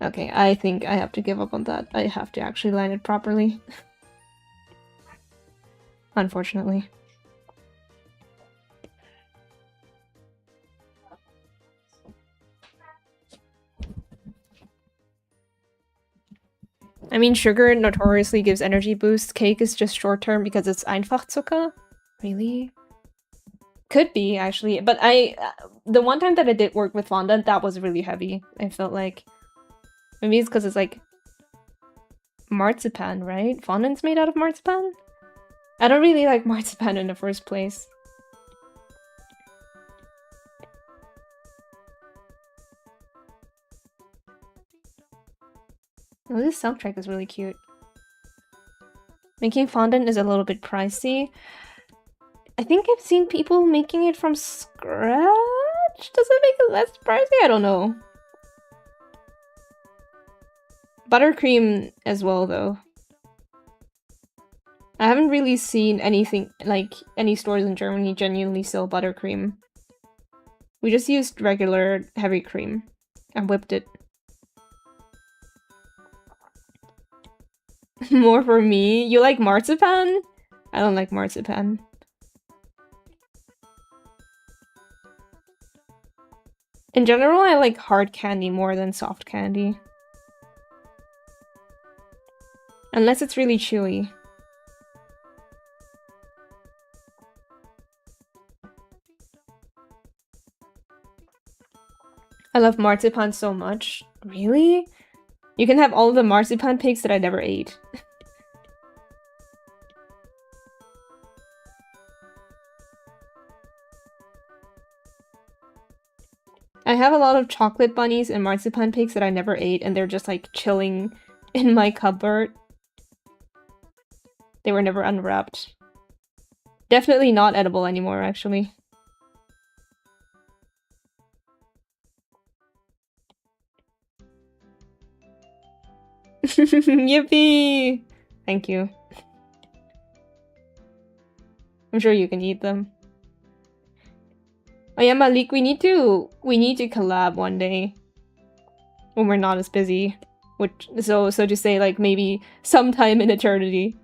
Okay, I think I have to give up on that. I have to actually line it properly. Unfortunately. I mean, sugar notoriously gives energy boosts. Cake is just short-term because it's Einfachzucker. Really? Could be, actually. But the one time that I did work with fondant, that was really heavy. I felt like... Maybe it's because it's like... marzipan, right? Fondant's made out of marzipan? I don't really like marzipan in the first place. Oh, this soundtrack is really cute. Making fondant is a little bit pricey. I think I've seen people making it from scratch? Does it make it less pricey? I don't know. Buttercream as well, though. I haven't really seen anything, like, any stores in Germany genuinely sell buttercream. We just used regular heavy cream and whipped it. More for me? You like marzipan? I don't like marzipan. In general, I like hard candy more than soft candy. Unless it's really chewy. I love marzipan so much. Really? You can have all the marzipan cakes that I never ate. I have a lot of chocolate bunnies and marzipan cakes that I never ate, and they're just like chilling in my cupboard. They were never unwrapped. Definitely not edible anymore, actually. Yippee! Thank you. I'm sure you can eat them. Oh yeah, Malik, we need to collab one day. When we're not as busy. Which, so to say, like, maybe sometime in eternity.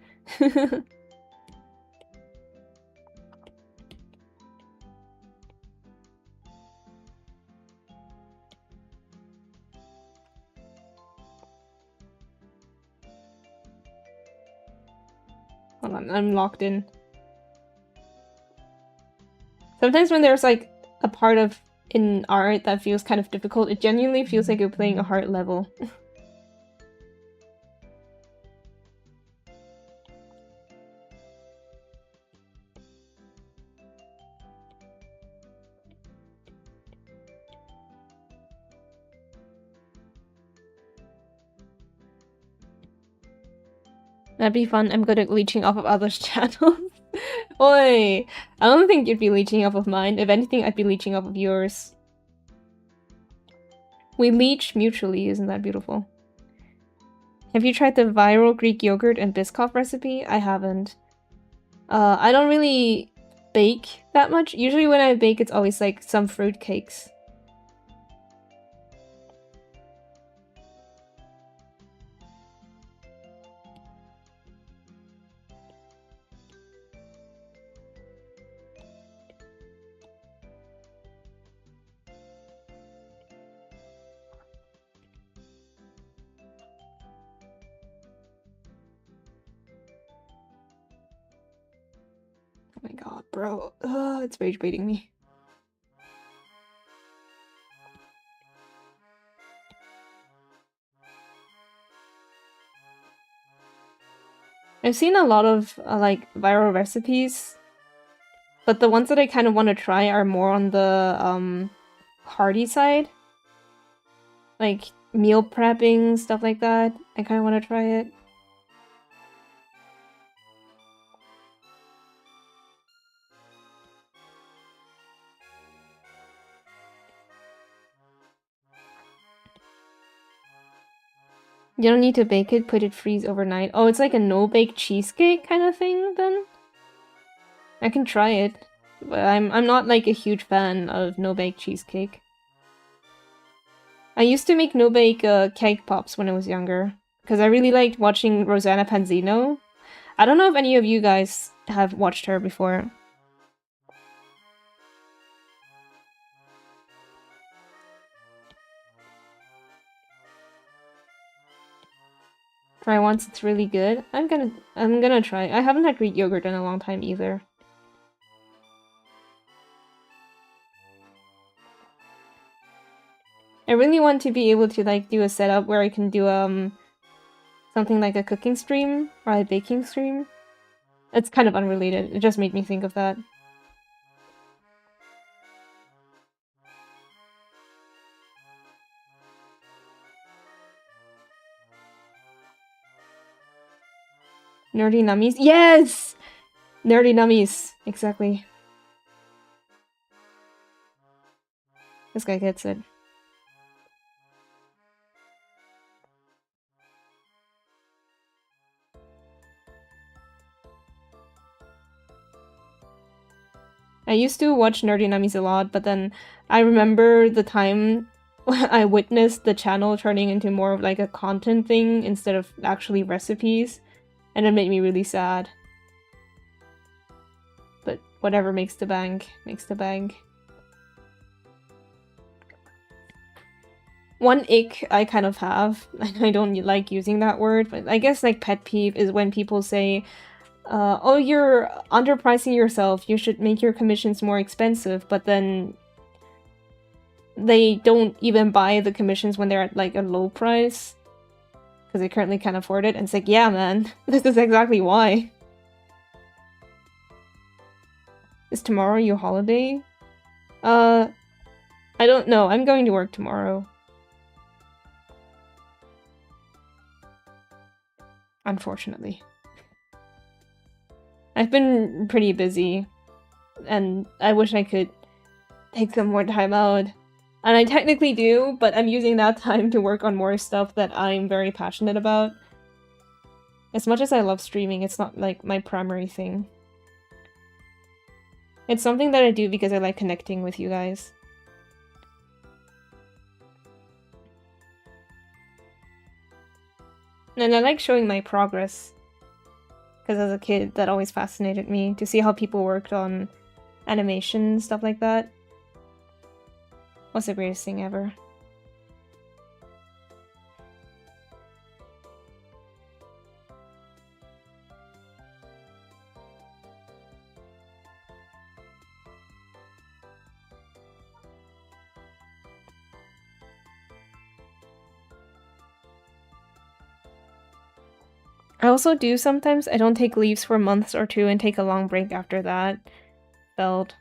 Hold on, I'm locked in. Sometimes when there's like a part of in art that feels kind of difficult, it genuinely feels like you're playing a hard level. That'd be fun. I'm good at leeching off of others' channels. Oi! I don't think you'd be leeching off of mine. If anything, I'd be leeching off of yours. We leech mutually, isn't that beautiful? Have you tried the viral Greek yogurt and Biscoff recipe? I haven't. I don't really bake that much. Usually when I bake, it's always like some fruit cakes. Oh my god, bro. It's rage baiting me. I've seen a lot of like viral recipes, but the ones that I kind of want to try are more on the hearty side. Like meal prepping, stuff like that. I kind of want to try it. You don't need to bake it, put it freeze overnight. Oh, it's like a no-bake cheesecake kind of thing then? I can try it. But I'm not like a huge fan of no-bake cheesecake. I used to make no-bake cake pops when I was younger. Because I really liked watching Rosanna Panzino. I don't know if any of you guys have watched her before. Try once, it's really good. I'm gonna try. I haven't had Greek yogurt in a long time either. I really want to be able to like do a setup where I can do something like a cooking stream or a baking stream. It's kind of unrelated. It just made me think of that. Nerdy nummies? Yes! Nerdy nummies. Exactly. This guy gets it. I used to watch Nerdy Nummies a lot, but then I remember the time I witnessed the channel turning into more of like a content thing instead of actually recipes, and it made me really sad. But whatever makes the bank, makes the bank. One ick I kind of have, and I don't like using that word, but I guess like pet peeve is when people say, oh, you're underpricing yourself, you should make your commissions more expensive, but then they don't even buy the commissions when they're at like a low price because they currently can't afford it, and it's like, yeah man, this is exactly why. Is tomorrow your holiday? I don't know, I'm going to work tomorrow. Unfortunately. I've been pretty busy, and I wish I could take some more time out. And I technically do, but I'm using that time to work on more stuff that I'm very passionate about. As much as I love streaming, it's not like my primary thing. It's something that I do because I like connecting with you guys. And I like showing my progress. Because as a kid, that always fascinated me, to see how people worked on animation, stuff like that. What's the greatest thing ever? also do sometimes. I don't take leaves for months or two and take a long break after that. Felt.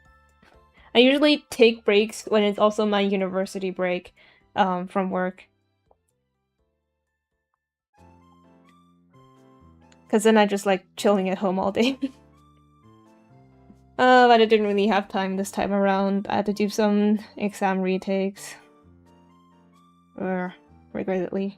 I usually take breaks when it's also my university break from work. Because then I just like chilling at home all day. But I didn't really have time this time around. I had to do some exam retakes. Regrettably.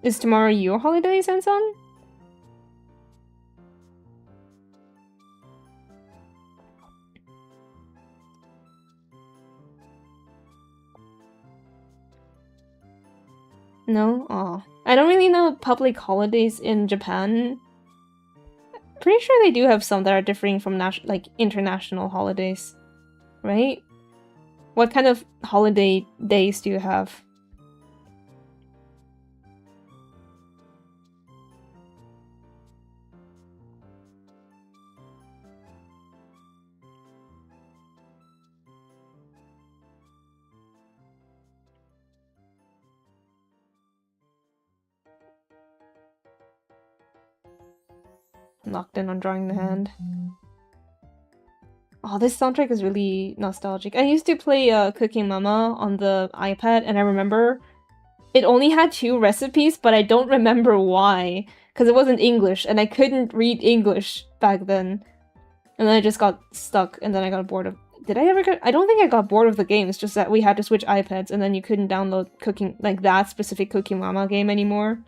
Is tomorrow your holiday, Sansan? No? Aw. I don't really know public holidays in Japan. Pretty sure they do have some that are differing from like international holidays. Right? What kind of holiday days do you have? Locked in on drawing the hand. Oh, this soundtrack is really nostalgic. I used to play Cooking Mama on the iPad, and I remember it only had 2 recipes, but I don't remember why. Because it wasn't English, and I couldn't read English back then. And then I just got stuck, and then I got bored of... Did I ever get... I don't think I got bored of the game, it's just that we had to switch iPads, and then you couldn't download Cooking... like, that specific Cooking Mama game anymore.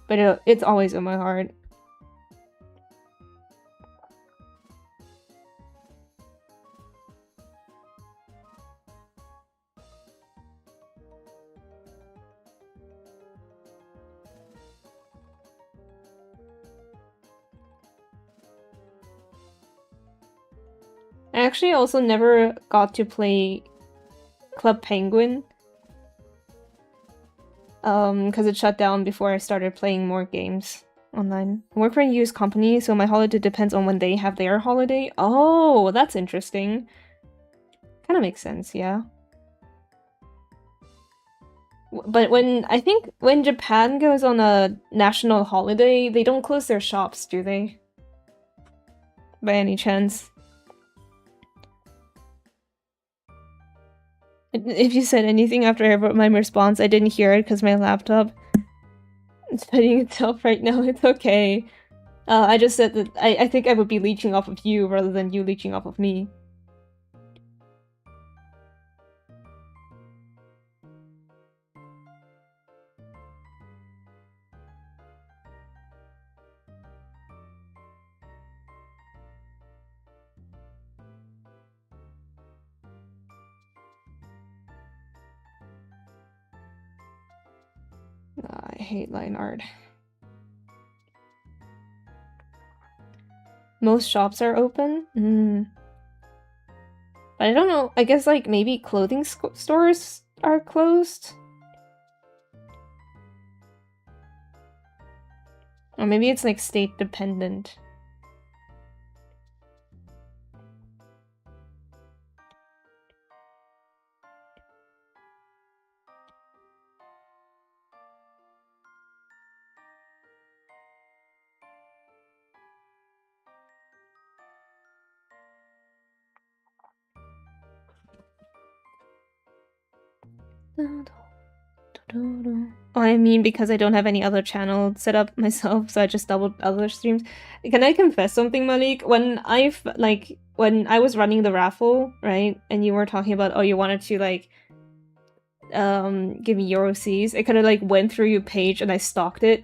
But it's always in my heart. I actually also never got to play Club Penguin. Because it shut down before I started playing more games online. I work for a US company, so my holiday depends on when they have their holiday. Oh, that's interesting. Kind of makes sense, yeah. But I think when Japan goes on a national holiday, they don't close their shops, do they? By any chance? If you said anything after I wrote my response, I didn't hear it because my laptop is studying itself right now. It's okay. I just said that I think I would be leeching off of you rather than you leeching off of me. I hate line art. Most shops are open? But I don't know, I guess like maybe clothing stores are closed? Or maybe it's like state dependent. Oh, I mean because I don't have any other channel set up myself, so I just doubled other streams. Can I confess something, Malik? When I was running the raffle, right, and you were talking about, oh, you wanted to like give me EuroCs, I kind of like went through your page and I stalked it,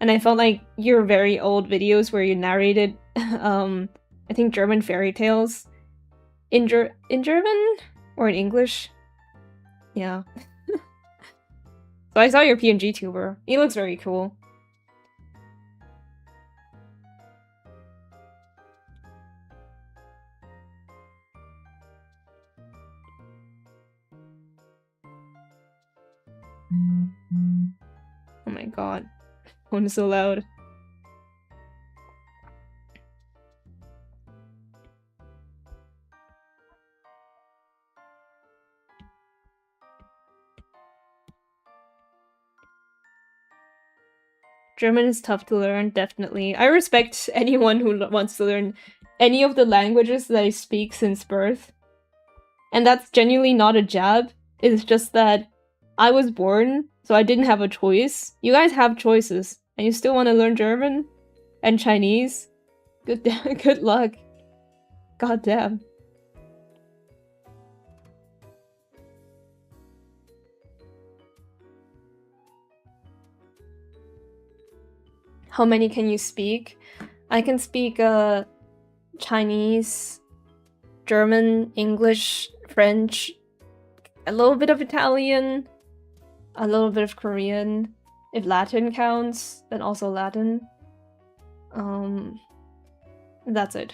and I felt like your very old videos where you narrated I think German fairy tales in German or in English. Yeah. So I saw your PNG tuber. He looks very cool. Oh my god. Phone is so loud. German is tough to learn, definitely. I respect anyone who wants to learn any of the languages that I speak since birth. And that's genuinely not a jab. It's just that I was born, so I didn't have a choice. You guys have choices, and you still want to learn German and Chinese? Good luck. God damn. How many can you speak? I can speak Chinese, German, English, French, a little bit of Italian, a little bit of Korean. If Latin counts, then also Latin. That's it.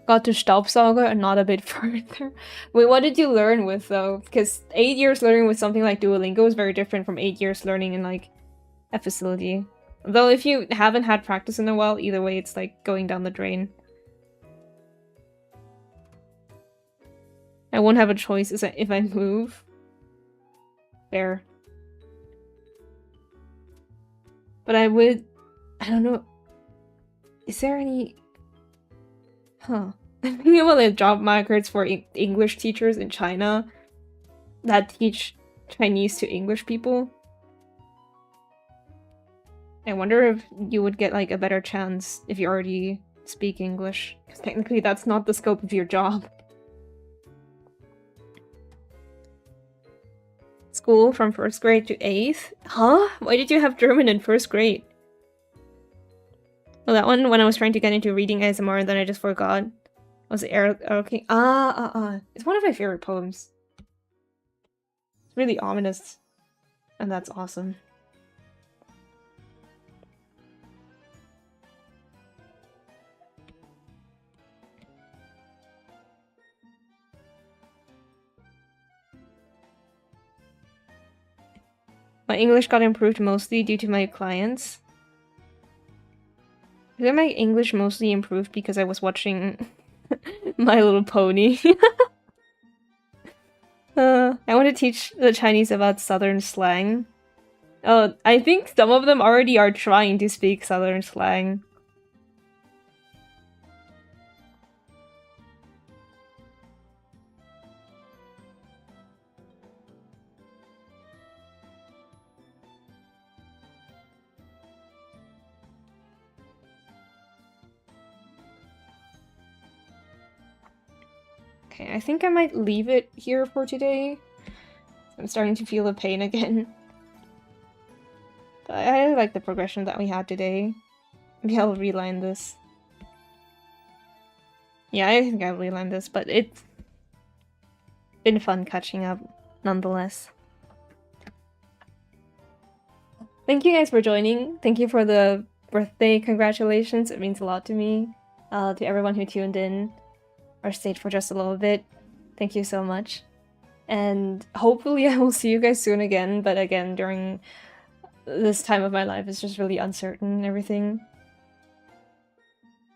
Got to Staubsauger and not a bit further. Wait, what did you learn with though? Because 8 years learning with something like Duolingo is very different from 8 years learning in like a facility. Though if you haven't had practice in a while, either way it's like going down the drain. I won't have a choice if I move. Fair. But I would... I don't know. Is there any... Huh. I'm thinking about the job markets for English teachers in China that teach Chinese to English people. I wonder if you would get like a better chance if you already speak English. Because technically that's not the scope of your job. School from 1st grade to 8th? Huh? Why did you have German in 1st grade? Well, that one when I was trying to get into reading ASMR and then I just forgot. Was it okay? It's one of my favorite poems. It's really ominous. And that's awesome. My English got improved mostly due to my clients. I think my English mostly improved because I was watching My Little Pony. I want to teach the Chinese about Southern slang. Oh, I think some of them already are trying to speak Southern slang. Okay, I think I might leave it here for today. I'm starting to feel the pain again. But I like the progression that we had today. Maybe I'll reline this. Yeah, I think I'll reline this, but it's been fun catching up nonetheless. Thank you guys for joining. Thank you for the birthday congratulations. It means a lot to me. To everyone who tuned in or stayed for just a little bit. Thank you so much. And hopefully I will see you guys soon again, but again, during this time of my life, it's just really uncertain and everything.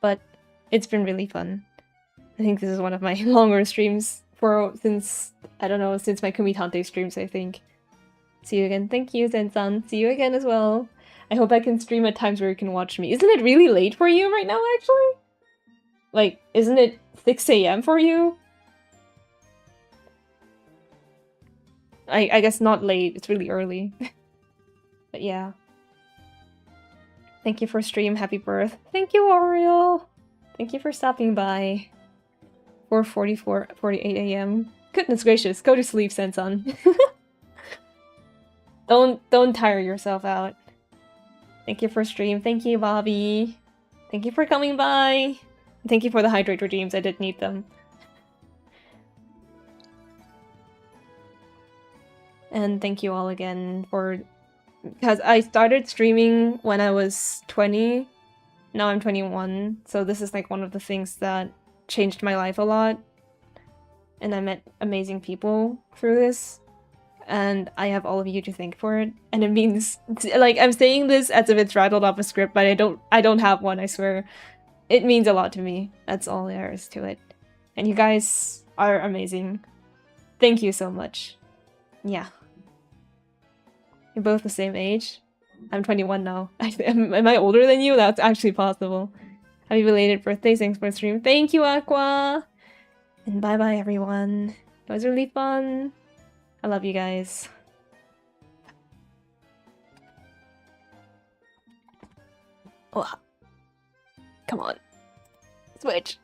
But it's been really fun. I think this is one of my longer streams since my Kumitante streams, I think. See you again. Thank you, Zen-san. See you again as well. I hope I can stream at times where you can watch me. Isn't it really late for you right now, actually? Like, isn't it 6 AM for you? I guess not late. It's really early. But yeah. Thank you for stream. Happy birth. Thank you, Oriole. Thank you for stopping by. 4:48 AM. Goodness gracious. Go to sleep, Sensan. Don't tire yourself out. Thank you for stream. Thank you, Bobby. Thank you for coming by. Thank you for the hydrate redeems. I did need them. And thank you all again for... Because I started streaming when I was 20. Now I'm 21. So this is like one of the things that changed my life a lot. And I met amazing people through this. And I have all of you to thank for it. And it means... Like, I'm saying this as if it's rattled off a script, but I don't have one, I swear. It means a lot to me. That's all there is to it. And you guys are amazing. Thank you so much. Yeah. You're both the same age. I'm 21 now. Am I older than you? That's actually possible. Happy belated birthday. Thanks for the stream. Thank you, Aqua. And bye bye, everyone. It was really fun. I love you guys. Oh, come on. Switch.